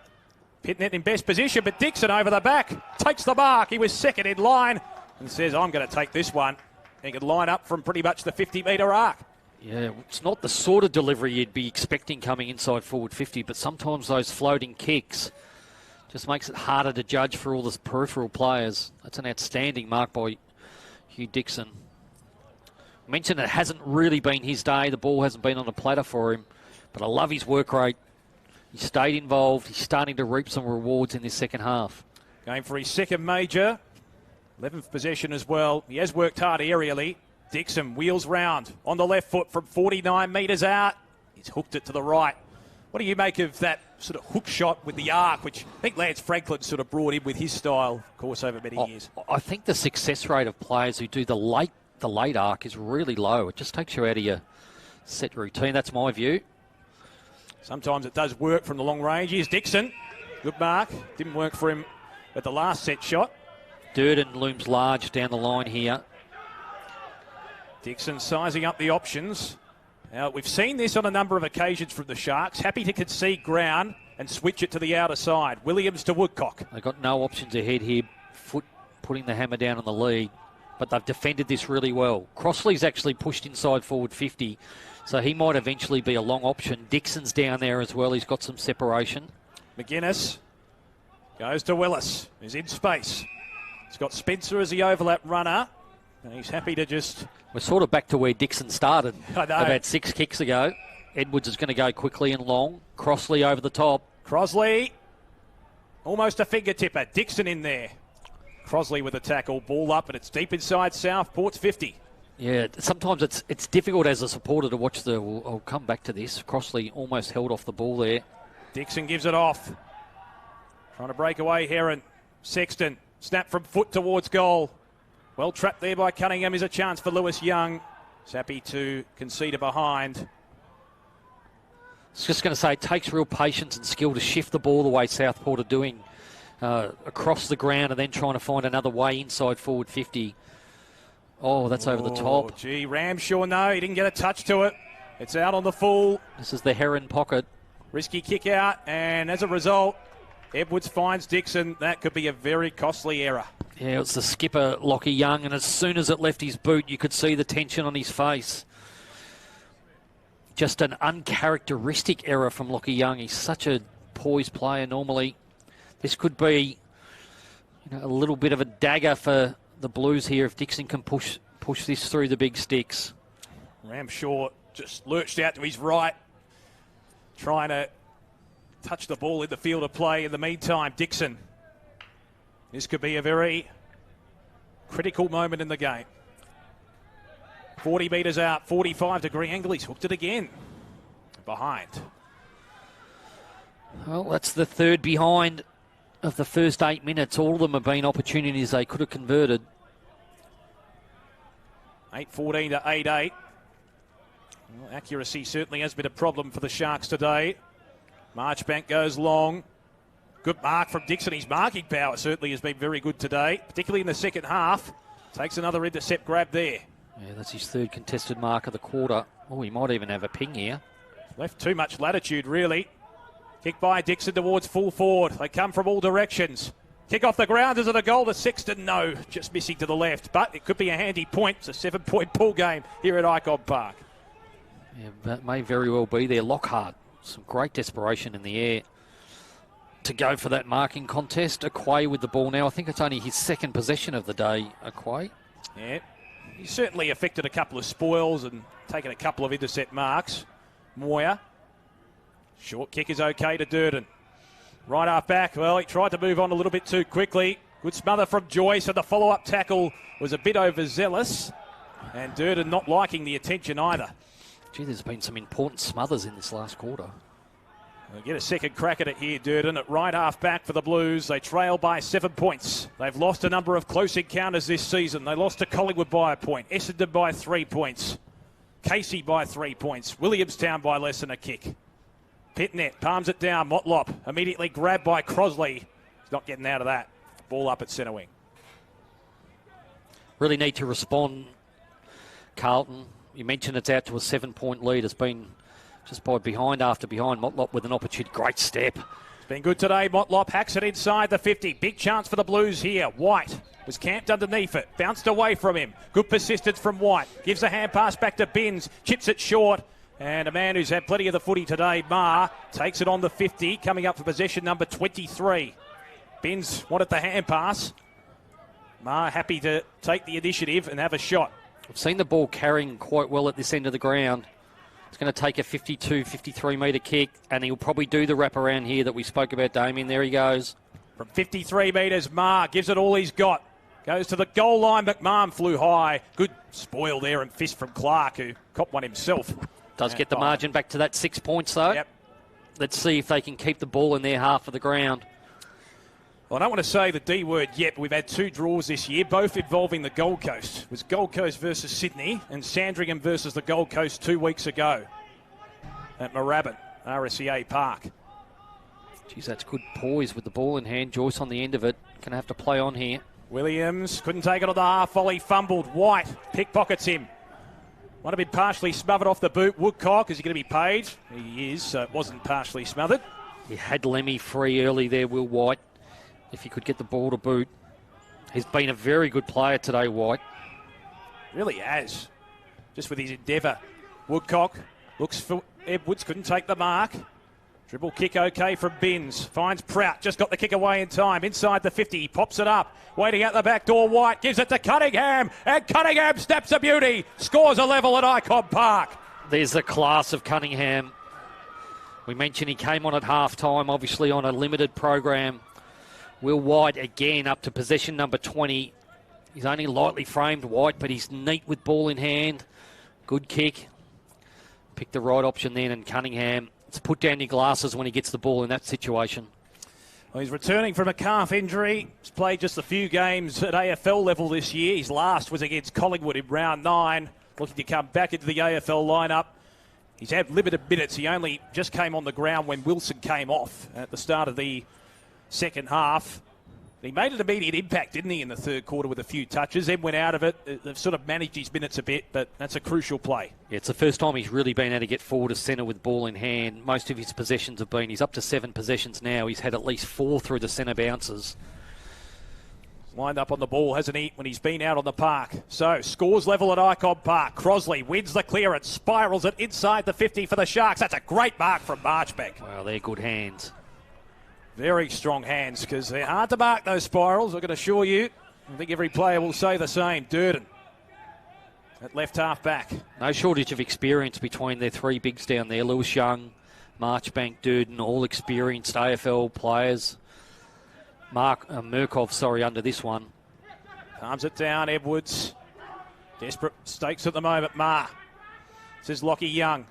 Pitnet in best position, but Dixon over the back. Takes the mark. He was second in line and says, I'm going to take this one. He could line up from pretty much the 50-metre arc. Yeah, it's not the sort of delivery you'd be expecting coming inside forward 50, but sometimes those floating kicks just makes it harder to judge for all the peripheral players. That's an outstanding mark by Hugh Dixon. Mentioned it hasn't really been his day. The ball hasn't been on a platter for him. But I love his work rate. He stayed involved. He's starting to reap some rewards in this second half. Going for his second major. 11th possession as well. He has worked hard aerially. Dixon wheels round on the left foot from 49 metres out. He's hooked it to the right. What do you make of that sort of hook shot with the arc, which I think Lance Franklin sort of brought in with his style, of course, over many years? I think the success rate of players who do the late arc is really low. It just takes you out of your set routine. That's my view. Sometimes it does work from the long range. Here's Dixon. Good mark. Didn't work for him at the last set shot. Durden looms large down the line here. Dixon sizing up the options. Now, we've seen this on a number of occasions from the Sharks. Happy to concede ground and switch it to the outer side. Williams to Woodcock. They've got no options ahead here. Foot putting the hammer down on the lead. But they've defended this really well. Crossley's actually pushed inside forward 50. So he might eventually be a long option. Dixon's down there as well. He's got some separation. McGuinness goes to Willis, who's in space. He's got Spencer as the overlap runner. And he's happy to just... We're sort of back to where Dixon started about 6 kicks ago. Edwards is going to go quickly and long. Crossley over the top. Crosley, almost a finger tipper. Dixon in there. Crosley with a tackle. Ball up, and it's deep inside Southport's 50. Yeah, sometimes it's difficult as a supporter to watch the... I'll come back to this. Crossley almost held off the ball there. Dixon gives it off. Trying to break away, Heron. Sexton, snap from foot towards goal. Well trapped there by Cunningham is a chance for Lewis Young. He's happy to concede a behind. I was just going to say, it takes real patience and skill to shift the ball the way Southport are doing across the ground and then trying to find another way inside forward 50. Oh, that's over the top. Gee, Ramshaw, no, he didn't get a touch to it. It's out on the full. This is the Heron pocket. Risky kick out, and as a result, Edwards finds Dixon. That could be a very costly error. Yeah, it's the skipper, Lockie Young, and as soon as it left his boot, you could see the tension on his face. just an uncharacteristic error from Lockie Young. He's such a poised player normally. This could be a little bit of a dagger for the Blues here if Dixon can push this through the big sticks. Ramshaw just lurched out to his right, trying to touch the ball in the field of play. In the meantime, Dixon. This could be a very critical moment in the game. 40 metres out, 45-degree angle. He's hooked it again. Behind. Well, that's the third behind of the first 8 minutes. All of them have been opportunities they could have converted. 8-14 to 8-8. Well, accuracy certainly has been a problem for the Sharks today. Marchbank goes long. Good mark from Dixon. His marking power certainly has been very good today, particularly in the second half. Takes another intercept grab there. Yeah, that's his third contested mark of the quarter. Oh, he might even have a ping here. Left too much latitude, really. Kick by Dixon towards full forward. They come from all directions. Kick off the ground. Is it a goal to Sexton? No, just missing to the left. But it could be a handy point. It's a 7-point pool game here at Icon Park. Yeah, that may very well be there. Lockhart, some great desperation in the air to go for that marking contest. Aquay with the ball now. I think it's only his second possession of the day, Aquay. Yeah, he's certainly affected a couple of spoils and taken a couple of intercept marks. Moyer. Short kick is okay to Durden. Right half back. Well, he tried to move on a little bit too quickly. Good smother from Joyce, and the follow-up tackle was a bit overzealous. And Durden not liking the attention either. Gee, there's been some important smothers in this last quarter. They'll get a second crack at it here, Durden, at right half back for the Blues. They trail by 7 points. They've lost a number of close encounters this season. They lost to Collingwood by a point, Essendon by 3 points, Casey by 3 points, Williamstown by less than a kick. Pitnet palms it down. Motlop immediately grabbed by Crosley. He's not getting out of that. Ball up at centre wing. Really need to respond, Carlton. You mentioned it's out to a 7-point lead. It's been just by behind after behind. Motlop with an opportunity. Great step. It's been good today. Motlop hacks it inside the 50. Big chance for the Blues here. White was camped underneath it. Bounced away from him. Good persistence from White. Gives a hand pass back to Binns. Chips it short. And a man who's had plenty of the footy today, Marr, takes it on the 50, coming up for possession number 23. Binns wanted the hand pass. Marr happy to take the initiative and have a shot. I've seen the ball carrying quite well at this end of the ground. It's going to take a 52, 53 metre kick, and he'll probably do the wraparound here that we spoke about, Damien. There he goes. From 53 metres, Marr gives it all he's got. Goes to the goal line. McMahon flew high. Good spoil there and fist from Clark, who copped one himself. Does get the margin back to that 6 points, though. Yep. Let's see if they can keep the ball in their half of the ground. Well, I don't want to say the D word yet, but we've had 2 draws this year, both involving the Gold Coast. It was Gold Coast versus Sydney and Sandringham versus the Gold Coast 2 weeks ago at Moorabbin, RSEA Park. Geez, that's good poise with the ball in hand. Joyce on the end of it. Going to have to play on here. Williams couldn't take it on the half volley, fumbled. White pickpockets him. Might have been partially smothered off the boot. Woodcock, is he going to be paid? He is, so it wasn't partially smothered. He had Lemmy free early there, Will White, if he could get the ball to boot. He's been a very good player today, White. Really has. Just with his endeavour. Woodcock looks for Edwards, couldn't take the mark. Dribble kick okay from Binns. Finds Prout, just got the kick away in time. Inside the 50, he pops it up. Waiting out the back door, White gives it to Cunningham. And Cunningham snaps a beauty. Scores a level at Icon Park. There's the class of Cunningham. We mentioned he came on at half-time, obviously on a limited program. Will White again up to possession number 20. He's only lightly framed, White, but he's neat with ball in hand. Good kick. Picked the right option then, and Cunningham. It's put down your glasses when he gets the ball in that situation. Well, he's returning from a calf injury. He's played just a few games at AFL level this year. His last was against Collingwood in round 9. Looking to come back into the AFL lineup. He's had limited minutes. He only just came on the ground when Wilson came off at the start of the second half. He made an immediate impact, didn't he, in the third quarter with a few touches, then went out of it. They've sort of managed his minutes a bit, but that's a crucial play. Yeah, it's the first time he's really been able to get forward to centre with ball in hand. Most of his possessions have been, he's up to 7 possessions now. He's had at least 4 through the centre bounces. wind up on the ball, hasn't he, when he's been out on the park. So, scores level at Icon Park. Crosley wins the clearance, spirals it inside the 50 for the Sharks. That's a great mark from Marchbank. Well, they're good hands. Very strong hands, because they're hard to mark, those spirals, I can assure you. I think every player will say the same. Durden at left half back. No shortage of experience between their three bigs down there. Lewis Young, Marchbank, Durden, all experienced AFL players. Murkov, under this one. Palms it down, Edwards. Desperate stakes at the moment, This is Lockie Young,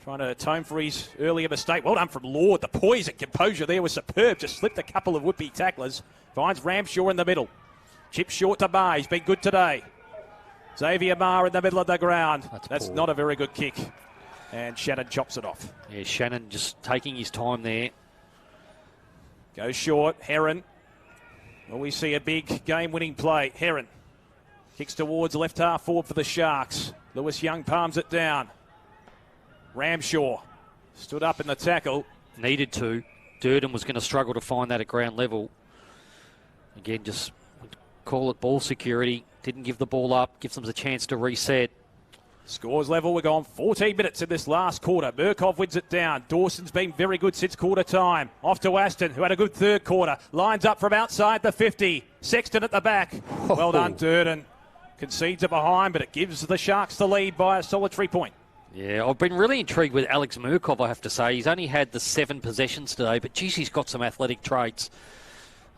trying to atone for his earlier mistake. Well done from Lord. The poise and composure there was superb. Just slipped a couple of would-be tacklers. Finds Ramshaw in the middle. Chip short to Marr. He's been good today. Xavier Marr in the middle of the ground. That's not a very good kick. And Shannon chops it off. Yeah, Shannon just taking his time there. Goes short. Heron. Well, we see a big game-winning play. Heron kicks towards left half forward for the Sharks. Lewis Young palms it down. Ramshaw stood up in the tackle. Needed to. Durden was going to struggle to find that at ground level. Again, just call it ball security. Didn't give the ball up. Gives them a chance to reset. Scores level. We're gone 14 minutes in this last quarter. Murkov wins it down. Dawson's been very good since quarter time. Off to Aston, who had a good third quarter. Lines up from outside the 50. Sexton at the back. Well done, Durden. Concedes it behind, but it gives the Sharks the lead by a solitary point. Yeah, I've been really intrigued with Alex Murkov, I have to say. He's only had the 7 possessions today, but geez, he's got some athletic traits.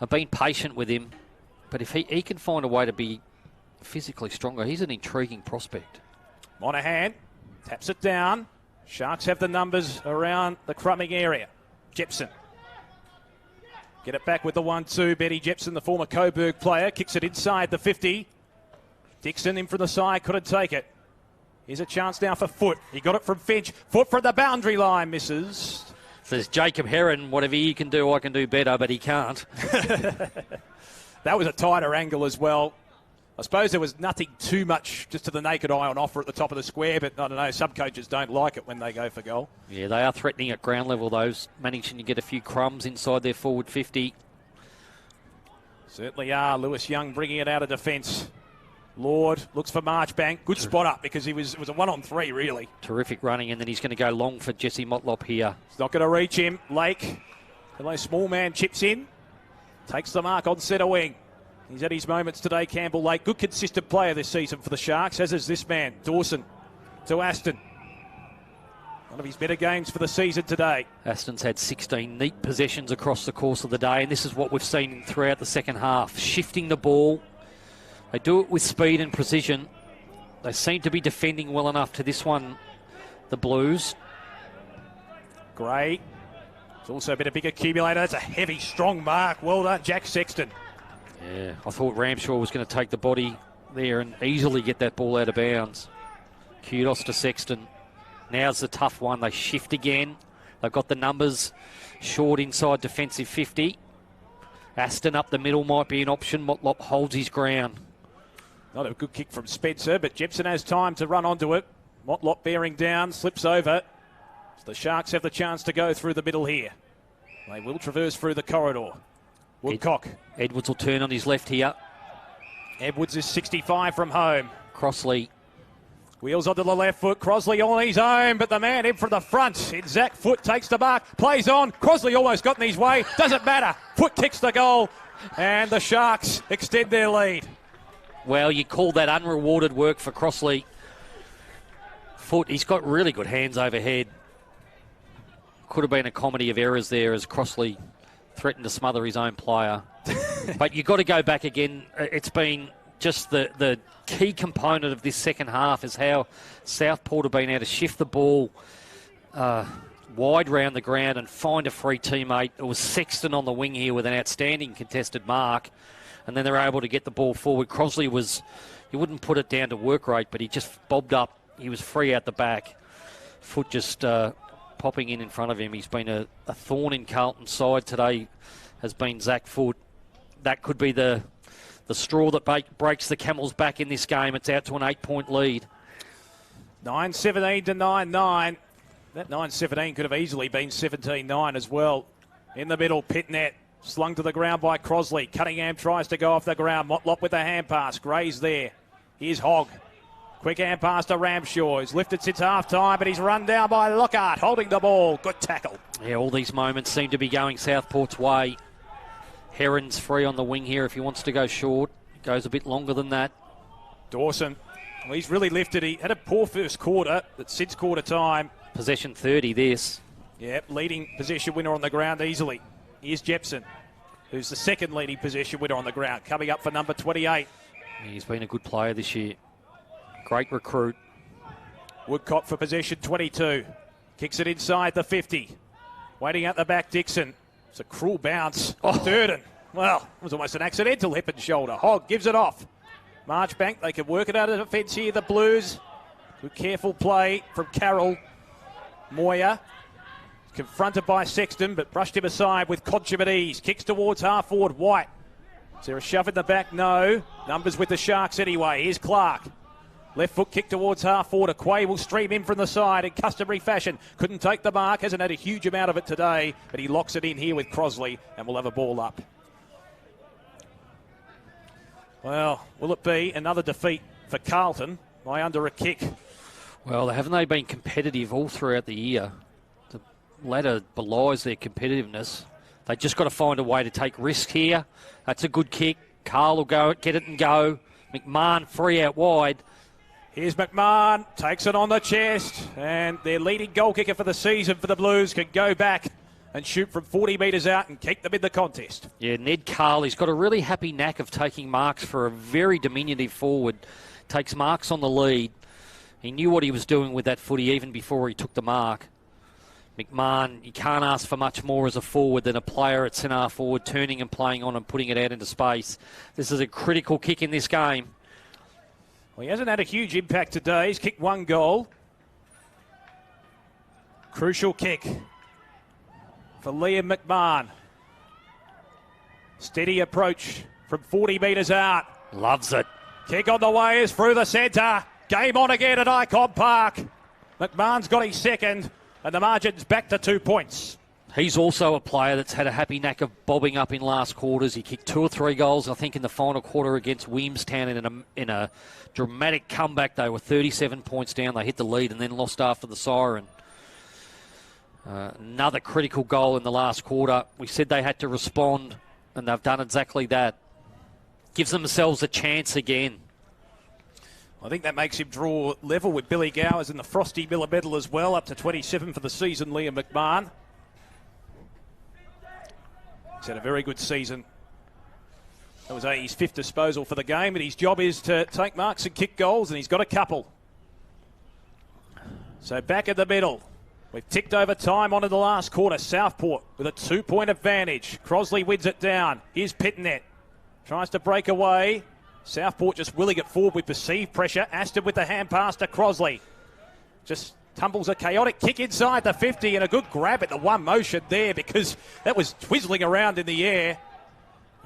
I've been patient with him, but if he can find a way to be physically stronger, he's an intriguing prospect. Monahan taps it down. Sharks have the numbers around the crumbing area. Jepson. Get it back with the 1-2. Betty Jepson, the former Coburg player, kicks it inside the 50. Dixon in from the side, couldn't take it. Here's a chance now for Foot. He got it from Finch. Foot from the boundary line, misses. Says Jacob Heron, whatever you can do, I can do better, but he can't. That was a tighter angle as well. I suppose there was nothing too much just to the naked eye on offer at the top of the square, but I don't know, some coaches don't like it when they go for goal. Yeah, they are threatening at ground level, those, managing to get a few crumbs inside their forward 50. Certainly are. Lewis Young bringing it out of defence. Lord looks for Marchbank. Good spot up because it was a 1-on-3, really. Terrific running, and then he's going to go long for Jesse Motlop here. He's not going to reach him. Lake, hello, small man, chips in. Takes the mark on centre wing. He's had his moments today, Campbell Lake. Good consistent player this season for the Sharks, as is this man, Dawson, to Aston. One of his better games for the season today. Aston's had 16 neat possessions across the course of the day, and this is what we've seen throughout the second half. Shifting the ball. They do it with speed and precision. They seem to be defending well enough to this one, the Blues. Gray. It's also been a big accumulator. That's a heavy, strong mark. Well done, Jack Sexton. Yeah, I thought Ramshaw was going to take the body there and easily get that ball out of bounds. Kudos to Sexton. Now's the tough one. They shift again. They've got the numbers. Short inside defensive 50. Aston up the middle might be an option. Motlop holds his ground. Not a good kick from Spencer, but Jepson has time to run onto it. Motlop bearing down, slips over. So the Sharks have the chance to go through the middle here. They will traverse through the corridor. Woodcock. Edwards will turn on his left here. Edwards is 65 from home. Crossley. Wheels onto the left foot. Crosley on his own, but the man in from the front. In Zach Foot takes the mark, plays on. Crosley almost got in his way. Doesn't matter. Foot kicks the goal, and the Sharks extend their lead. Well, you call that unrewarded work for Crossley. Foot, he's got really good hands overhead. Could have been a comedy of errors there as Crossley threatened to smother his own player. But you've got to go back again. It's been just the key component of this second half is how Southport have been able to shift the ball wide round the ground and find a free teammate. It was Sexton on the wing here with an outstanding contested mark, and then they're able to get the ball forward. Crossley was, you wouldn't put it down to work rate, but he just bobbed up. He was free out the back. Foot just popping in front of him. He's been a thorn in Carlton's side today, has been Zach Foot. That could be the straw that breaks the camel's back in this game. It's out to an 8-point lead. 9-17 to 9-9. That 9-17 could have easily been 17-9 as well. In the middle, Pitnet Slung to the ground by Crosley. Cunningham tries to go off the ground. Motlop with the hand pass. Gray's there. Here's Hogg. Quick hand pass to Ramshaw. He's lifted since half-time, but he's run down by Lockhart, holding the ball. Good tackle. Yeah, all these moments seem to be going Southport's way. Heron's free on the wing here if he wants to go short. It goes a bit longer than that. Dawson, well, he's really lifted. He had a poor first quarter, but since quarter time. Possession 30, this. Yep, leading possession winner on the ground easily. Here's Jepson, who's the second leading possession winner on the ground, coming up for number 28. He's been a good player this year. Great recruit. Woodcock for possession 22. Kicks it inside the 50. Waiting at the back, Dixon. It's a cruel bounce. Oh. Durden. Well, it was almost an accidental hip and shoulder. Hogg gives it off. Marchbank, they can work it out of defence here, the Blues. Good careful play from Carroll. Moyer. Confronted by Sexton, but brushed him aside with consummate ease. Kicks towards half forward, White. Is there a shove in the back? No. Numbers with the Sharks anyway. Here's Clark. Left foot kick towards half forward. Aquay will stream in from the side in customary fashion. Couldn't take the mark. Hasn't had a huge amount of it today, but he locks it in here with Crosley, and we'll have a ball up. Well, will it be another defeat for Carlton by under a kick? Well, haven't they been competitive all throughout the year? The ladder belies their competitiveness. They just got to find a way to take risk here. That's a good kick. Carl will go, get it and go. McMahon free out wide. Here's McMahon, takes it on the chest, and their leading goal kicker for the season for the Blues can go back and shoot from 40 metres out and keep them in the contest. Yeah, Ned Carl, he's got a really happy knack of taking marks for a very diminutive forward. Takes marks on the lead. He knew what he was doing with that footy even before he took the mark. McMahon, you can't ask for much more as a forward than a player at centre forward, turning and playing on and putting it out into space. This is a critical kick in this game. Well, he hasn't had a huge impact today. He's kicked one goal. Crucial kick for Liam McMahon. Steady approach from 40 metres out. Loves it. Kick on the way is through the centre. Game on again at Icon Park. McMahon's got his second, and the margin's back to 2 points. He's also a player that's had a happy knack of bobbing up in last quarters. He kicked 2 or 3 goals, I think, in the final quarter against Williamstown in a dramatic comeback. They were 37 points down. They hit the lead and then lost after the siren. Another critical goal in the last quarter. We said they had to respond, and they've done exactly that. Gives themselves a chance again. I think that makes him draw level with Billy Gowers in the Frosty Miller medal as well, up to 27 for the season, Liam McMahon. He's had a very good season. That was his 5th disposal for the game, but his job is to take marks and kick goals, and he's got a couple. So back in the middle. We've ticked over time on in the last quarter. Southport with a 2-point advantage. Crosley wins it down. Here's Pitnet. Tries to break away. Southport just willing it forward with perceived pressure. Aston with the hand pass to Crosley. Just tumbles a chaotic kick inside the 50 and a good grab at the one motion there because that was twizzling around in the air.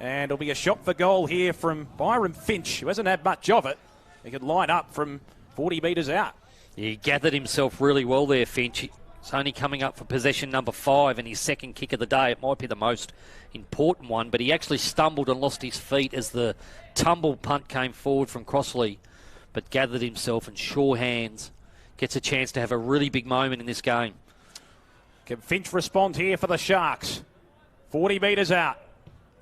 And it'll be a shot for goal here from Byron Finch, who hasn't had much of it. He can line up from 40 metres out. He gathered himself really well there, Finch. It's only coming up for possession number 5 and his second kick of the day. It might be the most important one, but he actually stumbled and lost his feet as the tumble punt came forward from Crossley, but gathered himself and sure hands. Gets a chance to have a really big moment in this game. Can Finch respond here for the Sharks? 40 metres out.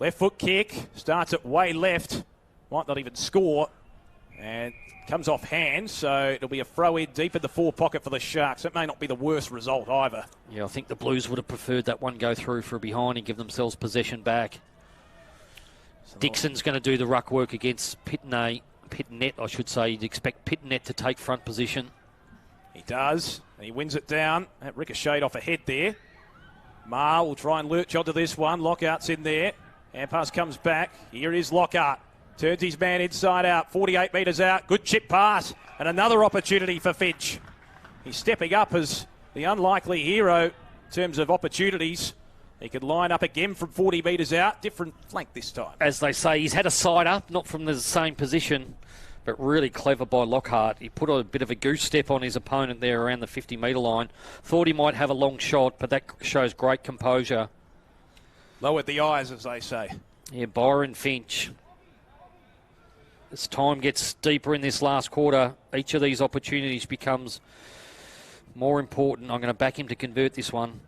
Left foot kick. Starts at way left. Might not even score. And comes off hands, so it'll be a throw in deep in the forward pocket for the Sharks. It may not be the worst result either. Yeah, I think the Blues would have preferred that one go through for a behind and give themselves possession back. Dixon's going to do the ruck work against Pitnet, I should say. You'd expect Pitnet to take front position. He does, and he wins it down. That ricocheted off a head there. Marr will try and lurch onto this one. Lockhart's in there. Hand pass comes back. Here is Lockhart. Turns his man inside out, 48 metres out. Good chip pass, and another opportunity for Finch. He's stepping up as the unlikely hero in terms of opportunities. He could line up again from 40 metres out. Different flank this time. As they say, he's had a side up, not from the same position, but really clever by Lockhart. He put a bit of a goose step on his opponent there around the 50-metre line. Thought he might have a long shot, but that shows great composure. Lowered the eyes, as they say. Yeah, Byron Finch. As time gets deeper in this last quarter, each of these opportunities becomes more important. I'm going to back him to convert this one.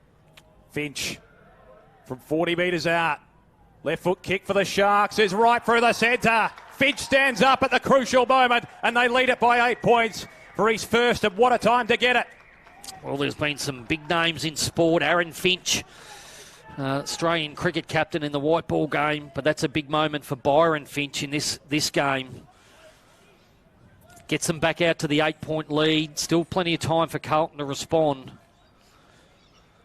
Finch from 40 metres out. Left foot kick for the Sharks is right through the centre. Finch stands up at the crucial moment and they lead it by 8 points for his first, and what a time to get it. Well, there's been some big names in sport. Aaron Finch, Australian cricket captain in the white ball game, but that's a big moment for Byron Finch in this game. Gets them back out to the 8-point lead. Still plenty of time for Carlton to respond.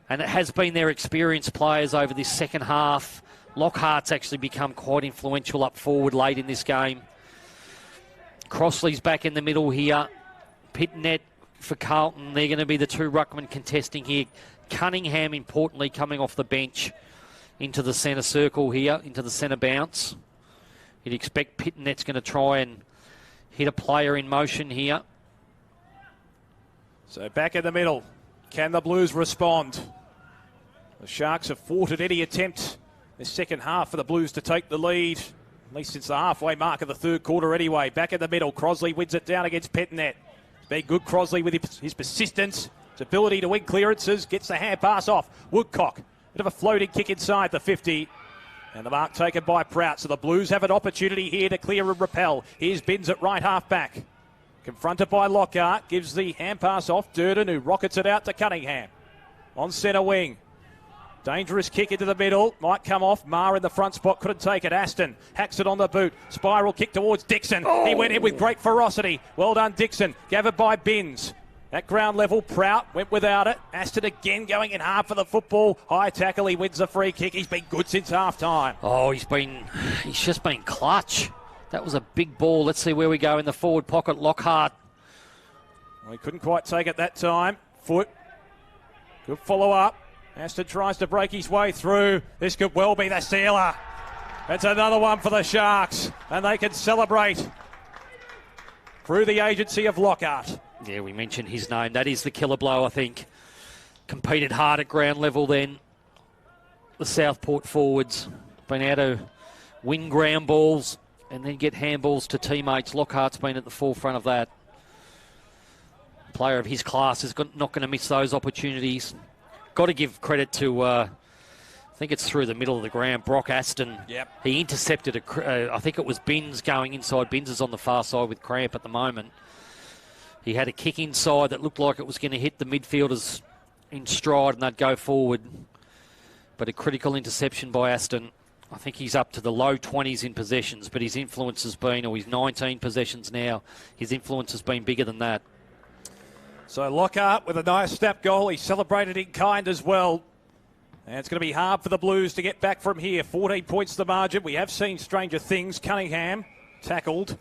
And it has been their experienced players over this second half. Lockhart's actually become quite influential up forward late in this game. Crossley's back in the middle here. Pitnet for Carlton. They're going to be the two ruckmen contesting here. Cunningham, importantly, coming off the bench into the centre circle here, into the centre bounce. You'd expect Pitnet's going to try and hit a player in motion here. So back in the middle. Can the Blues respond? The Sharks have thwarted any attempt this second half for the Blues to take the lead, at least since the halfway mark of the third quarter anyway. Back in the middle, Crosley wins it down against Pitnet. It's been good, Crosley, with his persistence, his ability to win clearances, gets the hand pass off. Woodcock, bit of a floating kick inside the 50. And the mark taken by Prout. So the Blues have an opportunity here to clear and repel. Here's Binns at right half back. Confronted by Lockhart, gives the hand pass off. Durden, who rockets it out to Cunningham. On centre wing. Dangerous kick into the middle. Might come off. Marr in the front spot. Couldn't take it. Aston hacks it on the boot. Spiral kick towards Dixon. Oh. He went in with great ferocity. Well done, Dixon. Gathered by Binns. At ground level, Prout went without it. Aston again going in hard for the football. High tackle. He wins the free kick. He's been good since half time. Oh, he's just been clutch. That was a big ball. Let's see where we go in the forward pocket. Lockhart. Well, he couldn't quite take it that time. Foot. Good follow up. Aston tries to break his way through. This could well be the sealer. It's another one for the Sharks, and they can celebrate through the agency of Lockhart. Yeah, we mentioned his name. That is the killer blow, I think. Competed hard at ground level then. The Southport forwards been able to win ground balls and then get handballs to teammates. Lockhart's been at the forefront of that. A player of his class is not going to miss those opportunities. Got to give credit to, I think it's through the middle of the ground, Brock Aston. Yep. He intercepted, I think it was Binns going inside. Binns is on the far side with cramp at the moment. He had a kick inside that looked like it was going to hit the midfielders in stride and they'd go forward. But a critical interception by Aston. I think he's up to the low 20s in possessions, but his influence has been, or he's 19 possessions now, his influence has been bigger than that. So Lockhart with a nice snap goal. He celebrated in kind as well. And it's going to be hard for the Blues to get back from here. 14 points the margin. We have seen stranger things. Cunningham tackled.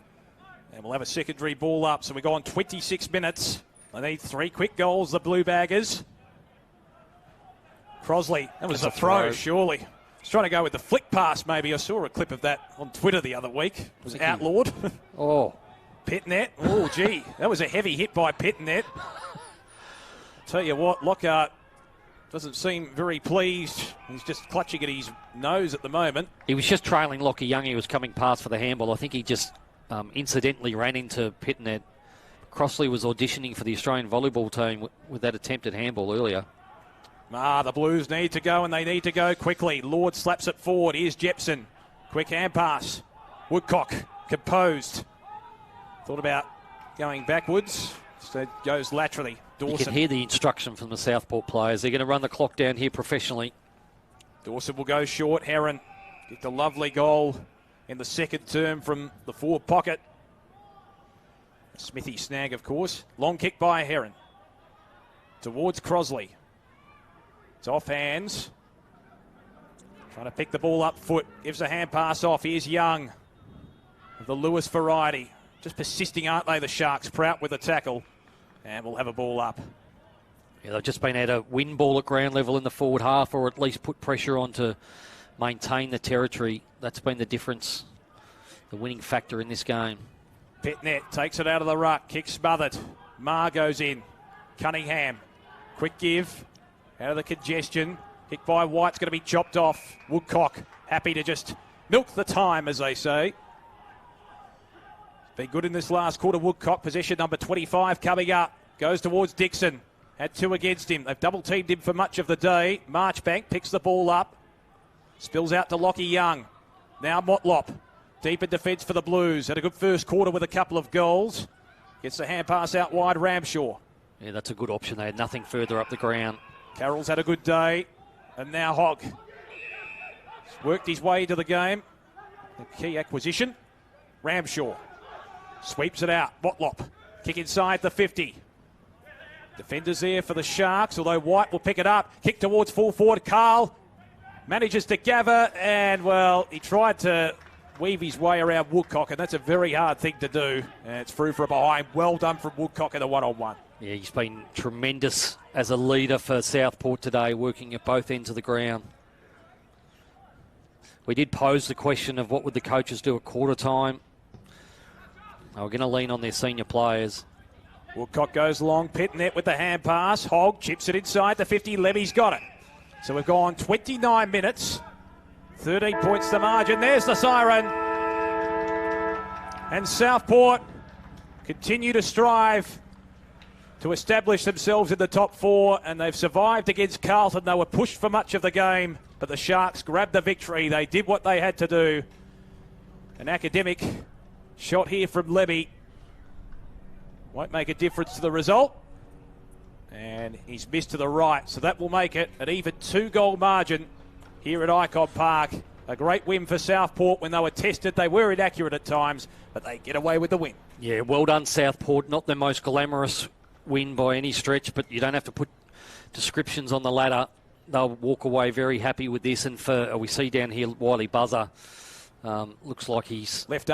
And we'll have a secondary ball up. So we go on 26 minutes. They need 3 quick goals, the Blue Baggers. Crosley, that was a throw, surely. He's trying to go with the flick pass, maybe. I saw a clip of that on Twitter the other week. It was outlawed. Oh. Pitnet. Oh, gee. That was a heavy hit by Pitnet. Tell you what, Lockhart doesn't seem very pleased. He's just clutching at his nose at the moment. He was just trailing Lockie Young. He was coming past for the handball. I think he just incidentally ran into Pitnet. Crossley was auditioning for the Australian volleyball team with that attempted handball earlier. The Blues need to go, and they need to go quickly. Lord slaps it forward. Here's Jepson. Quick hand pass. Woodcock, composed. Thought about going backwards. Instead goes laterally. Dawson. You can hear the instruction from the Southport players. They're going to run the clock down here professionally. Dawson will go short. Heron get the lovely goal in the second term from the forward pocket. Smithy snag, of course. Long kick by Heron. Towards Crosley. It's off hands. Trying to pick the ball up foot. Gives a hand pass off. Here's Young. The Lewis variety. Just persisting, aren't they, the Sharks? Prout with a tackle. And we'll have a ball up. Yeah, they've just been able to win ball at ground level in the forward half, or at least put pressure on to maintain the territory. That's been the difference, the winning factor in this game. Pitnet takes it out of the ruck. Kick smothered. Marr goes in. Cunningham. Quick give. Out of the congestion. Kick by White's going to be chopped off. Woodcock happy to just milk the time, as they say. Been good in this last quarter. Woodcock, possession number 25 coming up. Goes towards Dixon. Had 2 against him. They've double-teamed him for much of the day. Marchbank picks the ball up. Spills out to Lockie Young. Now Motlop. Deep in defence for the Blues. Had a good first quarter with a couple of goals. Gets the hand pass out wide, Ramshaw. Yeah, that's a good option. They had nothing further up the ground. Carroll's had a good day. And now Hogg. He's worked his way into the game. The key acquisition. Ramshaw. Sweeps it out. Motlop. Kick inside the 50. Defenders there for the Sharks, although White will pick it up. Kick towards full forward. Carl manages to gather, and, well, he tried to weave his way around Woodcock, and that's a very hard thing to do. And it's through from behind. Well done from Woodcock in the one-on-one. Yeah, he's been tremendous as a leader for Southport today, working at both ends of the ground. We did pose the question of what would the coaches do at quarter time. They were going to lean on their senior players. Woodcock goes long, Pitnet with the hand pass. Hogg chips it inside the 50. Levy's got it. So we've gone 29 minutes. 13 points the margin. There's the siren. And Southport continue to strive to establish themselves in the top 4, and they've survived against Carlton. They were pushed for much of the game, but the Sharks grabbed the victory. They did what they had to do. An academic shot here from Levy. Won't make a difference to the result. And he's missed to the right. So that will make it an even 2-goal margin here at Icon Park. A great win for Southport when they were tested. They were inaccurate at times, but they get away with the win. Yeah, well done, Southport. Not the most glamorous win by any stretch, but you don't have to put descriptions on the ladder. They'll walk away very happy with this. And for we see down here, Wiley Buzzer looks like he's left arm.